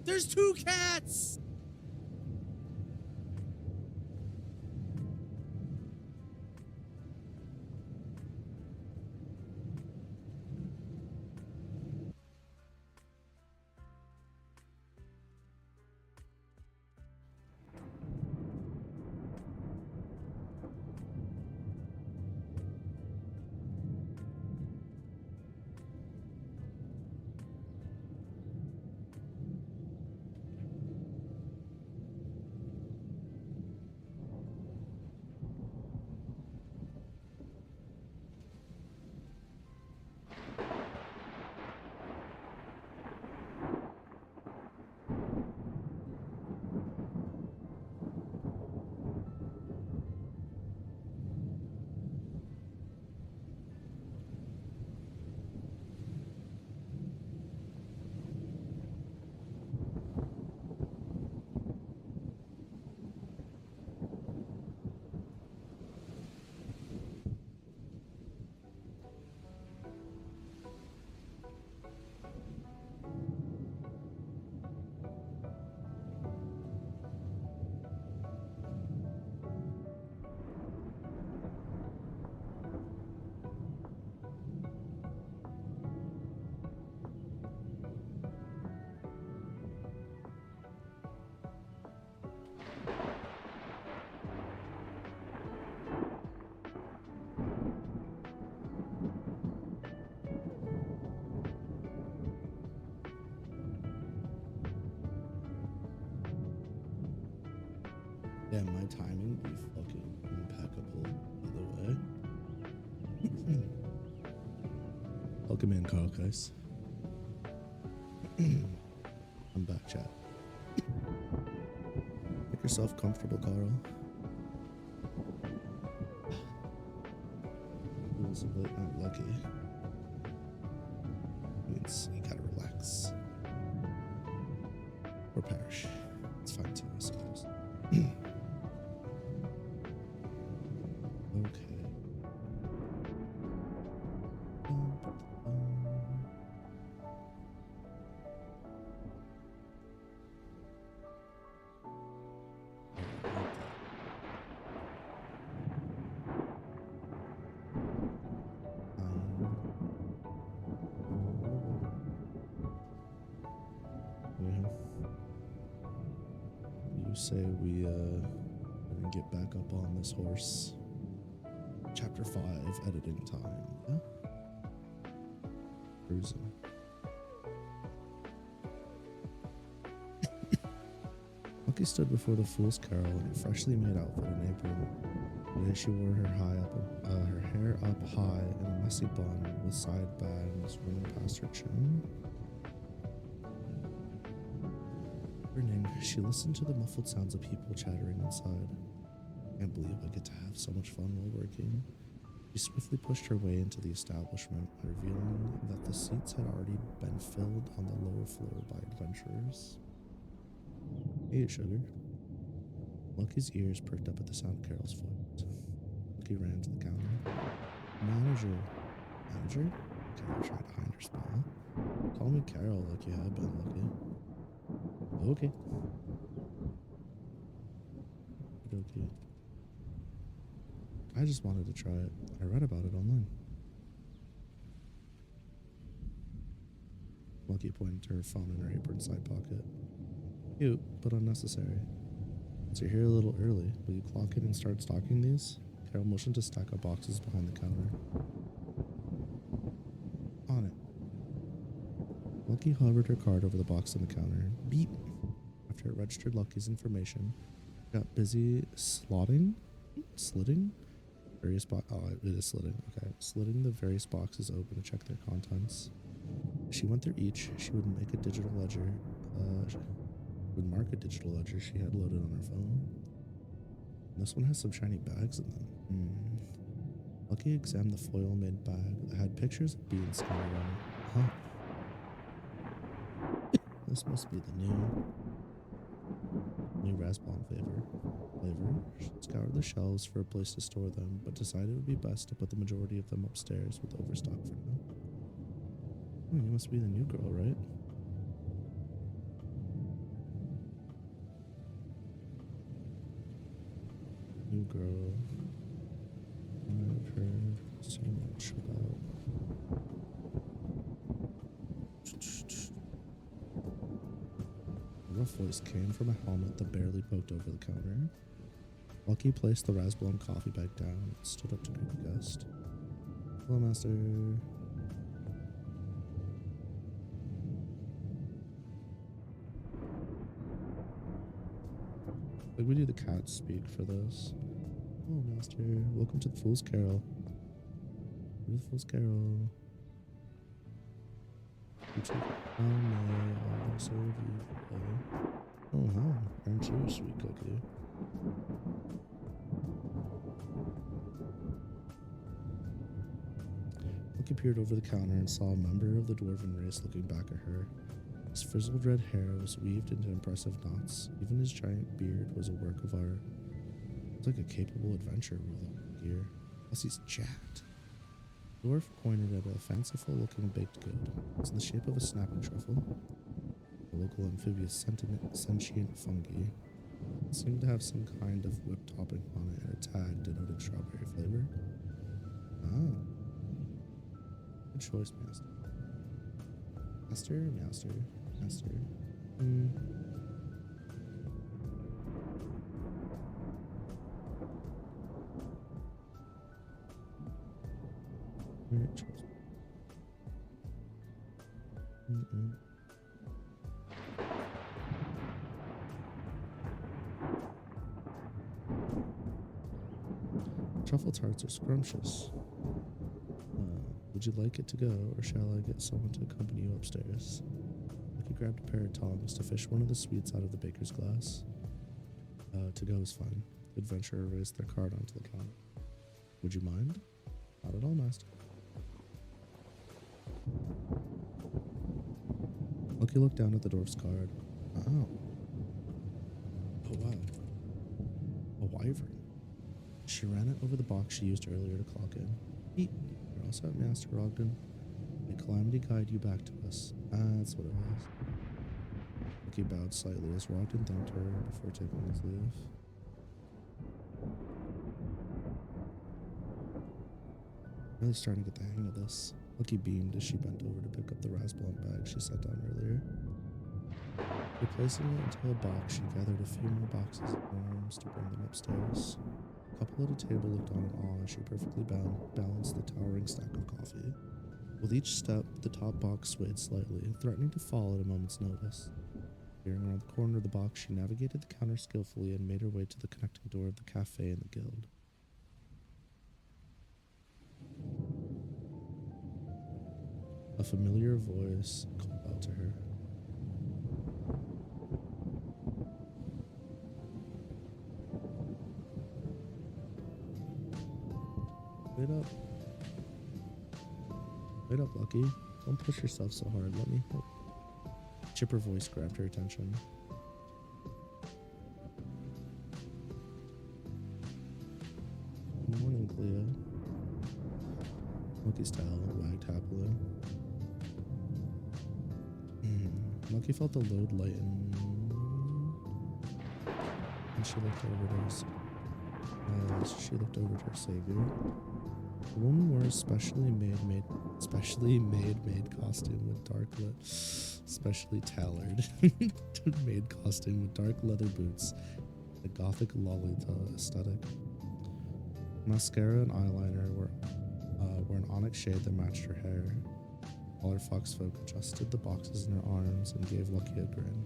B: There's 2 cats!
A: timing be fucking impeccable either way. Welcome in, Carl Kais. I'm back, chat. Make yourself comfortable, Carl. Rules of Late Night Lucky means you gotta relax or perish. It's fine too, I suppose. Okay. Say we gonna get back up on this horse. Chapter 5, editing time. Yeah? Cruising. Lucky stood before the Fool's Carol in a freshly made outfit and apron. Today she wore her hair up high in a messy bun with side bangs running past her chin. She listened to the muffled sounds of people chattering inside. Can't believe I get to have so much fun while working. She swiftly pushed her way into the establishment, revealing that the seats had already been filled on the lower floor by adventurers. Hey, sugar. Lucky's ears perked up at the sound of Carol's voice. Lucky ran to the counter. Manager? Carol tried to hide her smile. Call me Carol like you have been, Lucky. Okay. Okay. I just wanted to try it. I read about it online. Lucky pointed to her phone in her apron side pocket. Cute, but unnecessary. Since you're here a little early, will you clock in and start stocking these? Carol motioned to stack up boxes behind the counter. On it. Lucky hovered her card over the box on the counter. Beep. After it registered Lucky's information, got busy slitting various slitting the various boxes open to check their contents. As she went through each, she would make a digital ledger. Would mark a digital ledger she had loaded on her phone. And this one has some shiny bags in them. Lucky examined the foil-made bag that had pictures of beans scattered on it. Huh. This must be the new raspberry flavor. She scoured the shelves for a place to store them, but decided it would be best to put the majority of them upstairs with overstock for now. You must be the new girl, right? New girl. I've heard so much about. A rough voice came from a helmet that barely poked over the counter. Lucky placed the raspberry coffee bag down and stood up to greet the guest. Hello, master. Like, we do the cat speak for this. Hello, master. Welcome to the Fool's Carol. The Fool's Carol. How may I serve you today? Oh, hi. Aren't you a sweet cookie? Lucky peered over the counter and saw a member of the dwarven race looking back at her. His frizzled red hair was weaved into impressive knots. Even his giant beard was a work of art. It's like a capable adventurer with all gear. Plus he's jacked. The dwarf pointed at a fanciful-looking baked good. It's in the shape of a snapping truffle. A local amphibious sentient fungi. It seemed to have some kind of whipped topping on it and a tag denoting strawberry flavor. Oh. Good choice, master. Master. Great choice. Truffle tarts are scrumptious. Would you like it to go, or shall I get someone to accompany you upstairs? Lucky grabbed a pair of tongs to fish one of the sweets out of the baker's glass. To go is fine. The adventurer raised their card onto the counter. Would you mind? Not at all, master. Lucky looked down at the dwarf's card. Oh. Oh, wow. A wyvern. She ran it over the box she used earlier to clock in. Eat. You're all set, Master Ogden. May Calamity guide you back to us. That's what it was. Lucky bowed slightly as Ogden thanked her before taking his leave. Really starting to get the hang of this. Lucky beamed as she bent over to pick up the raspberry bag she set down earlier. Replacing it into a box, she gathered a few more boxes of arms to bring them upstairs. A couple at a table looked on in awe as she perfectly balanced the towering stack of coffee. With each step, the top box swayed slightly, threatening to fall at a moment's notice. Peering around the corner of the box, she navigated the counter skillfully and made her way to the connecting door of the cafe in the guild. A familiar voice called out to her. Wait up. Wait up, Lucky. Don't push yourself so hard. Let me help. A chipper voice grabbed her attention. Good morning, Cleo. Lucky's tail wagged happily. Lucky felt the load lighten, and she looked over to her savior. The woman wore a specially made costume with dark specially tailored made costume with dark leather boots, a gothic Lolita aesthetic. Mascara and eyeliner were an onyx shade that matched her hair. All her foxfolk adjusted the boxes in her arms and gave Lucky a grin.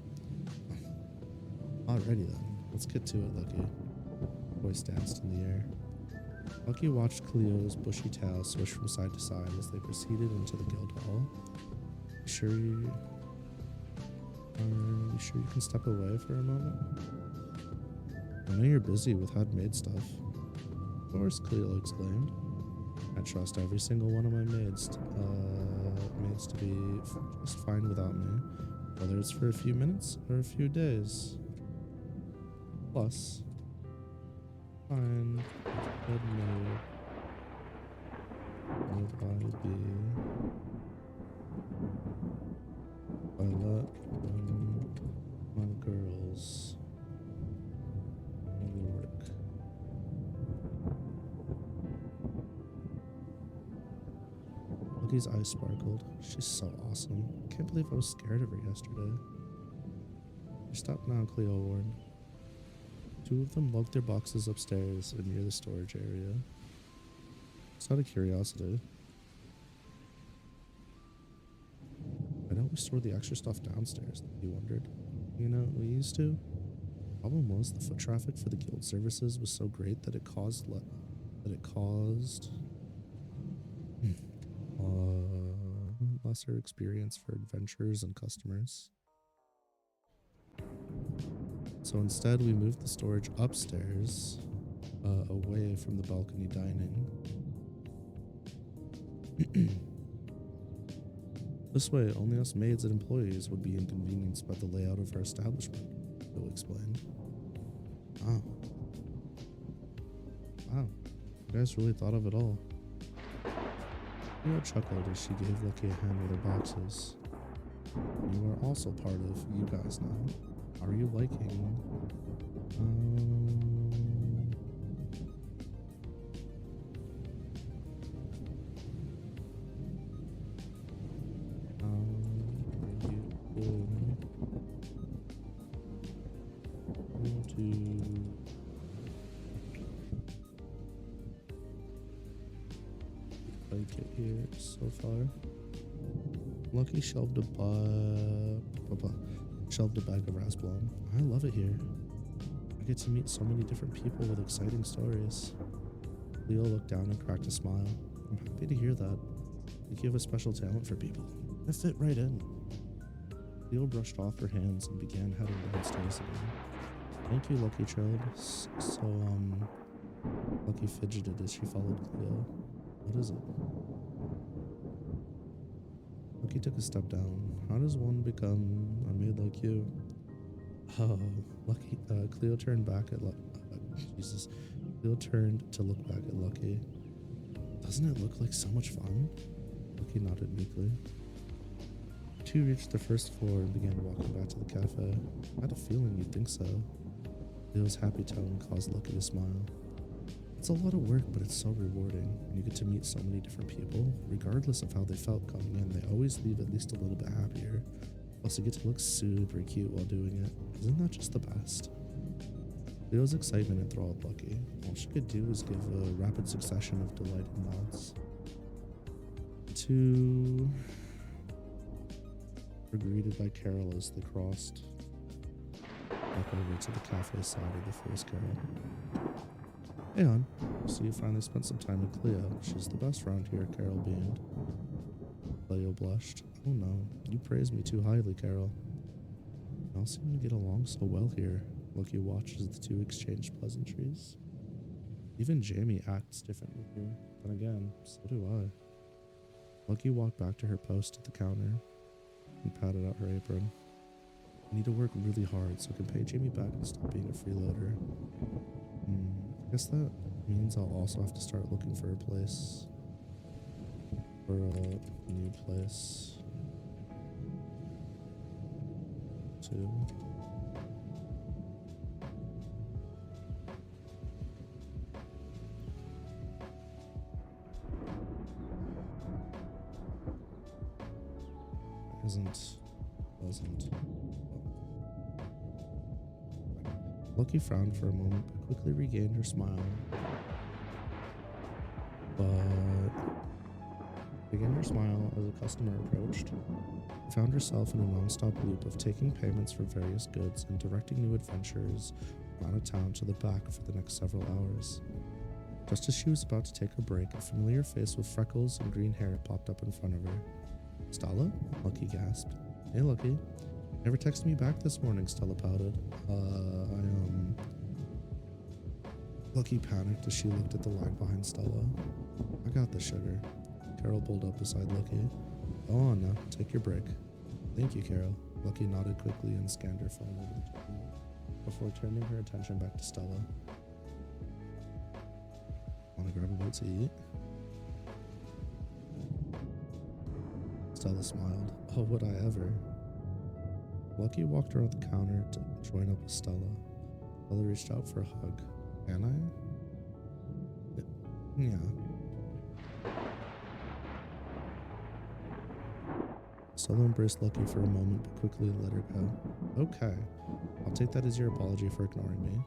A: Alrighty then, let's get to it, Lucky. Voice danced in the air. Lucky watched Cleo's bushy tail swish from side to side as they proceeded into the guild hall. Are you sure you can step away for a moment? I know you're busy with handmade stuff. Of course, Cleo exclaimed. I trust every single one of my maids to be just fine without me, whether it's for a few minutes or a few days. Plus, fine, good maid would I be if I let my girls work. Lucky's eyes sparkled. She's so awesome. I can't believe I was scared of her yesterday. Stop now, Cleo warned. Two of them lugged their boxes upstairs and near the storage area. It's out of curiosity. Why don't we store the extra stuff downstairs? He wondered. You know, we used to. Problem was, the foot traffic for the guild services was so great that it caused lesser experience for adventurers and customers. So instead, we moved the storage upstairs, away from the balcony dining. This way, only us maids and employees would be inconvenienced by the layout of our establishment, Bill explained. Wow. Wow. You guys really thought of it all. Cleo chuckled as she gave Lucky a hand with her boxes. You are also part of you guys now. Are you liking, like it here so far? Lucky shelved a bag of raspblom. I love it here. I get to meet so many different people with exciting stories. Leo looked down and cracked a smile. I'm happy to hear that. I think you have a special talent for people. I fit right in. Leo brushed off her hands and began heading downstairs again. Thank you, Lucky child. Lucky fidgeted as she followed Cleo. What is it? Lucky took a step down. How does one become a maid like you? Oh, Lucky. Cleo turned back at Jesus. Cleo turned to look back at Lucky. Doesn't it look like so much fun? Lucky nodded meekly. The two reached the first floor and began walking back to the cafe. I had a feeling you'd think so. Cleo's happy tone caused Lucky to smile. It's a lot of work, but it's so rewarding, and you get to meet so many different people. Regardless of how they felt coming in, they always leave at least a little bit happier. Plus, you get to look super cute while doing it. Isn't that just the best? Cleo's excitement enthralled Lucky. All she could do was give a rapid succession of delighted nods. The two were greeted by Carol as they crossed back over to the cafe side of the first Carol. Hey hon, so you finally spent some time with Cleo. She's the best around here, Carol beamed. Cleo blushed. Oh no, you praise me too highly, Carol. We all seem to get along so well here. Lucky watched as the two exchanged pleasantries. Even Jamie acts differently here. Then again, so do I. Lucky walked back to her post at the counter and patted out her apron. I need to work really hard so I can pay Jamie back and stop being a freeloader. I guess that means I'll also have to start looking for a place. For a new place. Too. Wasn't. Lucky frowned for a moment, but quickly regained her smile. As a customer approached. She found herself in a non-stop loop of taking payments for various goods and directing new adventurers from out of town to the back for the next several hours. Just as she was about to take a break, a familiar face with freckles and green hair popped up in front of her. Stella? Lucky gasped. Hey, Lucky. Never texted me back this morning, Stella pouted. Lucky panicked as she looked at the line behind Stella. I got the sugar. Carol pulled up beside Lucky. Go on now, take your break. Thank you, Carol. Lucky nodded quickly and scanned her phone over the screen before turning her attention back to Stella. Wanna grab a bite to eat? Stella smiled. Oh, would I ever? Lucky walked around the counter to join up with Stella. Stella reached out for a hug. Can I? Yeah. Stella embraced Lucky for a moment, but quickly let her go. Okay. I'll take that as your apology for ignoring me.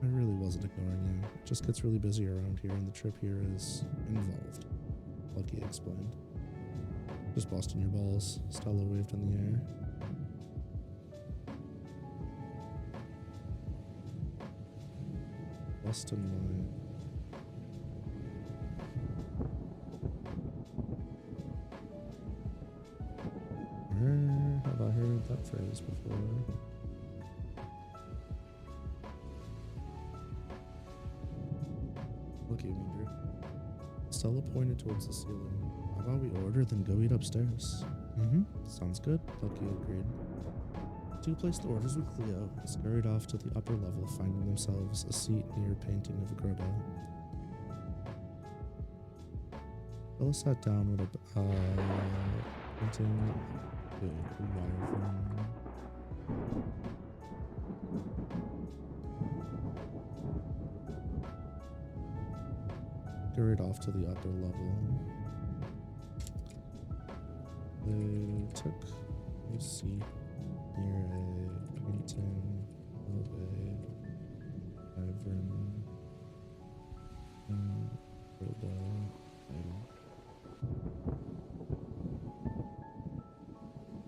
A: I really wasn't ignoring you. It just gets really busy around here, and the trip here is involved. Lucky explained. Just busting your balls. Stella waved in the air. Busting my... Where have I heard that phrase before? Lucky wondered. Stella pointed towards the ceiling. How about we order, then go eat upstairs? Sounds good, Lucky agreed. The two placed the orders with Cleo and scurried off to the upper level, finding themselves a seat near a painting of a grotto. Stella sat down with a painting of a wyvern. Scurried off to the upper level. They took a seat near a painting of a wyvern and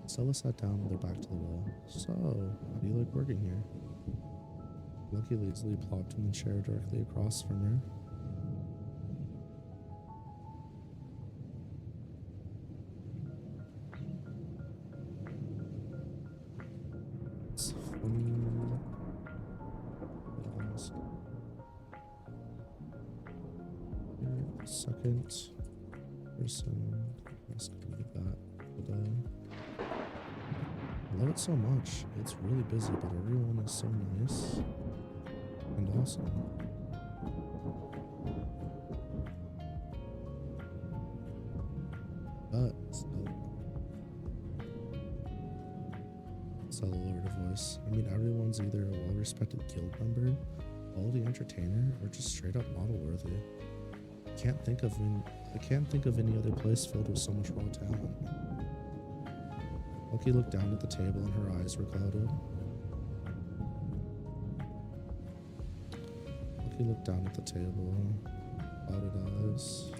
A: Stella sat down with her back to the wall. So, how do you like working here? Lucky lazily plopped in the chair directly across from her. second person has to do that today. I love it so much. It's really busy, but everyone is so nice and awesome. But still lowered her voice. I mean, everyone's either a well-respected guild member, quality entertainer, or just straight up model worthy. I can't think of any other place filled with so much raw talent. Lucky looked down at the table and her eyes were clouded. Lucky looked down at the table, clouded eyes.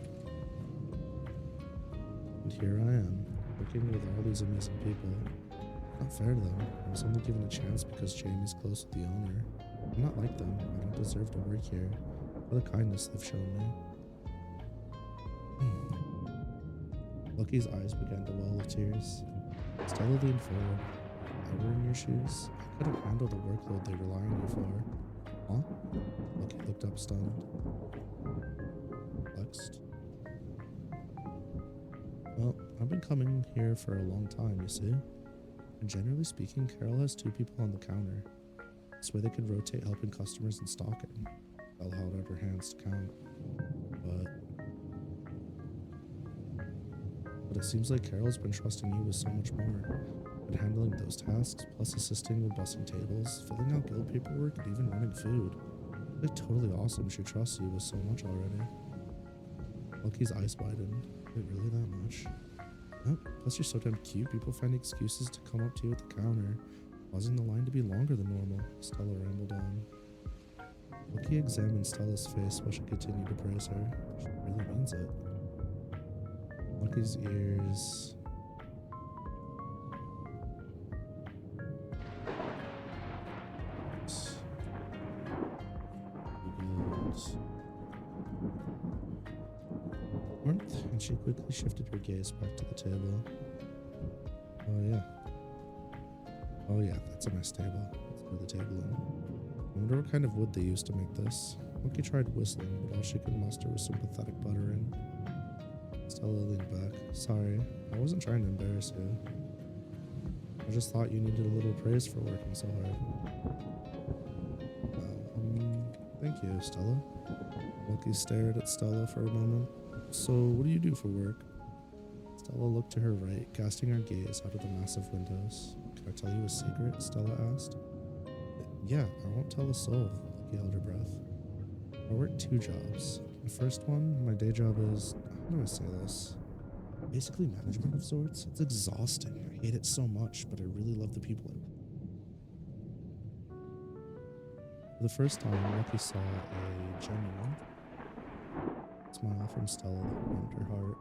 A: And here I am, working with all these amazing people. Not fair to them. I was only given a chance because Jamie's close with the owner. I'm not like them. I don't deserve to work here. For the kindness they've shown me. Lucky's eyes began to well with tears. Stella leaned forward. If I were in your shoes, I couldn't handle the workload they rely on you for. Huh? Lucky looked up stunned. Perplexed. Well, I've been coming here for a long time, you see. And generally speaking, Carol has 2 people on the counter. This way they could rotate helping customers and stocking. Belle held out her hands to count. But it seems like Carol's been trusting you with so much more. Been handling those tasks, plus assisting with bussing tables, filling out guild paperwork, and even running food. It's like totally awesome she trusts you with so much already. Lucky's eyes widened. Wait, really that much? Oh, plus you're so damn cute, people find excuses to come up to you at the counter, causing the line to be longer than normal. Stella rambled on. Lucky examined Stella's face while she continued to praise her. She really means it. Lucky's ears. Warmth, and she quickly shifted her gaze back to the table. Oh yeah, that's a nice table. Let's put the table in. I wonder what kind of wood they used to make this. Lucky tried whistling, but all she could muster was some pathetic buttering. Stella leaned back. Sorry, I wasn't trying to embarrass you. I just thought you needed a little praise for working so hard. Thank you, Stella. Lucky stared at Stella for a moment. So, what do you do for work? Stella looked to her right, casting her gaze out of the massive windows. Can I tell you a secret? Stella asked. Yeah, I won't tell a soul. Lucky held her breath. I work 2 jobs. The first one, my day job is, how do I say this? Basically management of sorts. It's exhausting. I hate it so much, but I really love the people I work with. For the first time, Lucky saw a genuine smile from Stella that warmed her heart.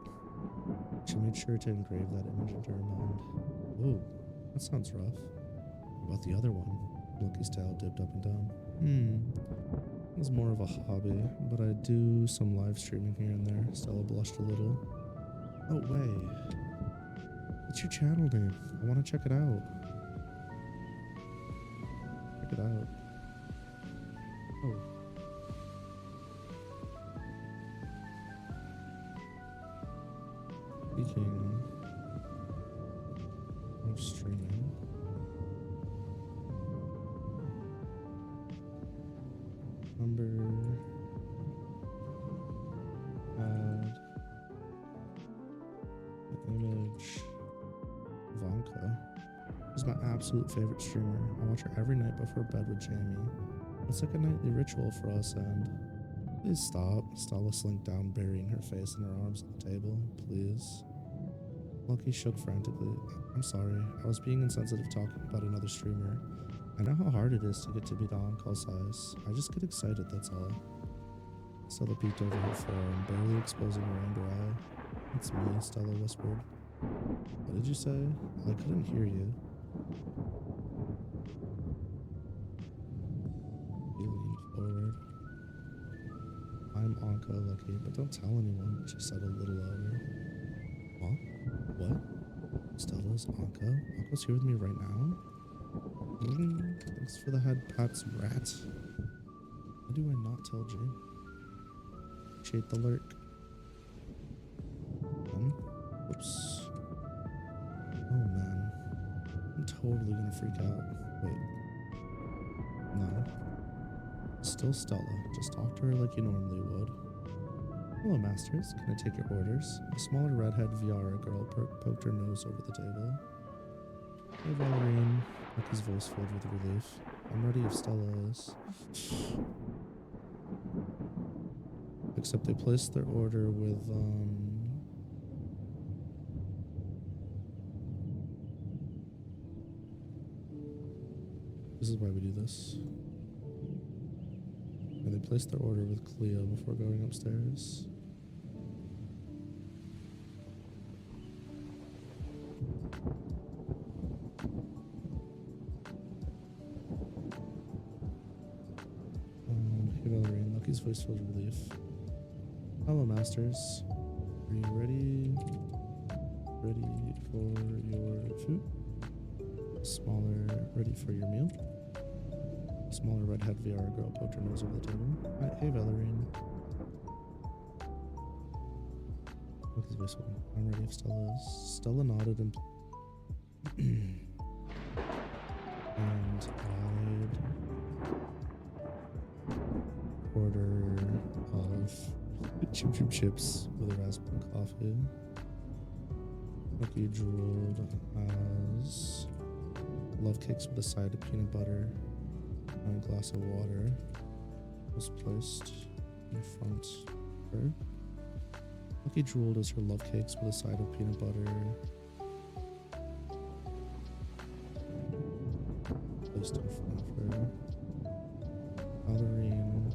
A: She made sure to engrave that image into her mind. Whoa, that sounds rough. What about the other one? Lucky's tail dipped up and down. It was more of a hobby, but I do some live streaming here and there. Stella blushed a little. Oh, way. What's your channel name? I want to check it out. Check it out. Oh. Speaking of streaming, add an image. Ivanka is my absolute favorite streamer. I watch her every night before bed with Jamie. It's like a nightly ritual for us, and please stop. Stella slinked down, burying her face in her arms on the table. Please. Lucky shook frantically. I'm sorry. I was being insensitive talking about another streamer. I know how hard it is to get to be LxD. I just get excited, that's all. Stella peeked over her forearm, barely exposing her under eye. It's me, Stella whispered. What did you say? I couldn't hear you. He leaned forward. I'm Anka, Lucky, but don't tell anyone, she said a little louder. Huh? What? Stella's Anka? Anka's here with me right now? Thanks for the head pats, rat. Why do I not tell Jane? Appreciate the lurk. Oops. Oh man. I'm totally gonna freak out. Wait. No. Still Stella. Just talk to her like you normally would. Hello, masters. Can I take your orders? A smaller redhead Viara girl poked her nose over the table. Hey, Valerian. Lucky's voice filled with relief. I'm ready if Stella is. Except they placed their order with, This is why we do this. And they placed their order with Cleo before going upstairs. Hey Valerian, Lucky's voice filled with relief. Hello, masters. Are you ready? Ready for your food? Smaller, ready for your meal? Smaller redhead VR girl poked her nose over the table. Hey, Valerian. Lucky's voice filled. I'm ready if Stella is. Stella nodded and and I'd order of chim chips with a raspberry coffee. Lucky drooled as love cakes with a side of peanut butter and a glass of water was placed in front of her. Lucky drooled as her love cakes with a side of peanut butter placed in front of her. Valerian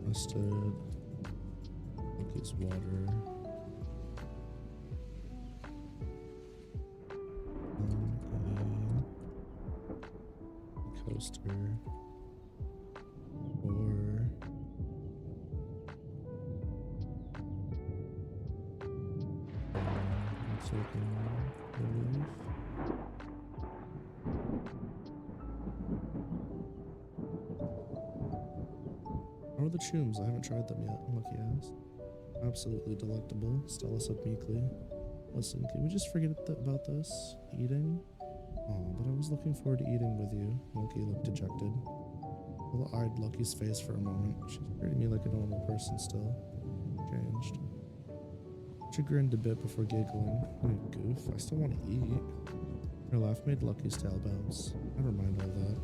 A: rested Lucky's water. A coaster or relief. How are the chums? I haven't tried them yet, Lucky asked. Absolutely delectable, Stella said meekly. Listen, can we just forget about this? Eating? Oh, but I was looking forward to eating with you. Lucky looked dejected. Stella eyed Lucky's face for a moment. She's treating me like a normal person still. Changed. She grinned a bit before giggling. Oh, goof, I still want to eat. Her laugh made Lucky's tail bounce. Never mind all that.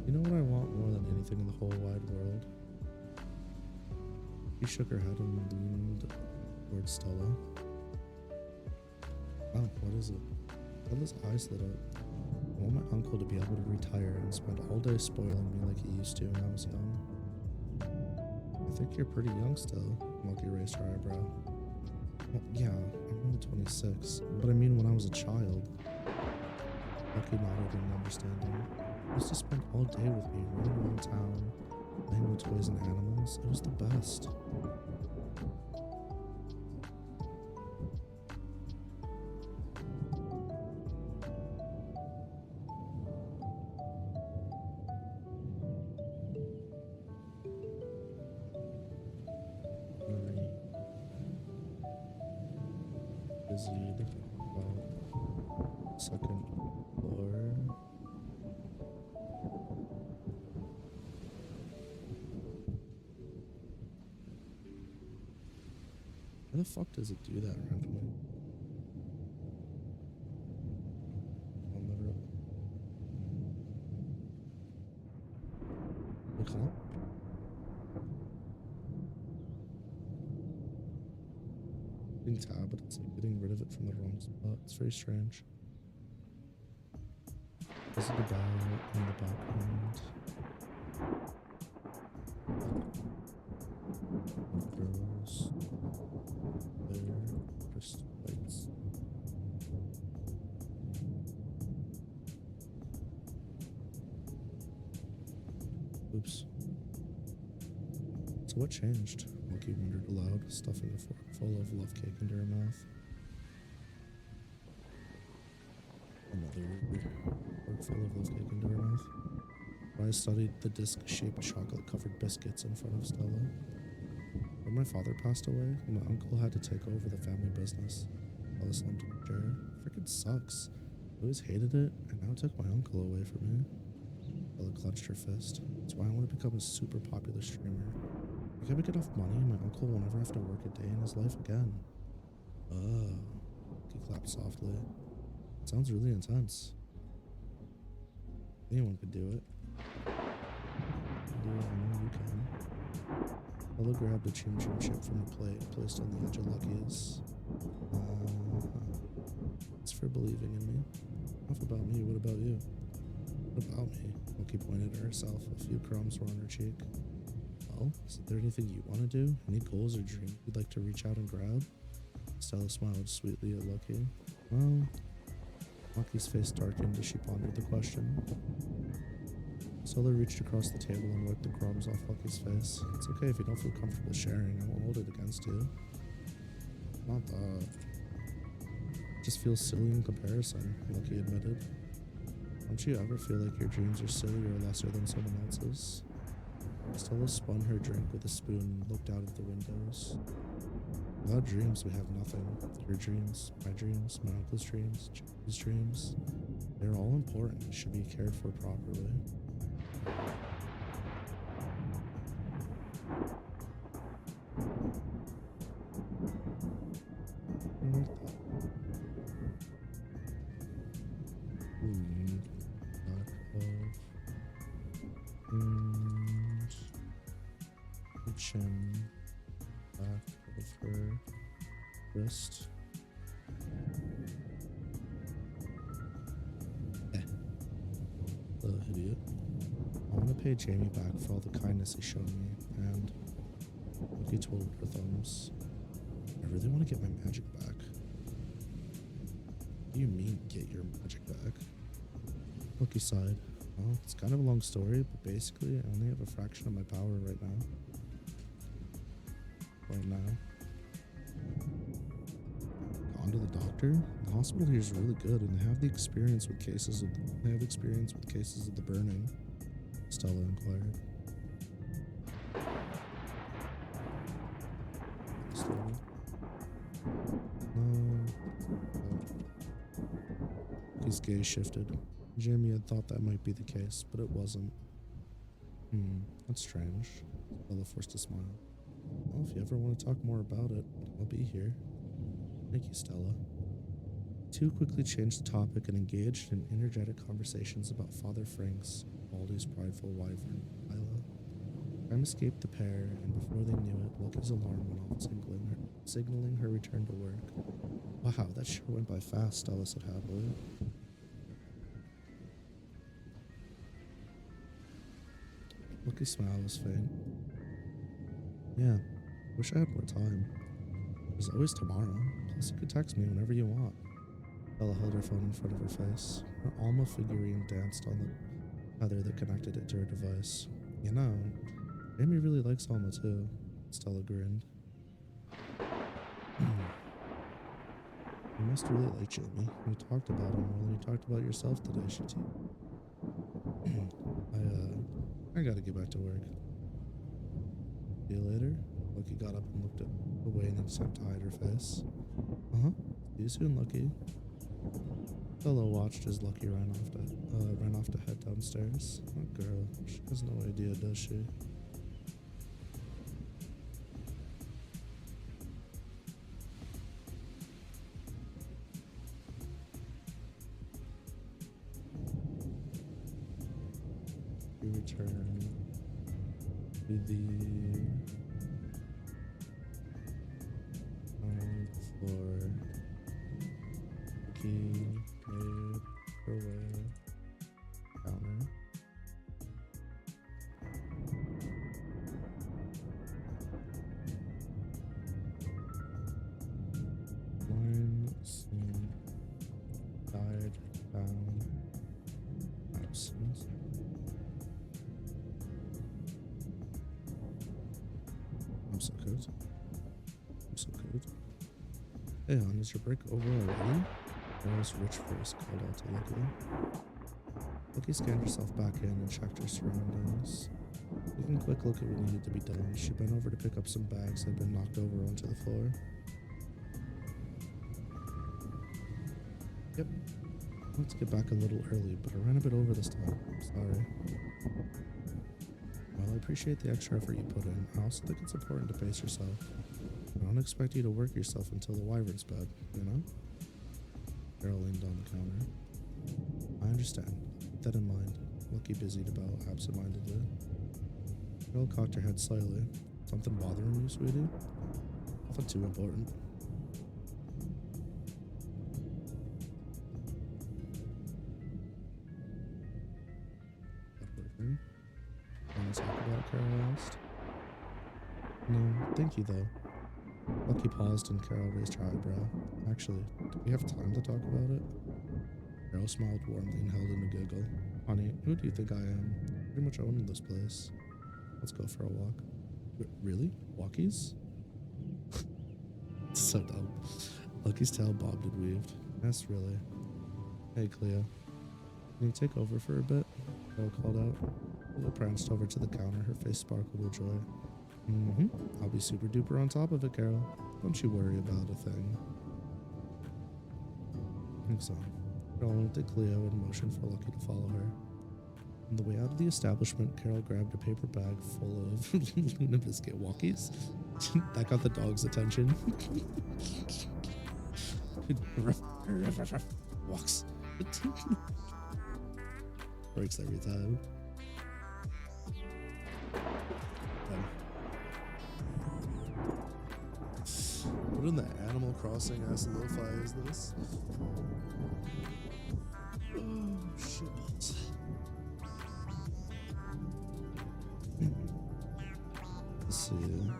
A: You know what I want more than anything in the whole wide world? She shook her head and leaned towards Stella. Oh, what is it? Stella's eyes lit up. I want my uncle to be able to retire and spend all day spoiling me like he used to when I was young. I think you're pretty young still, Lucky raised her eyebrow. Well, yeah, I'm only 26, but I mean when I was a child. Lucky nodded in understanding. He used to spend all day with me running around town, playing with toys and animals. It was the best. Busied about second floor. Why the fuck does it do that randomly? I'll never look up. Tab, but it's like getting rid of it from the wrong spot. It's very strange. This is the bell in the background. Girls there, just lights. Oops. So what changed? Lucky wondered aloud, stuffing a fork full of love cake into her mouth. Another fork full of love cake into her mouth. where I studied the disc-shaped chocolate-covered biscuits in front of Stella. When my father passed away, my uncle had to take over the family business. Stella slumped in a chair. Freaking sucks. I always hated it, and now it took my uncle away from me. Stella clenched her fist. That's why I want to become a super popular streamer. If I make enough money, my uncle will never have to work a day in his life again. Oh. He clapped softly. It sounds really intense. Anyone could do it. Do it, I know you can. Stella grabbed a Chim Chim chip from her plate and placed it on the edge of Lucky's. It's for believing in me. Enough about me, what about you? What about me? Lucky pointed at herself. A few crumbs were on her cheek. Well, is there anything you want to do? Any goals or dreams you'd like to reach out and grab? Stella smiled sweetly at Lucky. Well, Lucky's face darkened as she pondered the question. Stella reached across the table and wiped the crumbs off Lucky's face. It's okay if you don't feel comfortable sharing. I won't hold it against you. Not that. Just feels silly in comparison, Lucky admitted. Don't you ever feel like your dreams are silly or lesser than someone else's? Stella spun her drink with a spoon and looked out of the windows. Without dreams, we have nothing. Your dreams, my uncle's dreams, Jamie's dreams. They're all important and should be cared for properly. Chin back of her wrist. The idiot. I want to pay Jamie back for all the kindness he's shown me, and Lucky twirled her thumbs. I really want to get my magic back. What do you mean, get your magic back? Lucky sighed. Well, it's kind of a long story, but basically I only have a fraction of my power right now. Gone to the doctor? The hospital here is really good, and they have experience with cases of the burning. Stella inquired. His gaze shifted. Jamie had thought that might be the case, but it wasn't. That's strange. Stella forced a smile. Well, if you ever want to talk more about it, I'll be here. Thank you, Stella. The two quickly changed the topic and engaged in energetic conversations about Father Frank's, Baldy's prideful wyvern, Isla. Time escaped the pair, and before they knew it, Lucky's alarm went off, signaling her return to work. Wow, that sure went by fast, Stella said happily. Lucky's smile was faint. Yeah, wish I had more time. There's always tomorrow. Plus, you could text me whenever you want. Bella held her phone in front of her face. Her Alma figurine danced on the tether that connected it to her device. You know, Jamie really likes Alma too. Stella grinned. You must really like Jamie. You talked about him more than you talked about yourself today, she teased. I gotta get back to work. See you later. Lucky got up and looked away in an attempt to hide her face. See you soon, Lucky. Stella watched as Lucky ran off to head downstairs. That girl, she has no idea, does she? We return to the floor. Lucky made her way counter. Line scene died down absence. I'm so good. I'm so good. Hey, hon, is your break over already? Rose rich voice called out to Lucky. Lucky scanned herself back in and checked her surroundings. Taking a quick look at what needed to be done, she bent over to pick up some bags that had been knocked over onto the floor. Yep. I wanted to get back a little early, but I ran a bit over this time. I'm sorry. While I appreciate the extra effort you put in, I also think it's important to pace yourself. I don't expect you to work yourself until the wyvern's bed, you know? Carol leaned on the counter. I understand. Keep that in mind. Lucky busied about absent-mindedly. Carol cocked her head slightly. Something bothering you, sweetie? Nothing too important. Want to talk about it? Carol asked. No, thank you though. Lucky paused and Carol raised her eyebrow. Actually, do we have time to talk about it? Carol smiled warmly and held in a giggle. Honey, who do you think I am? Pretty much own this place. Let's go for a walk. Really? Walkies? So dumb. Lucky's tail bobbed and weaved. Yes, really. Hey, Cleo. Can you take over for a bit? Carol called out. Cleo pranced over to the counter, her face sparkled with joy. I'll be super duper on top of it, Carol. Don't you worry about a thing. Thanks, on. Carol looked at Cleo and motioned for Lucky to follow her. On the way out of the establishment, Carol grabbed a paper bag full of Luna Biscuit walkies. That got the dog's attention. Walks. Breaks every time. What in the Animal Crossing ass lo-fi is this? Oh, shit. Let's see.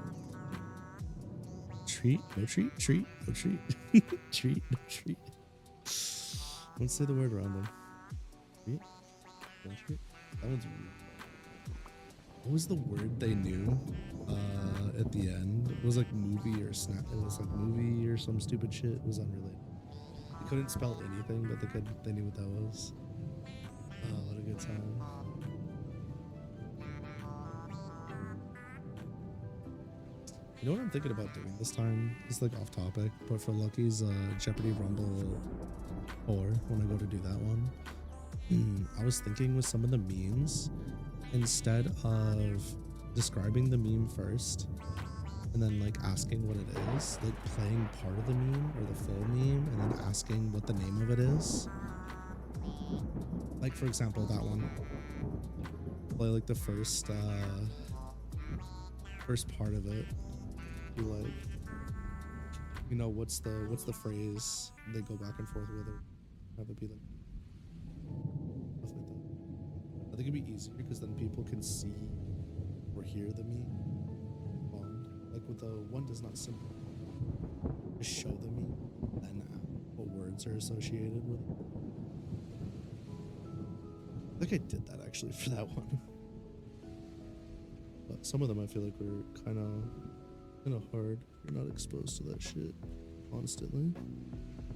A: Treat? No treat? Treat? No treat? Treat? No treat? Let's say the word random. Treat? No treat? That one's weird. What was the word they knew at the end? It was like movie or snap. It was like movie or some stupid shit. It was unrelated. They couldn't spell anything, but they knew what that was. What a good time. You know what I'm thinking about doing this time? It's like off topic, but for Lucky's Jeopardy Rumble 4, when I go to do that one, I was thinking with some of the memes, instead of describing the meme first and then like asking what it is, like playing part of the meme or the full meme and then asking what the name of it is. Like for example, that one. Play like the first part of it. Be like, you know, what's the phrase they go back and forth with, or have it be like stuff like that. I think it'd be easier because then people can see or hear the meme. Like with the one does not simple. Just show the meme, then what words are associated with it. I think I did that actually for that one. But some of them I feel like were kind of hard. You're not exposed to that shit constantly.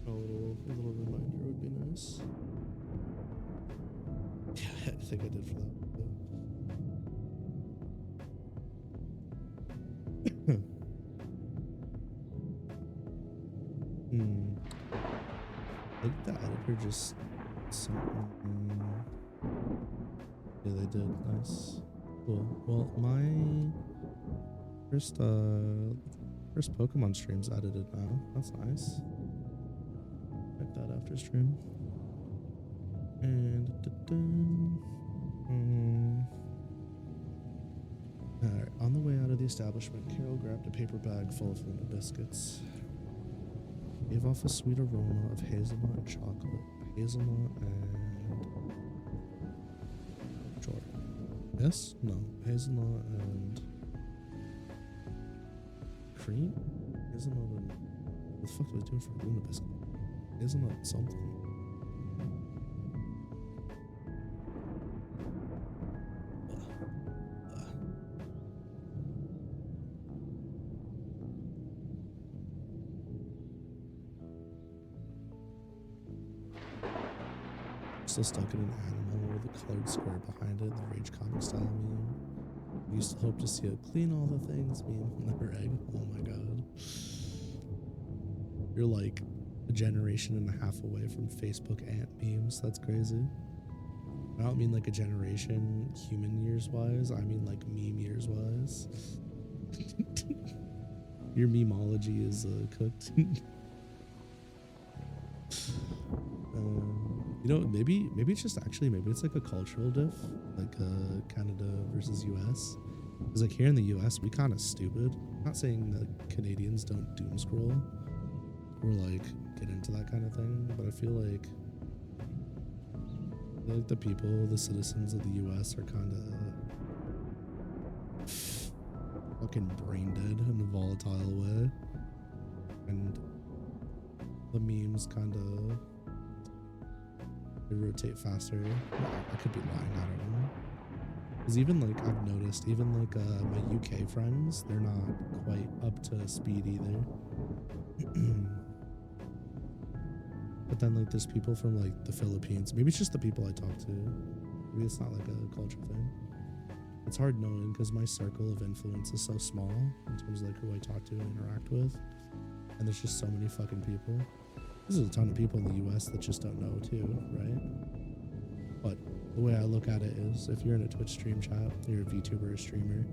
A: A little reminder would be nice. Yeah, I think I did for that. I think the editor just something. Yeah, they did. Nice. Cool. Well, my first Pokemon stream's edited now. That's nice. Check that after stream. And alright, on the way out of the establishment, Carol grabbed a paper bag full of Luna biscuits. Gave off a sweet aroma of hazelnut and chocolate. Hazelnut and yes? No. Hazelnut and cream? Hazelnut and what the fuck was I doing for Luna biscuit? Hazelnut something. Still stuck in an animal colored square behind it, the Rage comic style meme. I used to hope to see a clean all the things meme on the reg. Oh my god. You're like a generation and a half away from Facebook ant memes. That's crazy. I don't mean like a generation human years wise, I mean like meme years wise. Your memeology is cooked. You know, maybe it's just actually, maybe it's like a cultural diff, like Canada versus US. Because like here in the US, we kind of stupid. I'm not saying that Canadians don't doom scroll or like get into that kind of thing, but I feel like the people, the citizens of the US are kind of fucking brain dead in a volatile way, and the memes kind of rotate faster. I could be lying, I don't know. Because even like I've noticed, even like my UK friends, they're not quite up to speed either. But then like there's people from like the Philippines. Maybe it's just the people I talk to. Maybe it's not like a culture thing. It's hard knowing because my circle of influence is so small in terms of like who I talk to and interact with. And there's just so many fucking people. There's a ton of people in the US that just don't know too, right? But the way I look at it is if you're in a Twitch stream chat, you're a VTuber or streamer,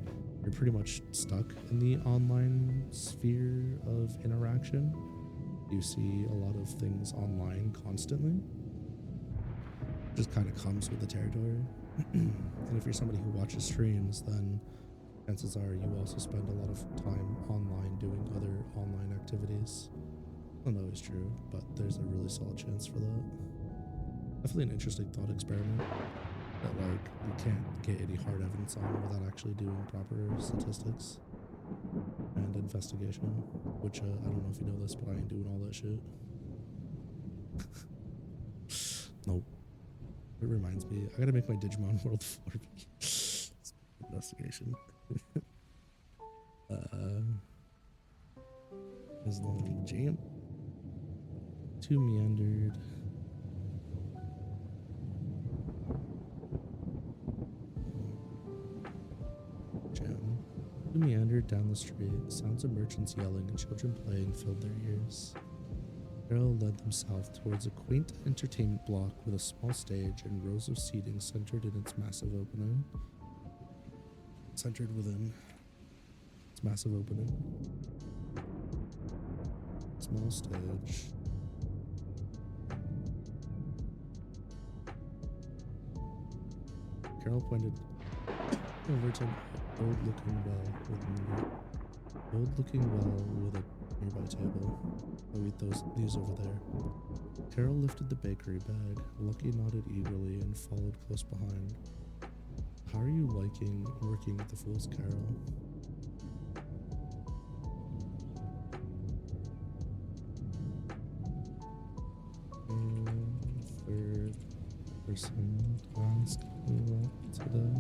A: you're pretty much stuck in the online sphere of interaction. You see a lot of things online constantly. It just kind of comes with the territory. And if you're somebody who watches streams, then chances are you also spend a lot of time online doing other online activities. Not always true, but there's a really solid chance for that. Definitely an interesting thought experiment that like you can't get any hard evidence on without actually doing proper statistics and investigation, which I don't know if you know this, but I ain't doing all that shit. Nope. It reminds me, I gotta make my Digimon World 4B investigation. As long jam. Too meandered. Jam. Too meandered down the street. Sounds of merchants yelling and children playing filled their ears. Carol led themselves towards a quaint entertainment block with a small stage and rows of seating centered in its massive opening. Centered within its massive opening. Small stage. Carol pointed over to an old-looking well with a nearby table. I'll eat these over there. Carol lifted the bakery bag. Lucky nodded eagerly and followed close behind. How are you liking working with the Fool's Carol? Third person asked me what today.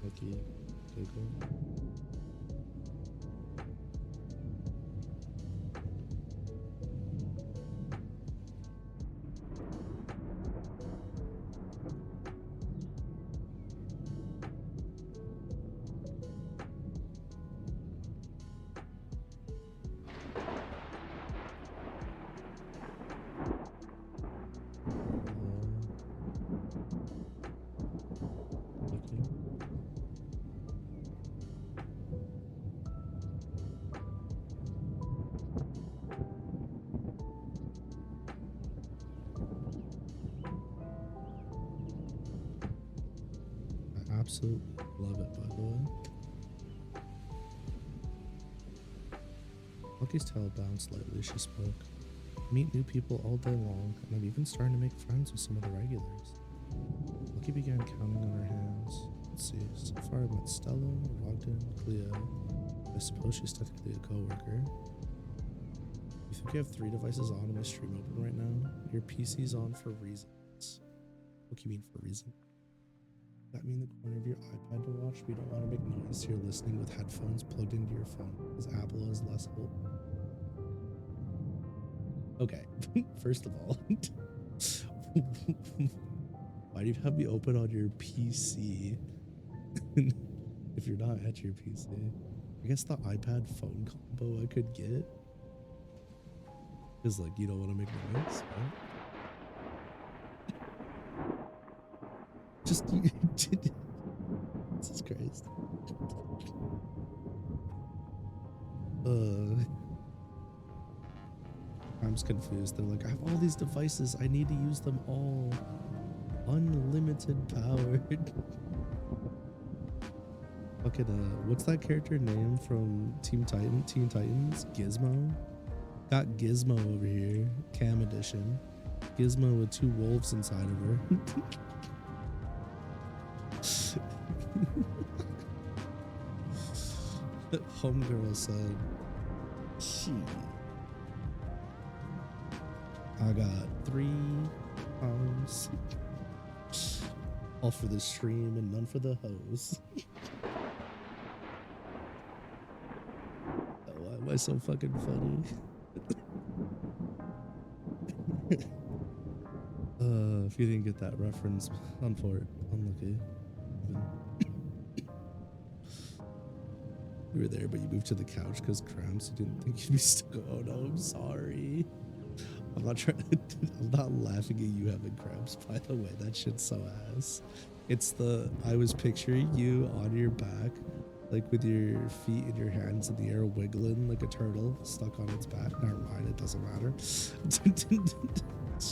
A: Lucky, giggle. Absolutely love it, by the way. Lucky's tail bounced lightly as she spoke. I meet new people all day long, and I'm even starting to make friends with some of the regulars. Lucky began counting on her hands. Let's see, so far I've met Stella, Rogden, Cleo. I suppose she's technically a co-worker. You think you have 3 devices on and my stream open right now? Your PC's on for reasons. What do you mean for a reason? That mean the corner of your iPad to watch? We don't want to make noise, so you're listening with headphones plugged into your phone because Apple has less hold. Okay, first of all, why do you have me open on your PC if you're not at your PC? I guess the iPad phone combo I could get is like you don't want to make noise, right? Just Jesus Christ. I'm just confused. They're like, I have all these devices. I need to use them all. Unlimited power. Fucking what's that character name from Teen Titans? Gizmo? Got Gizmo over here. Cam edition. Gizmo with 2 wolves inside of her. Homegirl said, "She, I got 3 pounds, all for the stream and none for the hose." Oh, why am I so fucking funny? If you didn't get that reference, unlucky. You were there, but you moved to the couch because cramps. You didn't think you'd be stuck. Oh no, I'm sorry. I'm not trying. I'm not laughing at you having cramps. By the way, that shit's so ass. It's I was picturing you on your back, like with your feet and your hands in the air, wiggling like a turtle stuck on its back. Never mind, it doesn't matter. It's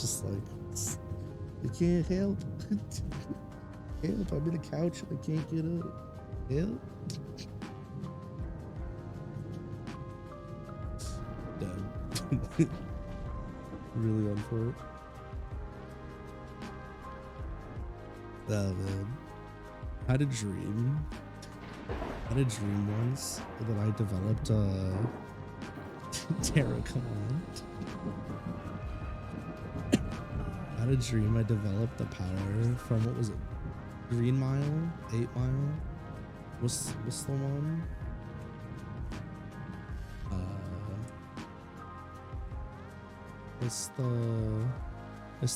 A: just like I can't help. Help! I'm in the couch. I can't get up. Help! Really on for it. Oh man. I had a dream once that I developed Tarako. I had a dream I developed the power from, what was it? Green Mile? 8 Mile? What's the one? It's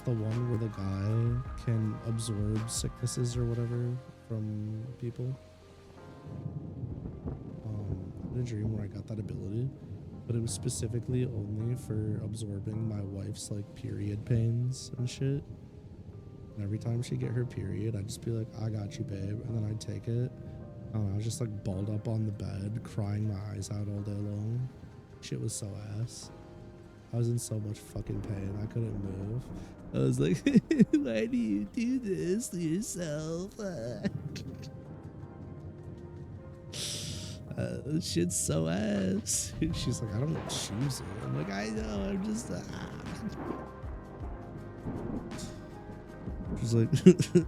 A: the one where the guy can absorb sicknesses or whatever from people. I had a dream where I got that ability, but it was specifically only for absorbing my wife's like period pains and shit. And every time she'd get her period, I'd just be like, "I got you, babe," and then I'd take it. I don't know, I was just like balled up on the bed, crying my eyes out all day long. Shit was so ass. I was in so much fucking pain, I couldn't move. I was like, "Why do you do this to yourself?" Shit's so ass. She's like, "I don't choose it." I'm like, "I know, I'm just She's like, the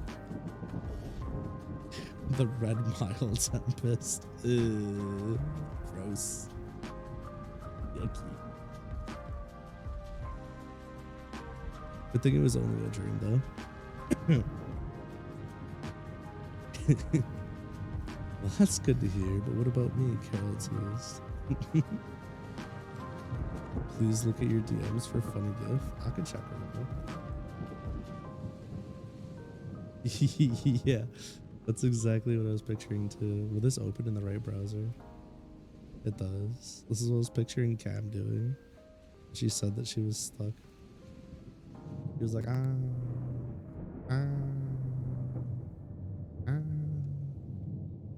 A: red mile tempest. Ew, gross. Yucky. Good thing it was only a dream, though. Well, that's good to hear, but what about me, Carol Tears? Please look at your DMs for funny gif. I can check them out. Yeah, that's exactly what I was picturing too. Will this open in the right browser? It does. This is what I was picturing Cam doing. She said that she was stuck. He was like,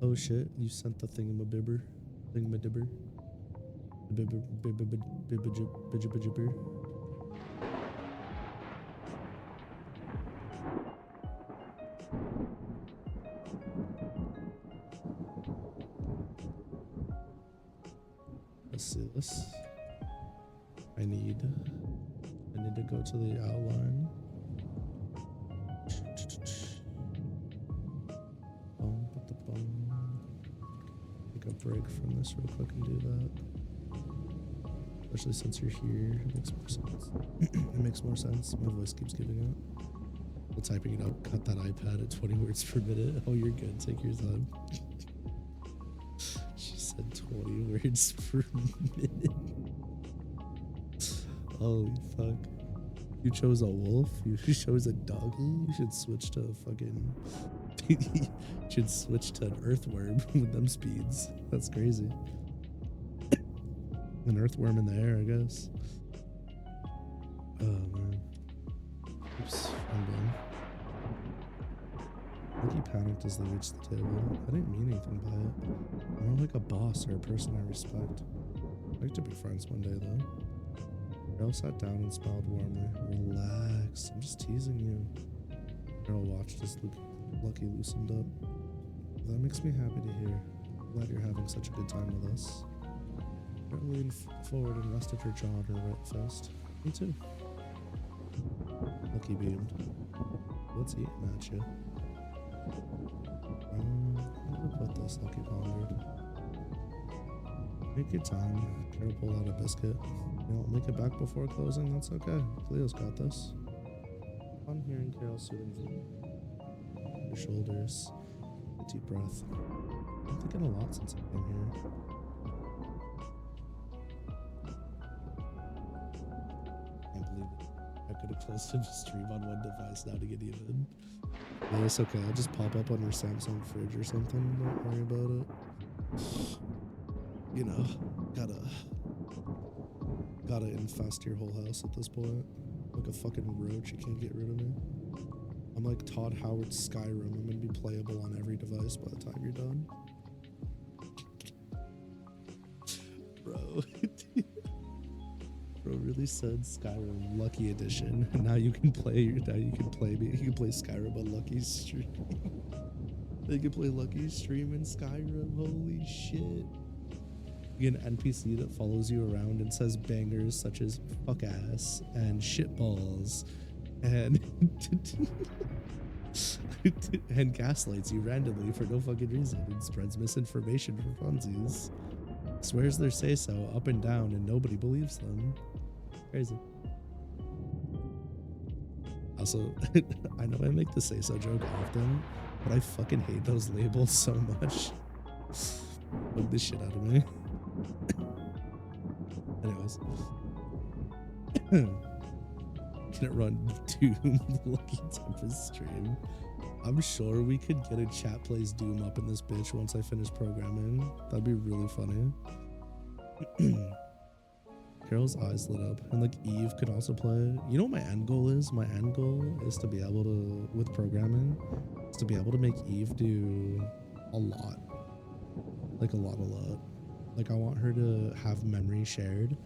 A: oh shit, you sent the thingamabibber. Thingamadibber. Bibber. Let's see this. I need to go to the outline. Take a break from this real quick and do that. Especially since you're here, it makes more sense. It makes more sense. My voice keeps giving out. While typing it up, cut that iPad at 20 words per minute. Oh, you're good. Take your time. She said 20 words per minute. Holy fuck. You chose a wolf? You chose a doggy? You should switch to fucking... you should switch to an earthworm with them speeds. That's crazy. An earthworm in the air, I guess. Oh, man. Oops, I'm done. I think he panicked as they reached the table. I didn't mean anything by it. More like a boss or a person I respect. I'd like to be friends one day, though. Carol sat down and smiled warmly. Relax, I'm just teasing you. Carol watched as Lucky loosened up. That makes me happy to hear. I'm glad you're having such a good time with us. Carol leaned forward and rested her jaw on her right fist. Me too. Lucky beamed. What's eating at you? Where to put this? Lucky pondered. Take your time. Carol pulled out a biscuit. You don't make it back before closing, that's okay. Cleo's got this. Upon hearing Carol's soothing voice, her shoulders, a deep breath. I'm thinking a lot since I came here. Can't believe it. I could have closed him to stream on one device now to get even. Yeah, it's okay. I'll just pop up on your Samsung fridge or something. Don't worry about it. You know, gotta infest your whole house at this point. Like a fucking roach, you can't get rid of me. I'm like Todd Howard's Skyrim. I'm gonna be playable on every device by the time you're done. Bro. Bro really said Skyrim Lucky Edition. Now you can play me. You can play Skyrim on Lucky's stream. You can play Lucky's stream in Skyrim. Holy shit. You get an NPC that follows you around and says bangers such as fuck ass and shitballs and and gaslights you randomly for no fucking reason and spreads misinformation for funsies. Swears their say so up and down and nobody believes them. Crazy. Also, I know I make the say so joke often, but I fucking hate those labels so much. Bug the shit out of me. Anyways. Can it run Doom Lucky Tempest stream? I'm sure we could get a chat plays Doom up in this bitch once I finish programming. That'd be really funny. Carol's eyes lit up, and like Eve could also play. You know what my end goal is? My end goal is to be able to, with programming, is to be able to make Eve do a lot. Like a lot. Like I want her to have memory shared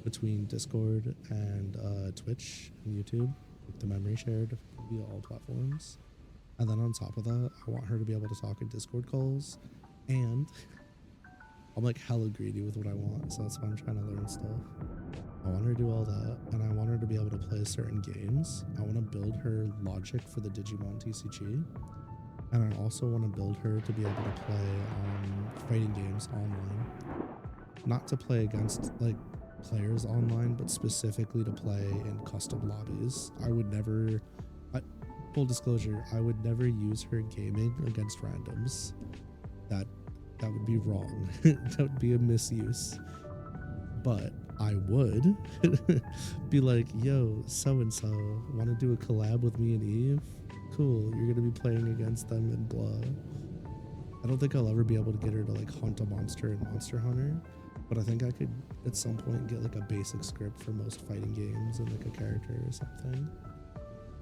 A: between Discord and Twitch and YouTube. Like the memory shared via all platforms. And then on top of that, I want her to be able to talk in Discord calls, and I'm like hella greedy with what I want, so that's why I'm trying to learn stuff. I want her to do all that, and I want her to be able to play certain games. I want to build her logic for the Digimon TCG, and I also want to build her to be able to play fighting games online. Not to play against like players online, but specifically to play in custom lobbies. I would never... full disclosure, I would never use her gaming against randoms. That would be wrong. That would be a misuse. But I would be like, yo, so-and-so, want to do a collab with me and Eve? Cool, you're going to be playing against them and blah. I don't think I'll ever be able to get her to like hunt a monster in Monster Hunter, but I think I could at some point get like a basic script for most fighting games and like a character or something.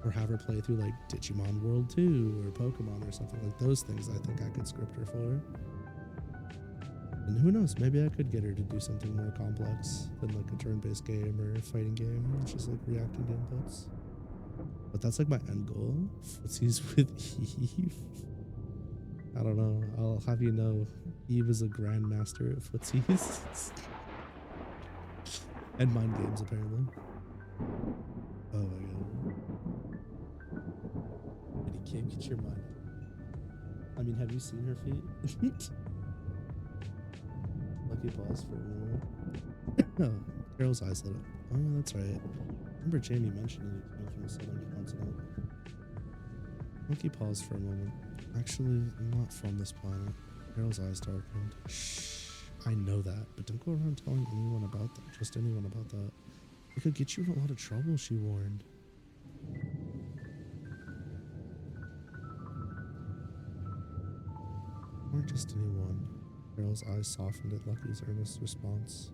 A: Or have her play through like Digimon World 2 or Pokemon or something like those things. I think I could script her for. And who knows, maybe I could get her to do something more complex than like a turn-based game or a fighting game, which is like reacting to inputs. But that's like my end goal. Footsies with Eve. I don't know. I'll have you know, Eve is a grandmaster at footsies. And mind games, apparently. Oh my god. And you can't get your mind. I mean, have you seen her feet? Lucky pause for a moment. Oh, Carol's eyes lit up. Oh, that's right. I remember Jamie mentioning it came from a southern continent. Monkey paused for a moment. Actually, I'm not from this planet. Carol's eyes darkened. Shh. I know that, but don't go around telling anyone about that. Just anyone about that. It could get you in a lot of trouble, she warned. Or just anyone. Carol's eyes softened at Lucky's earnest response.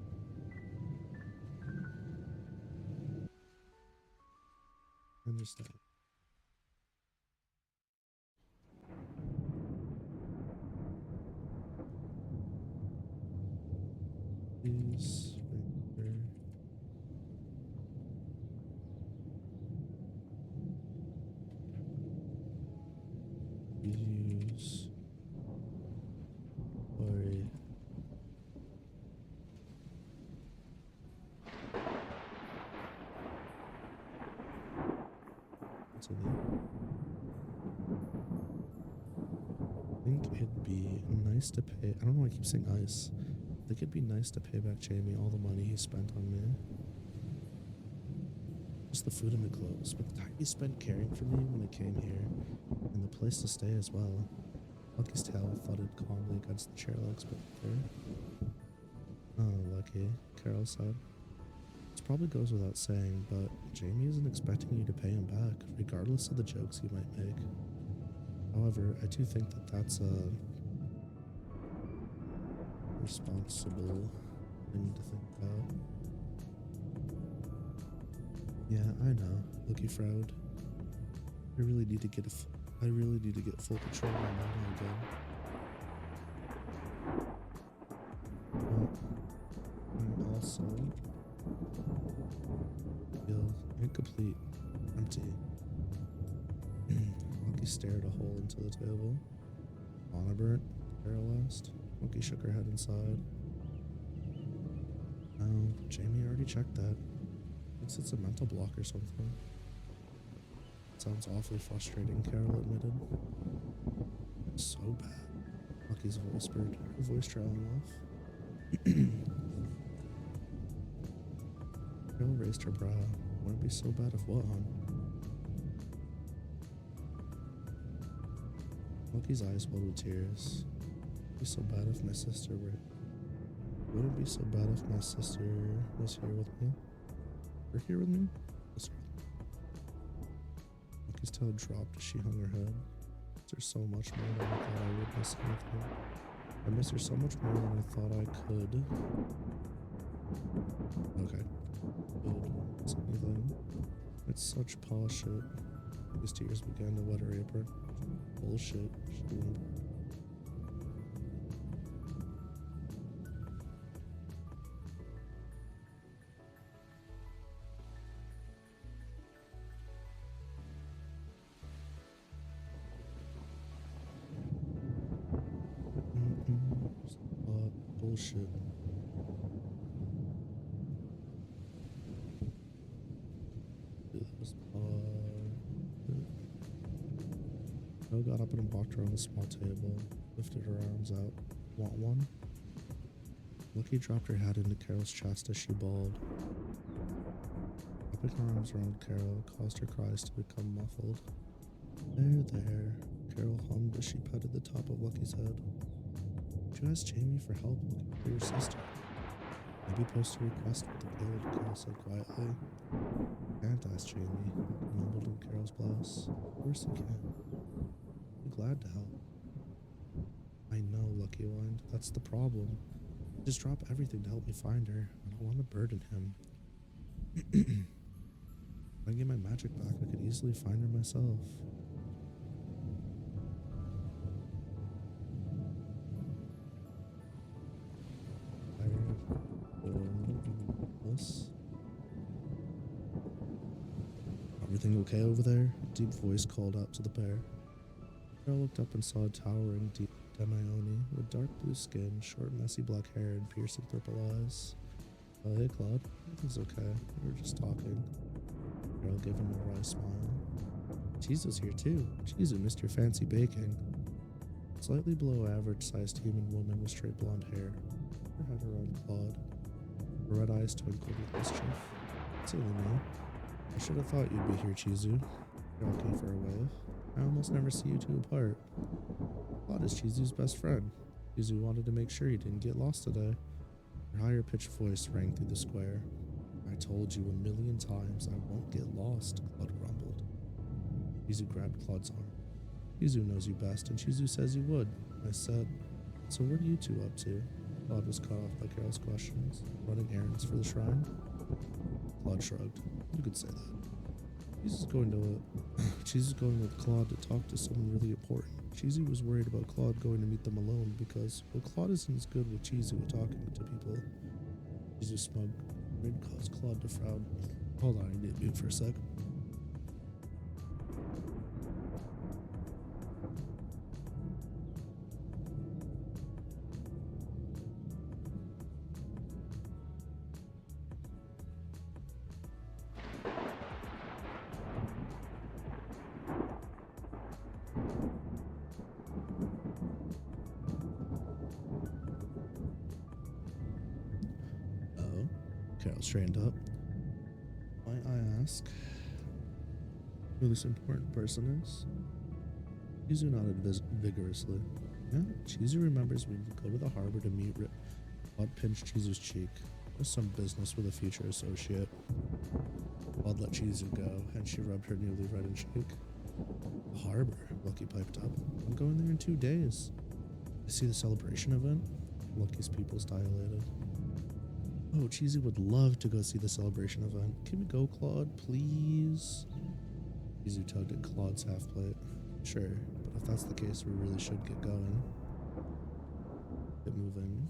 A: I understand. Please, right there. Use. Sorry. Continue. I think it'd be nice to pay. I don't know why I keep saying ice. I think it'd be nice to pay back Jamie all the money he spent on me. Just the food and the clothes, but the time he spent caring for me when I came here, and the place to stay as well. Lucky's tail thudded calmly against the chair legs beneath her. Oh, Lucky, Carol said. This probably goes without saying, but Jamie isn't expecting you to pay him back, regardless of the jokes he might make. However, I do think that that's a responsible thing to think about. Yeah, I know. Lucky frowned. I really need to get full control of my mind again. But I also feel incomplete, empty. Lucky stared a hole into the table. Anna burnt? Carol asked. Lucky shook her head inside. No, Jamie already checked that. Thinks it's a mental block or something. Sounds awfully frustrating, Carol admitted. It's so bad. Lucky's whispered, her voice trailing off. Carol raised her brow. Wouldn't it be so bad if what, hon? Lucky's eyes welled with tears. Wouldn't it be so bad if my sister were... Wouldn't it be so bad if my sister was here with me? We're here with me? Lucky's tail dropped as she hung her head. I miss her so much more than I thought I would miss anything. I miss her so much more than I thought I could. Okay. Could miss anything. It's such paw shit. His tears began to wet her apron. Bullshit, she whimpered. Bullshit. Joe got up and walked around the small table, lifted her arms out. Want one? Lucky dropped her head into Carol's chest as she bawled. Wrapping her arms around Carol caused her cries to become muffled. There, there, Carol hummed as she patted the top of Lucky's head. Did you ask Jamie for help looking for your sister? Maybe post a request with the guild, Carol said quietly. Can't ask Jamie, mumbled in Carol's blouse. Of course you can. I'm glad to help. I know, Lucky whined. That's the problem. Just drop everything to help me find her. I don't want to burden him. If I get my magic back, I could easily find her myself. Everything okay over there? A deep voice called out to the pair. Carol looked up and saw a towering deep Demione with dark blue skin, short messy black hair, and piercing purple eyes. Oh, hey Claude. Everything's okay. We were just talking. Carol gave him a wry smile. Cheese was here too. Cheese, we missed your fancy baking. Slightly below average-sized human woman with straight blonde hair. Her head around Claude. Her red eyes twinkled with mischief. Silly me. I should have thought you'd be here, Chizu. Carol gave her a wave. I almost never see you two apart. Claude is Chizu's best friend. Chizu wanted to make sure you didn't get lost today. Her higher-pitched voice rang through the square. I told you 1,000,000 times I won't get lost, Claude grumbled. Chizu grabbed Claude's arm. Chizu knows you best, and Chizu says you would. I said, so what are you two up to? Claude was cut off by Carol's questions. Running errands for the shrine? Claude shrugged. You could say that. Chizu's going with Claude to talk to someone really important. Chizu was worried about Claude going to meet them alone because, well, Claude isn't as good with Chizu at talking to people. Chizu's smug grin caused Claude to frown. Hold on, I need to mute for a sec. Carol straightened up. Might I ask who this important person is? Chizu nodded vigorously. Yeah, Chizu remembers we would go to the harbor to meet Claude pinched Chizu's cheek. There's some business with a future associate. Claude let Chizu go, and she rubbed her newly reddened cheek. The harbor, Lucky piped up. I'm going there in 2 days. I see the celebration event. Lucky's pupils dilated. Oh, Chizu would love to go see the celebration event. Can we go, Claude, please? Chizu tugged at Claude's half plate. Sure, but if that's the case, we really should get going. Get moving.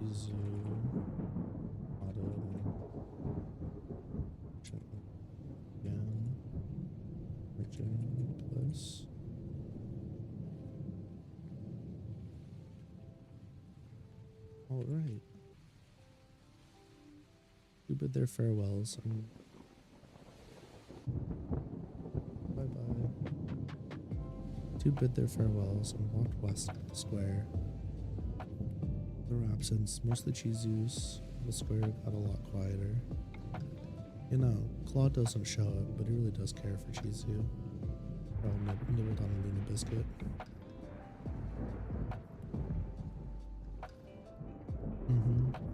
A: Chizu. Place. All right. We bid their farewells and bye-bye. Two bid their farewells and walked west of the square. Their absence, mostly Chizu's, the square got a lot quieter. You know, Claude doesn't show it, but he really does care for Chizu. Nibbled on a Luna biscuit.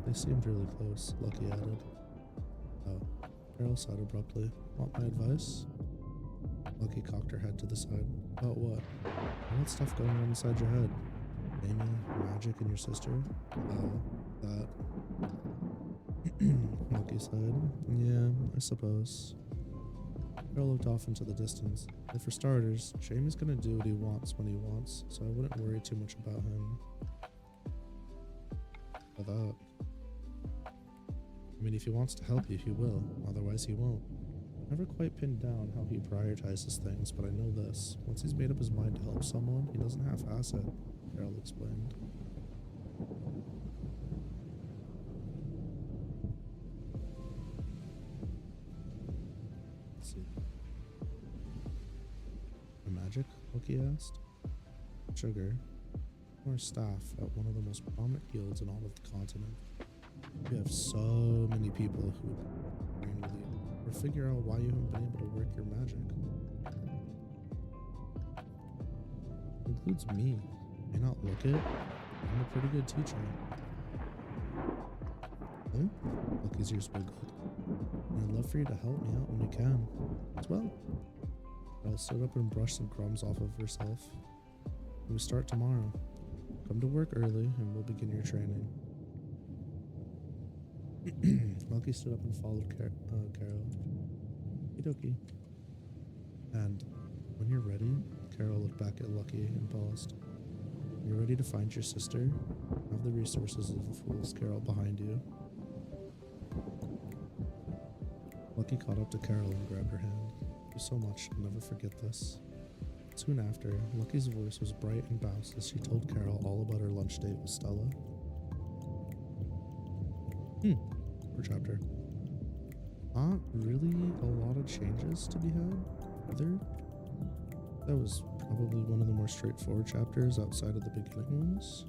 A: They seemed really close, Lucky added. Oh, Carol sighed abruptly. Want my advice? Lucky cocked her head to the side. About what? All that stuff going on inside your head. Amy, magic, and your sister? That. Lucky sighed. Yeah, I suppose. Carol looked off into the distance. And for starters, Jamie's gonna do what he wants when he wants, so I wouldn't worry too much about him. For that. I mean, if he wants to help you, he will. Otherwise, he won't. Never quite pinned down how he prioritizes things, but I know this. Once he's made up his mind to help someone, he doesn't half-ass it, Carol explained. Let's see. Magic? Loki asked. Sugar. More staff at one of the most prominent guilds in all of the continent. We have so many people who would train with you, or figure out why you haven't been able to work your magic. Includes me. May not look it. I'm a pretty good teacher. Huh? Lucky's ears wiggled. I'd love for you to help me out when you can. As well. I'll stood up and brushed some crumbs off of herself. We start tomorrow. Come to work early and we'll begin your training. Lucky stood up and followed Carol. Okie. And when you're ready, Carol looked back at Lucky and paused. You're ready to find your sister? Have the resources of a fool's Carol behind you. Lucky caught up to Carol and grabbed her hand. Thank you so much, I'll never forget this. Soon after, Lucky's voice was bright and bounced as she told Carol all about her lunch date with Stella. Per chapter. Not really a lot of changes to be had, are there? That was probably one of the more straightforward chapters outside of the beginning ones.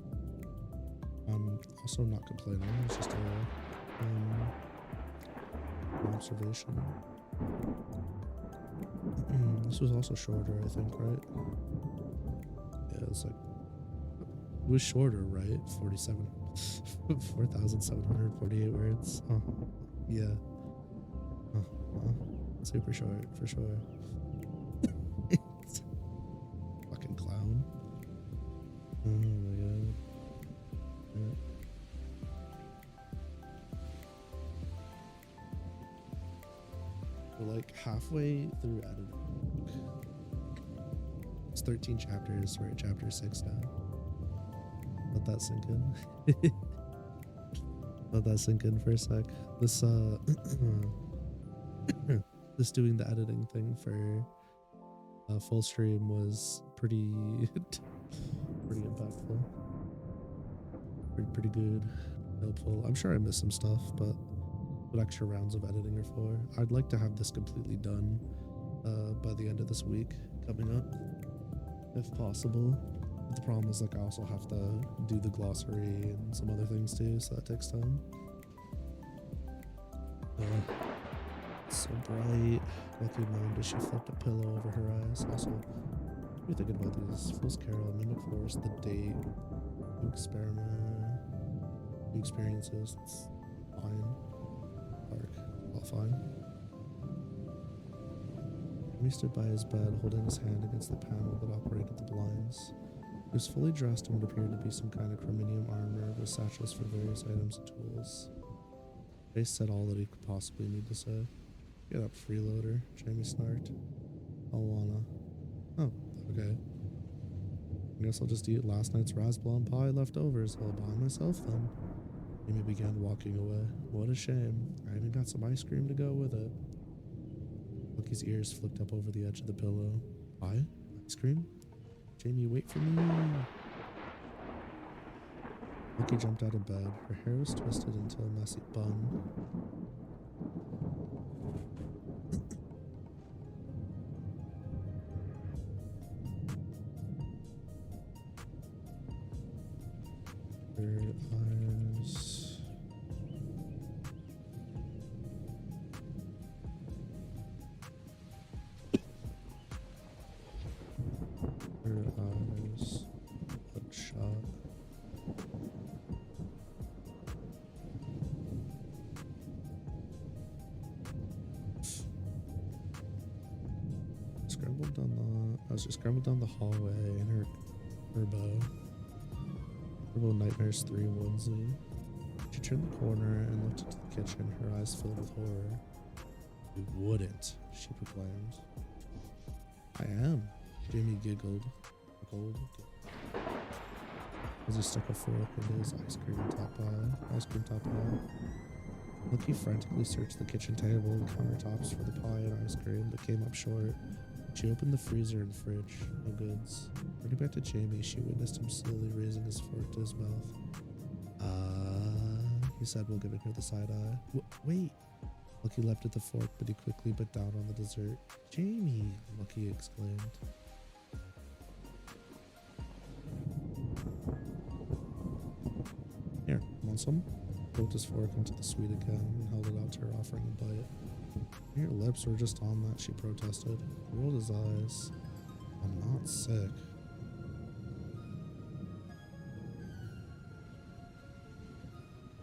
A: I'm also not complaining, it's just an observation. This was also shorter, I think, right? Yeah, it's like, it was shorter, right? 4,748 words. Oh, yeah. Super short, for sure. Fucking clown. Oh my god. Yeah. We're like halfway through editing. It's 13 chapters. We're at chapter 6 now. Let that sink in. Let that sink in for a sec. This this doing the editing thing for full stream was pretty pretty impactful. Pretty good, helpful. I'm sure I missed some stuff, but what extra rounds of editing are for. I'd like to have this completely done by the end of this week coming up, if possible. But the problem is, like, I also have to do the glossary and some other things too, so that takes time. It's so bright. Lucky moan, does she flipped a pillow over her eyes? Also, what are you thinking about these? Fool's Carol, Mimic Force, The Date, Experiment, New Experiences. It's fine. Park, all fine. Jimmy stood by his bed, holding his hand against the panel that operated the blinds. He was fully dressed in what appeared to be some kind of chrominium armor with satchels for various items and tools. Face said all that he could possibly need to say. Get up, freeloader, Jamie snarked. I'll wanna. Oh, okay. I guess I'll just eat last night's raspberry pie leftovers all by myself then. Jamie began walking away. What a shame. I even got some ice cream to go with it. Lucky's ears flicked up over the edge of the pillow. Pie? Ice cream? Jamie, wait for me. Lucky jumped out of bed. Her hair was twisted into a messy bun. Her eyes. Her eyes. Bloodshot. Scrambled down the hallway in her Turbo Nightmares 3 onesie. She turned the corner and looked into the kitchen, her eyes filled with horror. You wouldn't, she proclaimed. I am, Jamie giggled. As he stuck a fork into his ice cream top pie. Lucky frantically searched the kitchen table and countertops for the pie and ice cream, but came up short. She opened the freezer and fridge. No goods. Turning back to Jamie, she witnessed him slowly raising his fork to his mouth. He said while giving her the side eye. Wait. Lucky left at the fork, but he quickly bit down on the dessert. Jamie, Lucky exclaimed. Here, want some? Poked his fork into the sweet again and held it out to her, offering a bite. Your lips were just on that, she protested. He rolled his eyes. I'm not sick.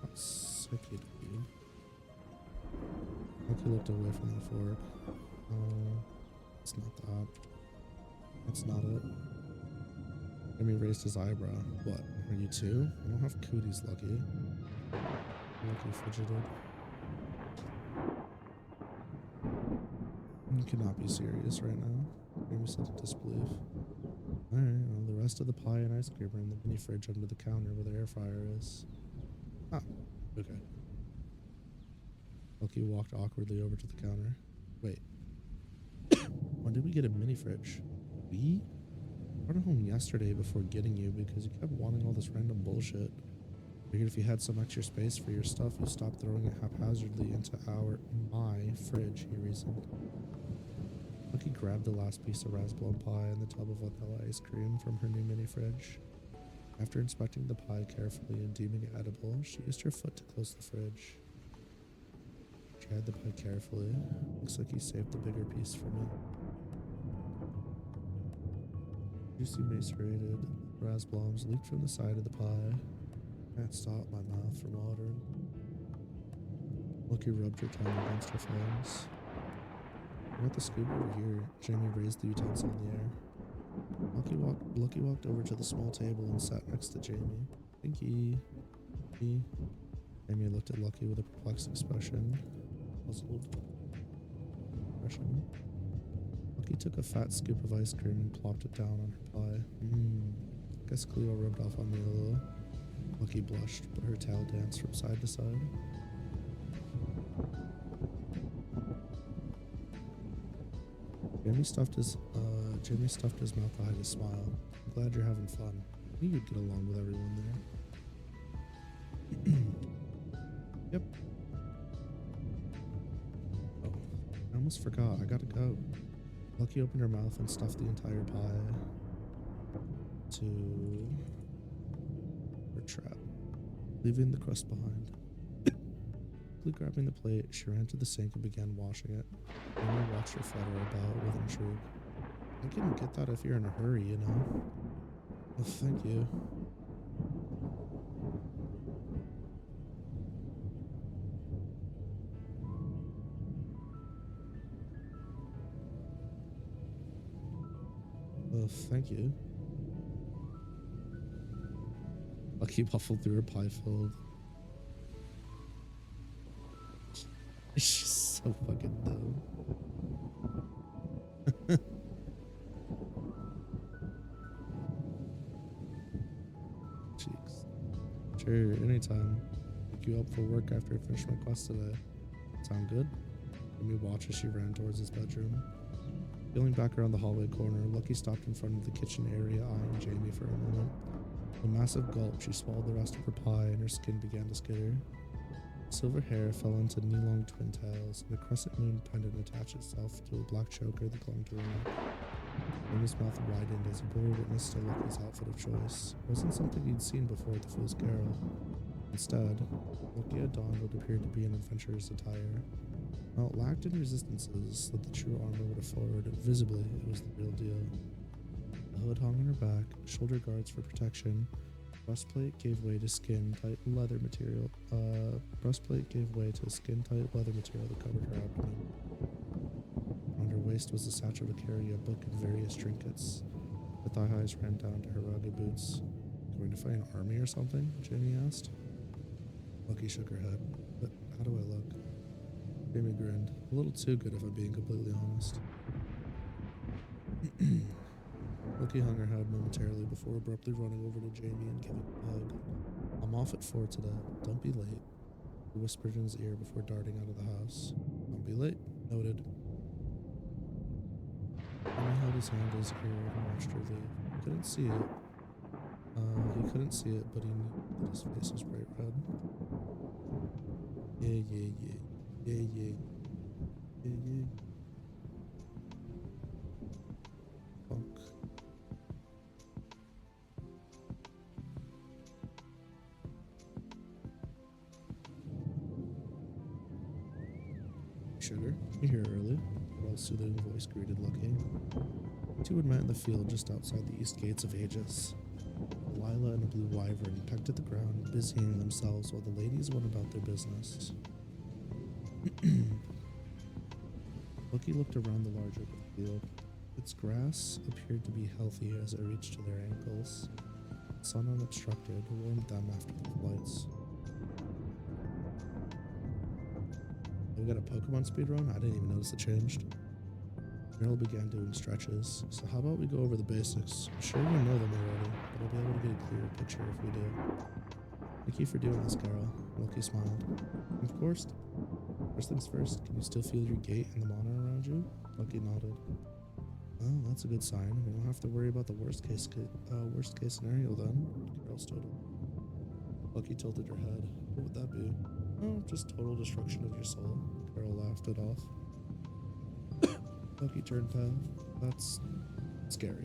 A: Not sick, you dude. Lucky looked away from the fork. Oh, it's not that. That's not it. Jimmy raised his eyebrow. What? Are you too? I don't have cooties, Lucky. Lucky fidgeted. You cannot be serious right now. Jamie said in disbelief. Alright, well, the rest of the pie and ice cream are in the mini fridge under the counter where the air fryer is. Ah, okay. Lucky walked awkwardly over to the counter. Wait. When did we get a mini fridge? We? I brought it home yesterday before getting you because you kept wanting all this random bullshit. Figured if you had some extra space for your stuff, you'd stop throwing it haphazardly into my fridge, he reasoned. Lucky grabbed the last piece of raspberry pie and the tub of vanilla ice cream from her new mini fridge. After inspecting the pie carefully and deeming it edible, she used her foot to close the fridge. She eyed the pie carefully. Looks like he saved the bigger piece for me. Juicy macerated raspberries leaked from the side of the pie. Can't stop my mouth from watering. Lucky rubbed her tongue against her fangs. I got the scoop over here. Jamie raised the utensil in the air. Lucky walked over to the small table and sat next to Jamie. Thanky. Jamie looked at Lucky with a perplexed expression. Puzzled expression. Lucky took a fat scoop of ice cream and plopped it down on her pie. Guess Cleo rubbed off on me a little. Lucky blushed, but her tail danced from side to side. Jamie stuffed his mouth to hide his smile. I'm glad you're having fun. I knew you'd get along with everyone there. Yep. Oh, I almost forgot. I gotta go. Lucky opened her mouth and stuffed the entire pie to her trap, leaving the crust behind. Quickly grabbing the plate, she ran to the sink and began washing it. Emma watched her flutter about with intrigue. I can get that if you're in a hurry, you know. Oh, thank you. Oh, thank you. Lucky waffled through her pie filled. She's so fucking dumb. Cheeks. Sure, anytime. Pick you up for work after I finish my quest today. Sound good? Let me watch as she ran towards his bedroom. Peeling back around the hallway corner, Lucky stopped in front of the kitchen area, eyeing Jamie for a moment. With a massive gulp, she swallowed the rest of her pie and her skin began to skitter. Silver hair fell into knee-long twin tails, and a crescent moon pendant attached itself to a black choker that clung to her neck. Jamie's mouth widened as he bore witness to Lucky's outfit of choice. It wasn't something he'd seen before at the Fool's Carol. Instead, Lucky had donned what appeared to be an adventurer's attire. While it lacked in resistances that the true armor would afford, visibly it was the real deal. The hood hung on her back, shoulder guards for protection. Breastplate gave way to skin-tight leather material. Breastplate gave way to skin-tight leather material that covered her abdomen. Around her waist was a satchel to carry a book and various trinkets. Her thigh highs ran down to her rugged boots. Going to fight an army or something? Jamie asked. Lucky shook her head. But how do I look? Jamie grinned. A little too good if I'm being completely honest. Lucky hung her head momentarily before abruptly running over to Jamie and giving a hug. I'm off at 4 today. Don't be late. He whispered in his ear before darting out of the house. Don't be late. Noted. Jamie held his hand to his ear and watched her leave. He couldn't see it. But he knew that his face was bright red. Yeah. Punk. Sugar, you're here early. A well-soothing voice greeted Lucky. The two had met in the field just outside the east gates of Aegis. Lila and a blue wyvern pecked at the ground, busying themselves while the ladies went about their business. Lucky looked around the large open field. Its grass appeared to be healthy as it reached to their ankles. The sun unobstructed warmed them after the flights. We got a Pokemon speedrun? I didn't even notice it changed. Meryl began doing stretches. So how about we go over the basics? I'm sure you know them already, but I'll be able to get a clearer picture if we do. Thank you for doing this, Carol. Lucky smiled. Of course. First things first, can you still feel your gait and the mana around you? Lucky nodded. Oh, that's a good sign. We don't have to worry about the worst case scenario then. Carol stood up. Lucky tilted her head. What would that be? Oh, just total destruction of your soul. Carol laughed it off. Lucky turned pale. That's scary.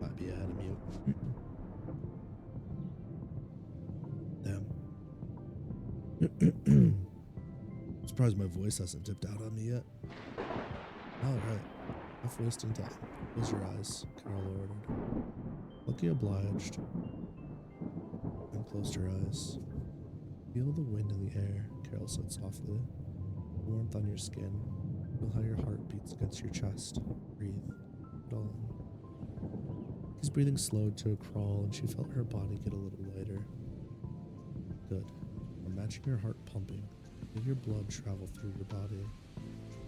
A: Might be ahead of mute. Damn. Surprised my voice hasn't dipped out on me yet. Alright. Enough wasting time. Close your eyes, Carol ordered. Lucky obliged and closed her eyes. Feel the wind in the air, Carol said softly. The warmth on your skin. Feel how your heart beats against your chest. Breathe. It all in. His breathing slowed to a crawl and she felt her body get a little lighter. Good. Imagine your heart pumping. Feel your blood travel through your body.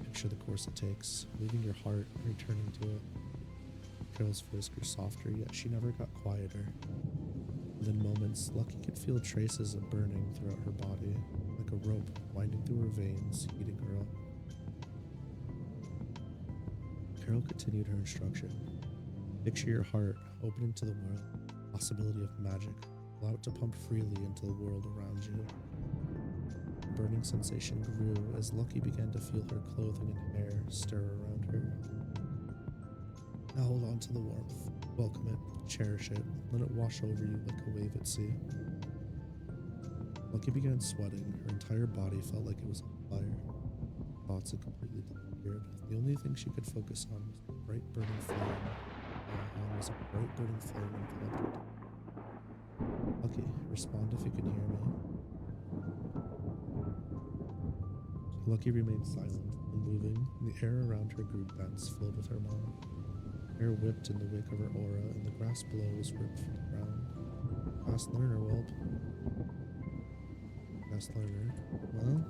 A: Picture the course it takes, leaving your heart, returning to it. Carol's voice grew softer, yet she never got quieter. Within moments, Lucky could feel traces of burning throughout her body, like a rope winding through her veins, heating her up. Carol continued her instruction. Picture your heart opening to the world, possibility of magic. Allow it to pump freely into the world around you. The burning sensation grew as Lucky began to feel her clothing and hair stir around her. Now hold on to the warmth. Welcome it. Cherish it. Let it wash over you like a wave at sea. Lucky began sweating. Her entire body felt like it was on fire. Thoughts had completely disappeared. The only thing she could focus on was the bright burning flame. Enveloped her. Lucky, respond if you can hear me. Lucky remained silent, unmoving, and the air around her grew dense, filled with her mind. Air whipped in the wake of her aura, and the grass below was ripped from the ground. Fast learner, whelp. Fast learner. Well?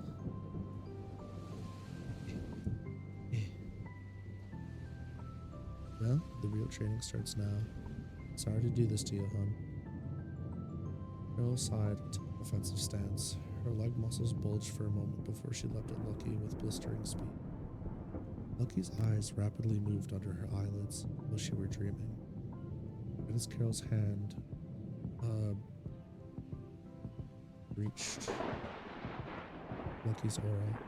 A: Well, the real training starts now. Sorry to do this to you, hon. Carol sighed and took an offensive stance. Her leg muscles bulged for a moment before she leapt at Lucky with blistering speed. Lucky's eyes rapidly moved under her eyelids, though she were dreaming. Right as Carol's hand reached Lucky's aura,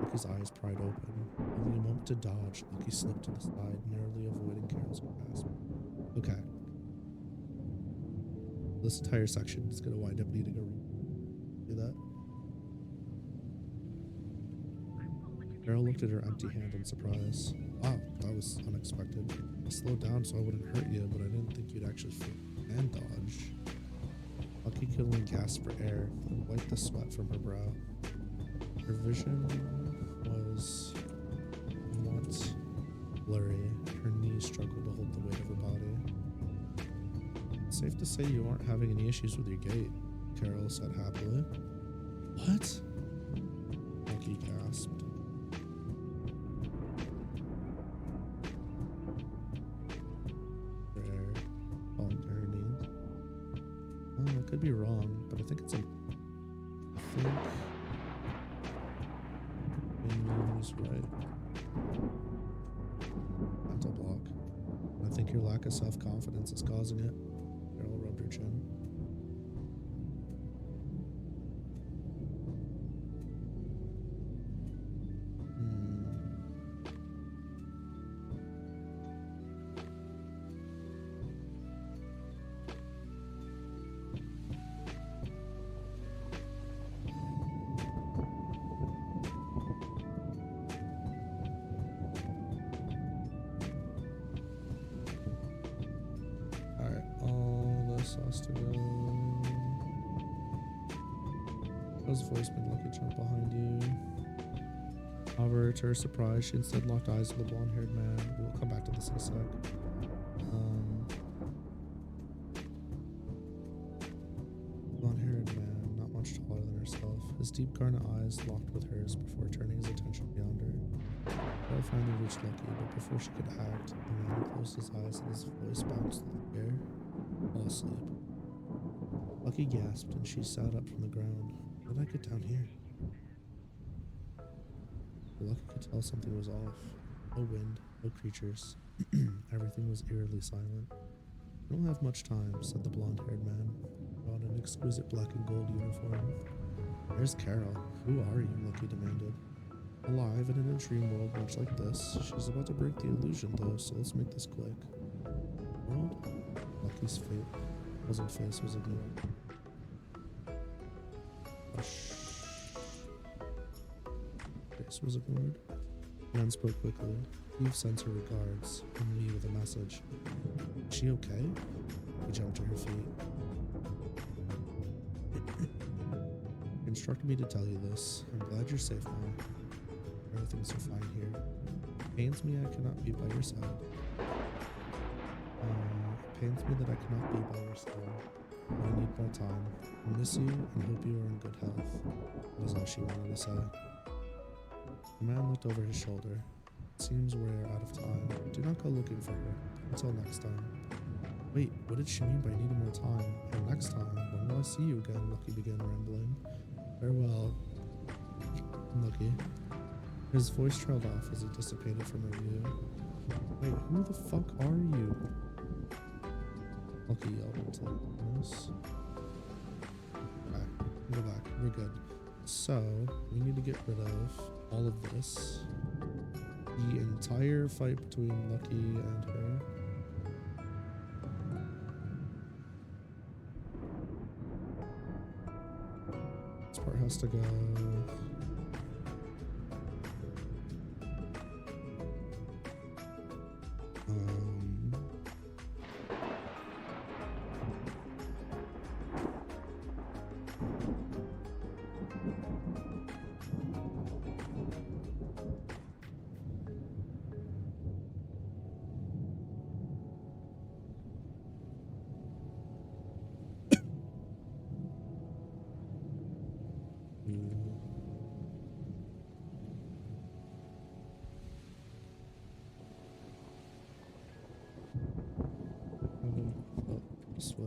A: Lucky's eyes pried open. Only a moment to dodge, Lucky slipped to the side, narrowly avoiding Carol's grasp. Okay. This entire section is going to wind up needing a read. See that? Carol looked at her empty hand in surprise. Wow, that was unexpected. I slowed down so I wouldn't hurt you, but I didn't think you'd actually fit and dodge. Lucky Killing gasped for air, then wiped the sweat from her brow. Her vision was somewhat blurry. Her knees struggled to hold the weight of her body. It's safe to say you aren't having any issues with your gait, Carol said happily. What? Lucky gasped. Her falling to her knees. Oh, I could be wrong, but I think it's a... I think... Is right. Mental block. I think your lack of self-confidence is causing it. Carol rubbed her chin. Has to go. Carol's voice made Lucky jump behind you. However, to her surprise, she instead locked eyes with the blonde-haired man. We'll come back to this in a sec. Blonde-haired man, not much taller than herself. His deep garnet eyes locked with hers before turning his attention beyond her. Carol finally reached Lucky, but before she could act, the man closed his eyes and his voice bounced through the air. Fall asleep. Lucky gasped and she sat up from the ground. How did I get down here? Lucky could tell something was off. No wind, no creatures. Everything was eerily silent. I don't have much time, said the blonde-haired man, on an exquisite black and gold uniform. There's Carol. Who are you? Lucky demanded. Alive and in a dream world much like this. She's about to break the illusion though, so let's make this quick. World? Lucky's puzzled face was ignored. Face was ignored. The man spoke quickly. Eve sends her regards, and me with a message. Is she okay? He jumped to her feet. He instructed me to tell you this. I'm glad you're safe now. Everything's so fine here. It pains me I cannot be by your side. It pains me that I cannot be by your side. But I need more time. I miss you and hope you are in good health. That was all she wanted to say. The man looked over his shoulder. It seems we're out of time. Do not go looking for her. Until next time. Wait, what did she mean by needing more time? And next time? When will I see you again? Lucky began rambling. Farewell, Lucky. His voice trailed off as he dissipated from her view. Wait, who the fuck are you? Lucky yelled into the darkness. Okay, go back. We're good. So, we need to get rid of all of this. The entire fight between Lucky and her. This part has to go. This way.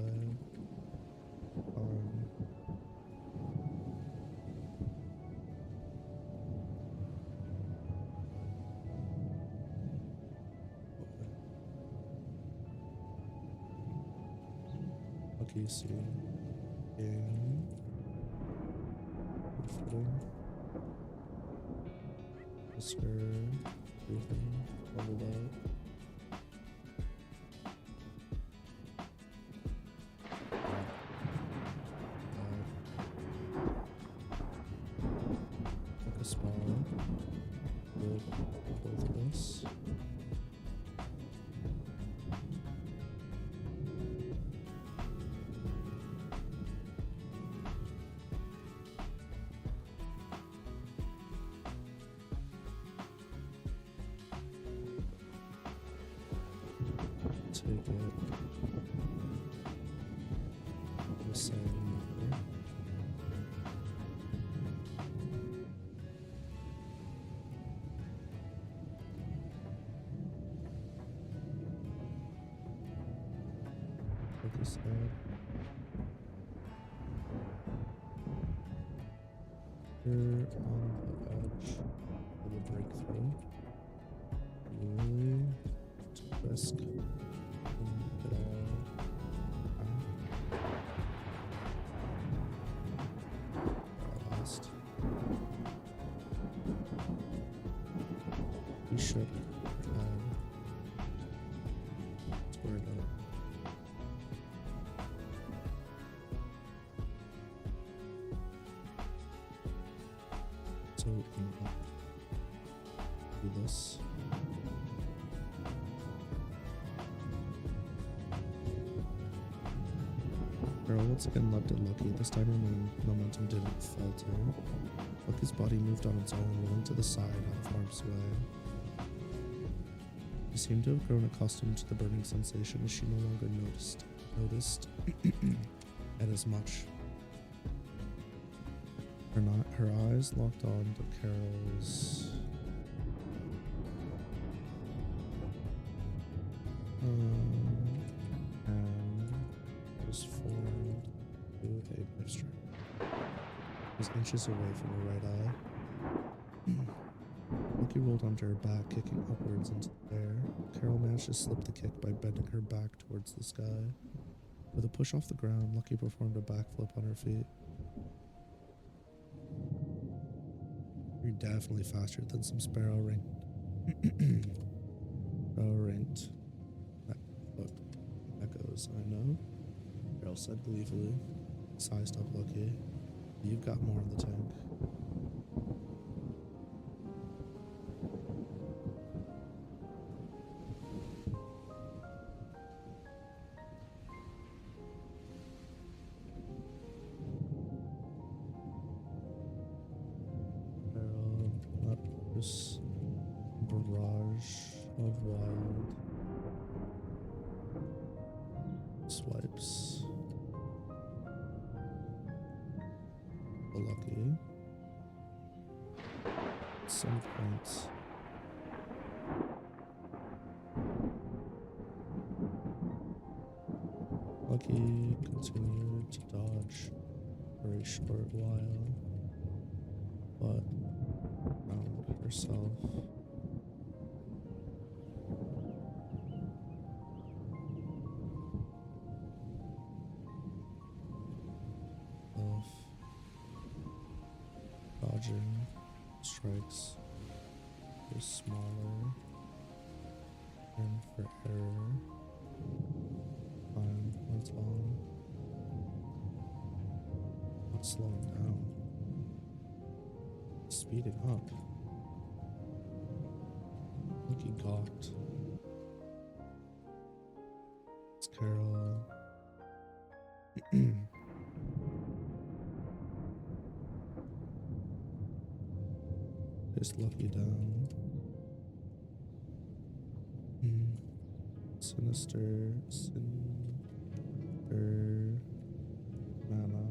A: Okay, so game. Whisker, everything, leveled up. Take it the same here. Focus that. Here on the edge of the breakthrough. Really risk. We should square it up. So we can do this. Carol once again leapt at Lucky. This time her momentum didn't falter. Lucky's body moved on its own, rolling to the side out of harm's way. She seemed to have grown accustomed to the burning sensation as she no longer noticed it as much. Her eyes locked on to Carol's and was formed to strike. Was inches away from her right eye. Lucky rolled onto her back, kicking upwards into the air. Carol managed to slip the kick by bending her back towards the sky. With a push off the ground, Lucky performed a backflip on her feet. You're definitely faster than some Sparrow ranked. Sparrow ranked. Echoes, I know. Carol said gleefully. Sized up Lucky. You've got more in the tank. Carol, not this barrage of wild swipes. Lucky. Some points. Lucky continued to dodge for a short while, but found herself dodging strikes for smaller and for error. Time went on, not slowing down, speeding up. Lucky gawked. It's Carol. Just Lucky down. Sinister mana.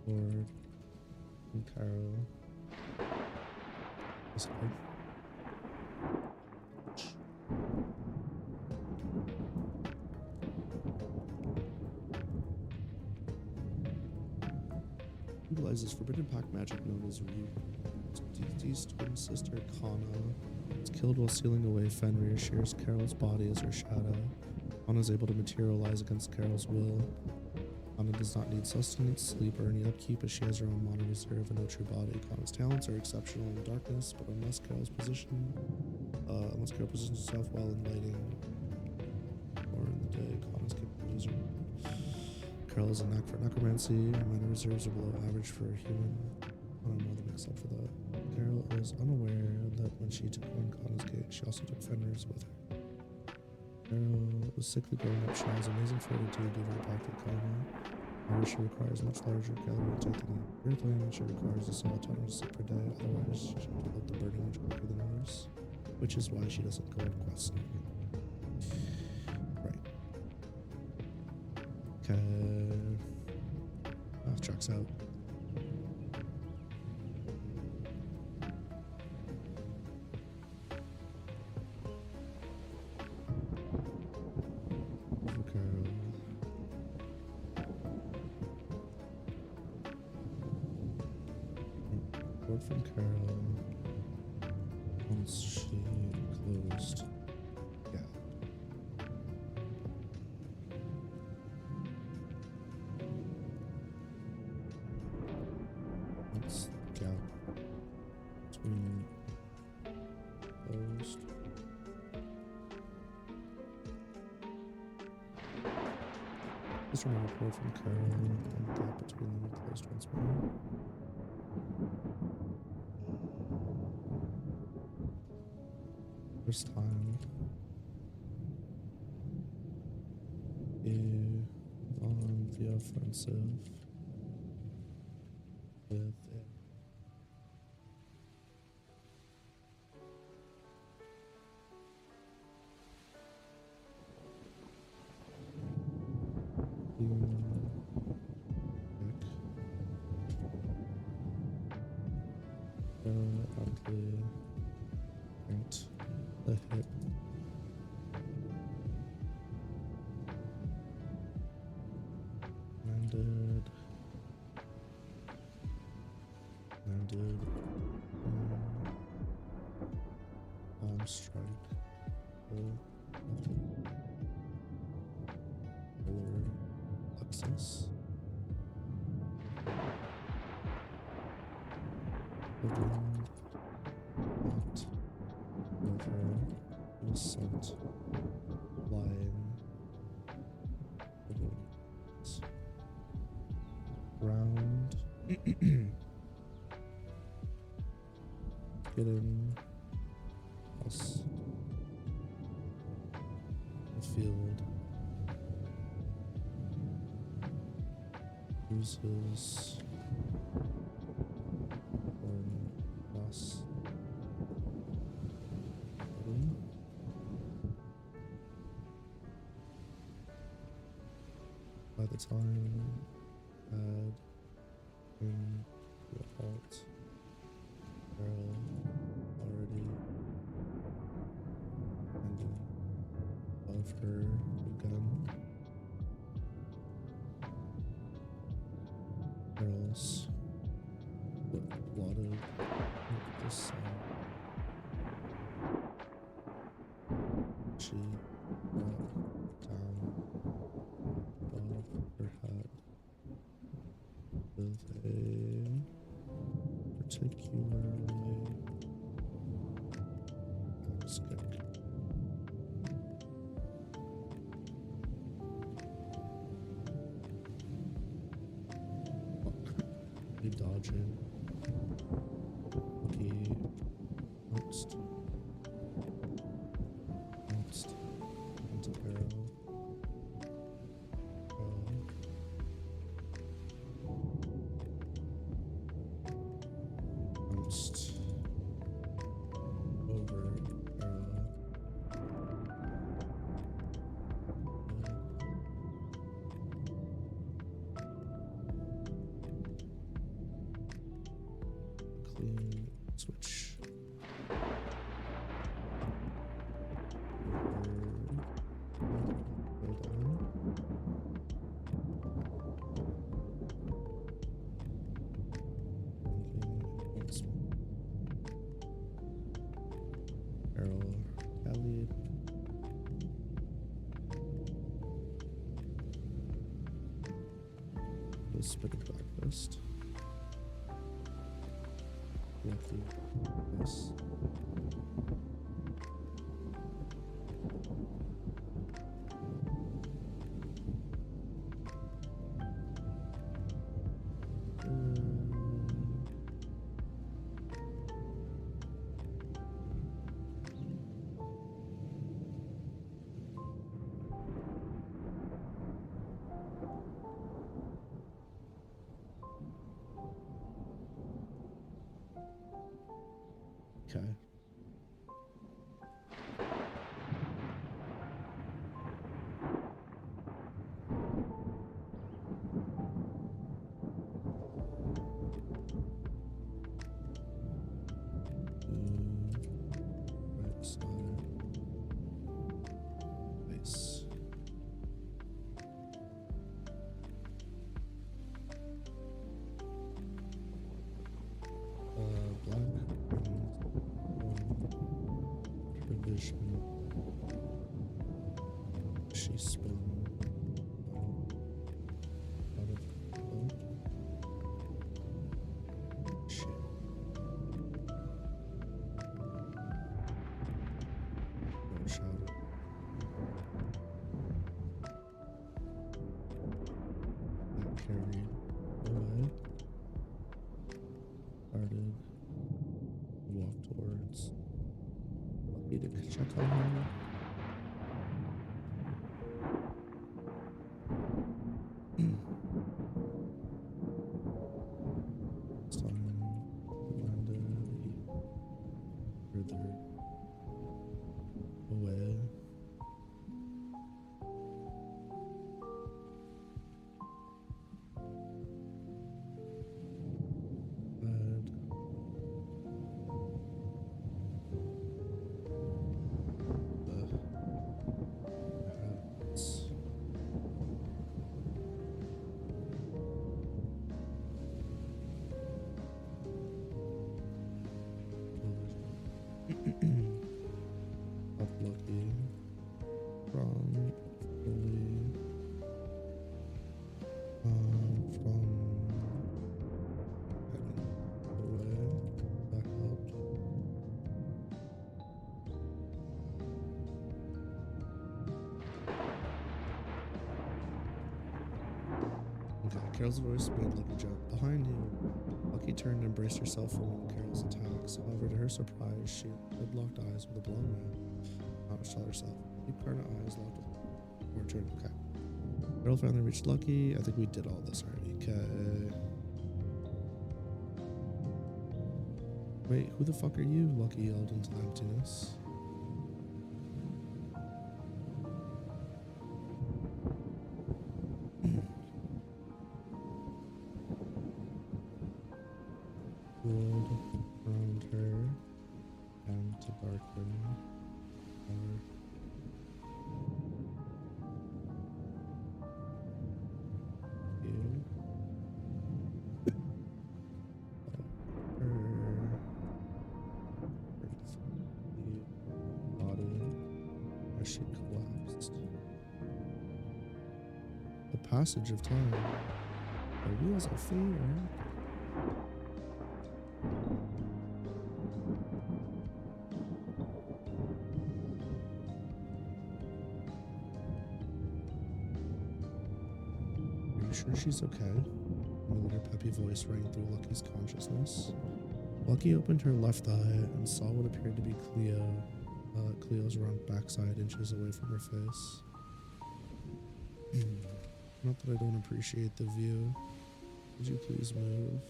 A: Lord and Carol. This hard. Utilizes forbidden pack magic known as Ryu. DD's twin sister Krma is killed while sealing away Fenrir shares Carol's body as her shadow. Krma is able to materialize against Carol's will. Krma does not need sustenance, sleep, or any upkeep as she has her own mana reserve and no true body. Krma's talents are exceptional in darkness, but unless Carol positions herself well in lighting or in the day, Krma's capable of using. Carol has a knack for necromancy. Her mana reserves are below average for a human. More than makes up for that. Carol is unaware that when she took on Krma's gate, she also took Fenrir's with her. Carol was sickly growing up. She has amazing fortitude due to her pact with Krma. However, she requires much larger calorie intake than the earthling, and she requires a solid ton of sleep per day. Otherwise, she should give up the burden much quicker than others, which is why she doesn't go on quests. Right. Okay. Checks out. Word from Carol once she closed gap. What's the gap between closed? Just from a report from Carol and the gap between them closed once more. First time on the offensive with it. The hit. strike. Polar plexus. Woodland. Not. River. Descent. Line. Round. Get in. Us. The field. Uses. Cross. By the time add in the alt barrel already and then above her again barrels with a lot of this she brought down above her head with a particularly stick. We dodge it. He bounced into arrow. Bounced over arrow. Clean switch. Hold on. Arrow tallied. The spit of breakfast. Lucky. Nice. Okay. Right side. Nice. Black revision. She spun out of the boat. Shit. No shadow. That carried away. Started to walk towards. Need to check on her. Sun landed further away. Carol's voice made Lucky jump. Behind you. Lucky turned and braced herself for one of Carol's attacks. However, to her surprise, she had locked eyes with a blonde man. Not to tell herself. Deep Krma eyes locked with her turn. Okay. Carol finally reached Lucky. I think we did all this already. Okay. Wait, who the fuck are you? Lucky yelled into the emptiness. World around her and to darken her. She collapsed. The passage of time. Are you as a favor? Are you sure she's okay? A familiar peppy voice rang through Lucky's consciousness. Lucky opened her left eye and saw what appeared to be Cleo's round backside inches away from her face. Not that I don't appreciate the view. Would you please move?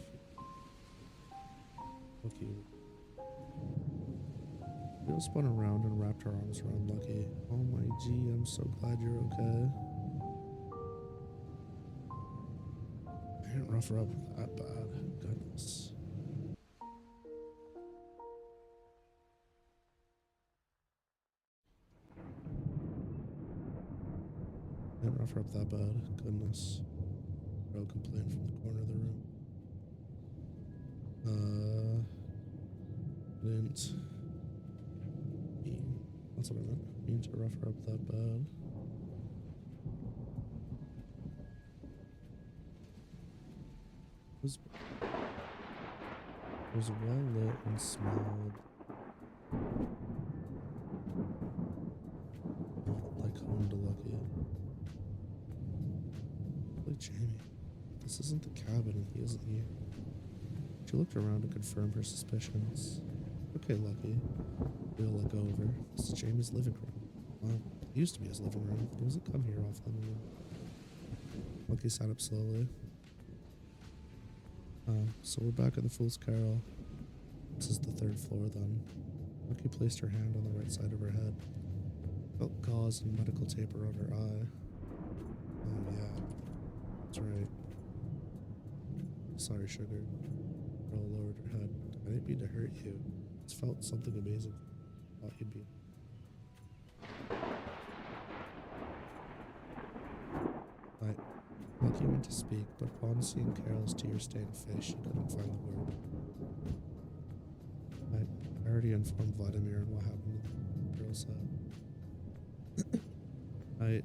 A: Lucky. Cleo spun around and wrapped her arms around Lucky. Oh my G, I'm so glad you're okay. I didn't rough her up that bad. Goodness. I didn't rough her up that bad. Goodness. Girl complained from the corner of the room. Didn't mean. That's what I meant. Mean to rough her up that bad. It was well lit and smelled like home to Lucky. Like Jamie, this isn't the cabin and he isn't here. She looked around to confirm her suspicions. Okay, Lucky. We'll look over. This is Jamie's living room. Well, it used to be his living room, but he doesn't come here often anymore. Lucky sat up slowly. So we're back at the Fool's Carol. This is the 3rd floor then. Lucky placed her hand on the right side of her head. Felt gauze and medical tape around her eye. Oh yeah, that's right. Sorry, sugar. Girl lowered her head. I didn't mean to hurt you. It's felt something amazing. Thought you'd be. Lucky went to speak, but upon seeing Carol's tear-stained face, she couldn't find the word. I already informed Vladimir on what happened to the girl said. You're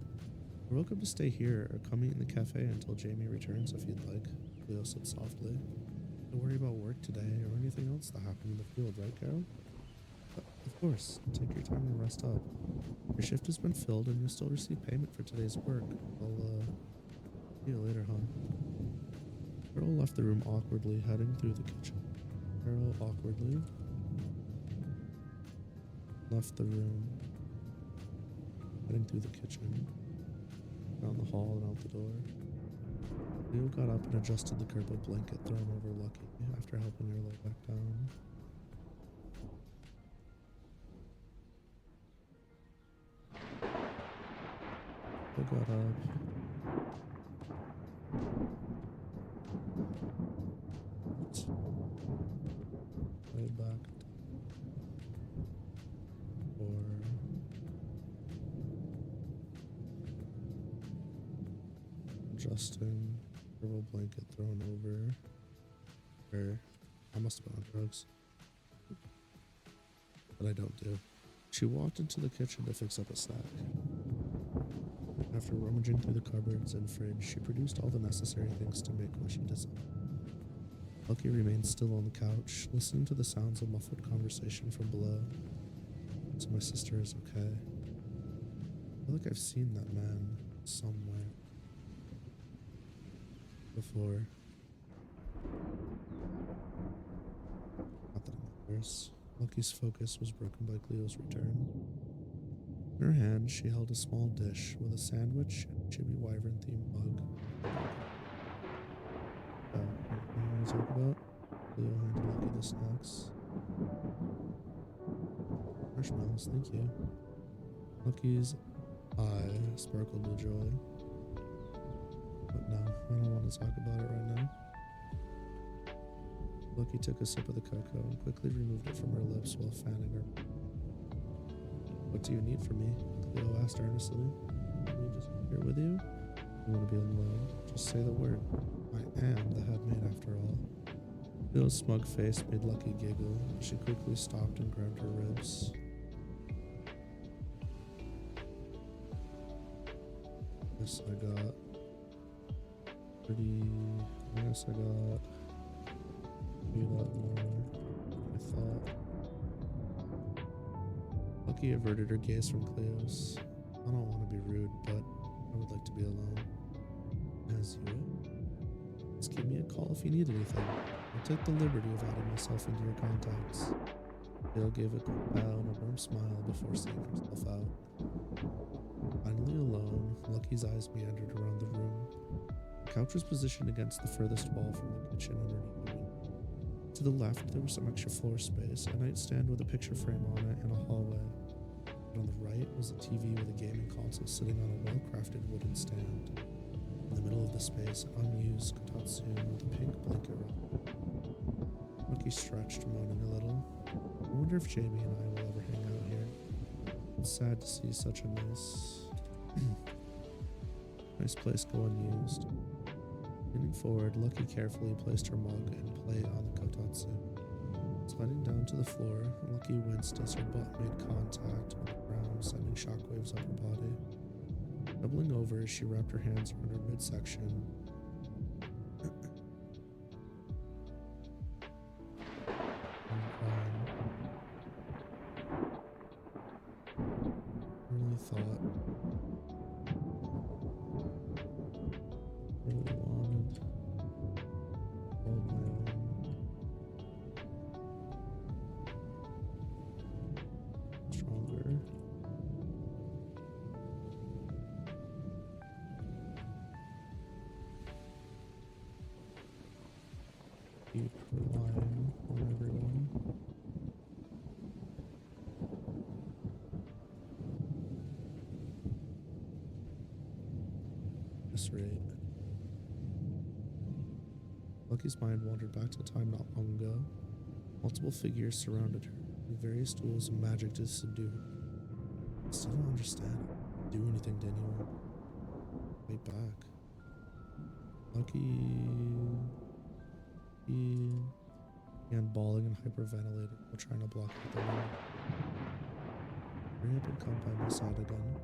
A: welcome to stay here or come eat in the cafe until Jamie returns if you'd like, Cleo said softly. Don't worry about work today or anything else that happened in the field, right, Carol? Of course. Take your time and rest up. Your shift has been filled and you'll still receive payment for today's work. I'll, see you later, hon. Carol left the room awkwardly, heading through the kitchen. Carol awkwardly left the room, heading through the kitchen, down the hall and out the door. Leo got up and adjusted the Krma blanket thrown over Lucky after helping her lay back down. Leo got up. Way back or adjusting purple blanket thrown over her. I must have been on drugs, but I don't do. She walked into the kitchen to fix up a snack. After rummaging through the cupboards and fridge, she produced all the necessary things to make what she desired. Lucky remained still on the couch, listening to the sounds of muffled conversation from below. So my sister is okay. I feel like I've seen that man somewhere. before. Not that it matters. Lucky's focus was broken by Cleo's return. In her hand, she held a small dish with a sandwich and a Chibi Wyvern-themed mug. Anything you want to talk about? Cleo handed Lucky the snacks. Marshmallows, thank you. Lucky's eye sparkled with joy. But no, I don't want to talk about it right now. Lucky took a sip of the cocoa and quickly removed it from her lips while fanning her. What do you need from me? Cleo asked earnestly. Let me just here with you? You want to be alone? Just say the word. I am the head maid after all. Cleo's smug face made Lucky giggle. She quickly stopped and grabbed her ribs. Guess I got maybe a lot more than I thought. Lucky averted her gaze from Cleo's. I don't want to be rude, but I would like to be alone. As you would. Just give me a call if you need anything. I'll take the liberty of adding myself into your contacts. Cleo gave a quick bow and a warm smile before seeing herself out. Finally alone, Lucky's eyes meandered around the room. The couch was positioned against the furthest wall from the kitchen underneath the window. To the left, there was some extra floor space, a nightstand with a picture frame on it, and a hallway. But on the right was a TV with a gaming console sitting on a well-crafted wooden stand. In the middle of the space, an unused kotatsu with a pink blanket around it. Lucky stretched, moaning a little. I wonder if Jamie and I will ever hang out here. It's sad to see such a nice place go unused. Leaning forward, Lucky carefully placed her mug and plate on the kotatsu. Sliding down to the floor, Lucky winced as her butt made contact with the ground, sending shockwaves up her body. Doubling over, she wrapped her hands around her midsection. I really thought really wanted to hold my own. Stronger. Keep relying on everyone. This rate. Lucky's mind wandered back to a time not long ago. Multiple figures surrounded her, with various tools and magic to subdue her. I still don't understand. Do anything to anyone. Fight back. Lucky began bawling and hyperventilating while trying to block out the wind. Hurry up and come by my side again.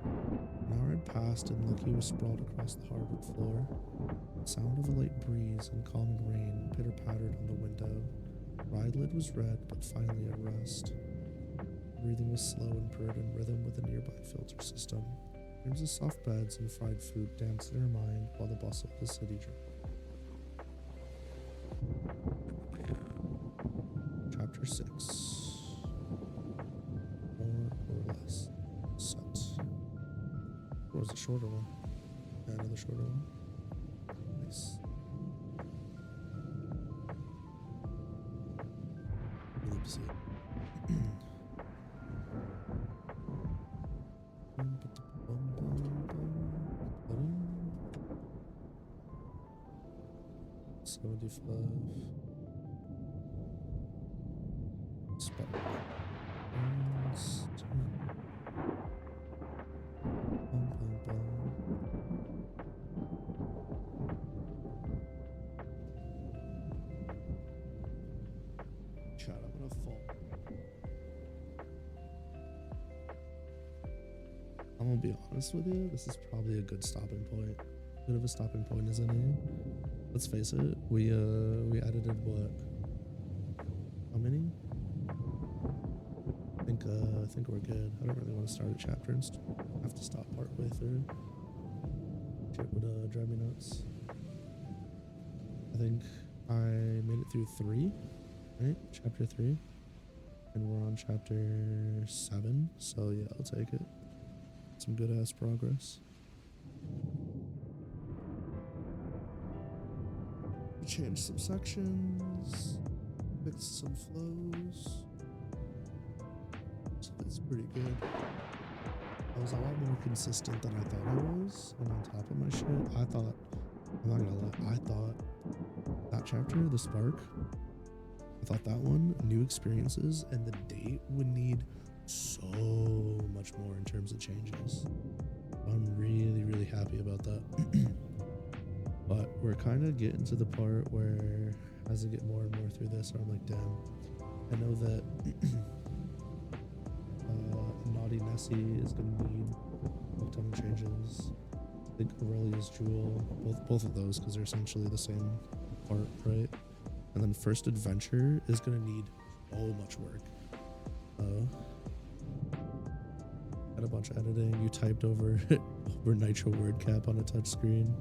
A: An hour had passed and Lucky was sprawled across the hardwood floor. The sound of a light breeze and calming rain pitter-pattered on the window. Her eyelid was red, but finally at rest. Breathing was slow and purred in rhythm with a nearby filter system. Dreams of soft beds and fried food danced in her mind while the bustle of the city drew. Chapter 6. More or less. Set. What was the shorter one? Yeah, another shorter one. Nice. Oopsie. Spot. Chat, I'm gonna fall. I'm gonna be honest with you, this is probably a good stopping point. Good of a stopping point as any. Let's face it, we edited what? How many? I think we're good. I don't really want to start a chapter and have to stop partway through. Shit would drive me nuts. I think I made it through 3, right? Chapter 3. And we're on chapter 7. So yeah, I'll take it. Some good ass progress. We changed some sections, fixed some flows. So it's pretty good. I was a lot more consistent than I thought I was, and on top of my shit, I thought, I'm not gonna lie, I thought that chapter, the spark, I thought that one, new experiences, and the date would need so much more in terms of changes. I'm really, really happy about that. But we're kind of getting to the part where as I get more and more through this, I'm like, damn, I know that Naughty Nessie is going to need a ton of changes. I think Aurelia's Jewel, both of those, because they're essentially the same part, right? And then First Adventure is going to need so much work. Had a bunch of editing. You typed over Nitro word cap on a touch screen.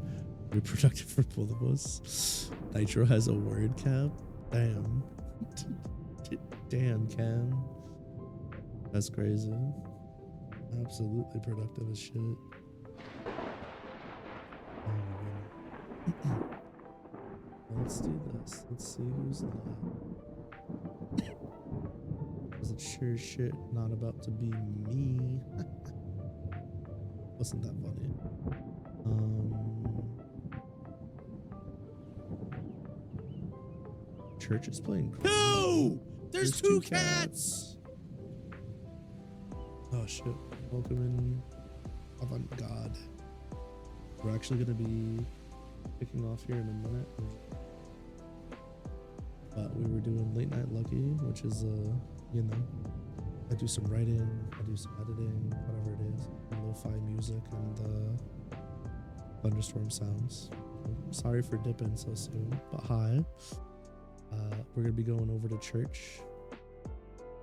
A: Be productive for both of us. Nitro has a word cap. Damn. Damn, Cam. That's crazy. Absolutely productive as shit. Oh my god. Let's do this. Let's see who's left. Cause it's sure shit not about to be me. Wasn't that funny? Church is playing.
B: No! There's two cats!
A: Oh shit. Welcome in avant-garde. We're actually gonna be kicking off here in a minute. But we were doing Late Night Lucky, which is you know, I do some writing, I do some editing, whatever it is, lo-fi music and thunderstorm sounds. Sorry for dipping so soon, but hi. We're gonna be going over to church.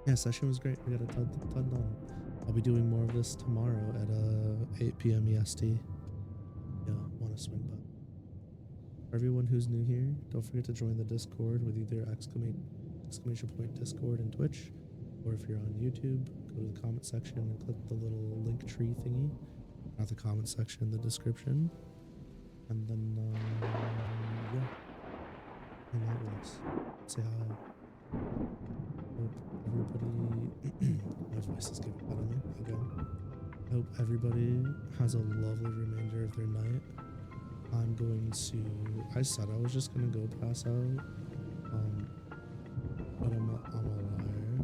A: Yeah, session was great. We got a ton done. I'll be doing more of this tomorrow at 8 p.m. EST. Yeah, want to swing by. For everyone who's new here, don't forget to join the Discord with either exclamation point Discord and Twitch, or if you're on YouTube, go to the comment section and click the little link tree thingy. Not the comment section, the description. And then, yeah. Hang out with us. Say hi. Hope everybody... My voice is giving out on me again. I hope everybody has a lovely remainder of their night. I'm going to... I said I was just going to go pass out. But I'm a liar.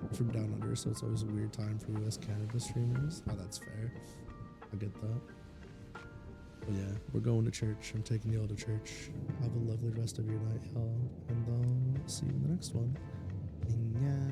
A: I'm from down under, so it's always a weird time for US Canada streamers. Oh, that's fair. I get that. But yeah, we're going to church. I'm taking y'all to church. Have a lovely rest of your night, y'all. And I'll see you in the next one. Yeah.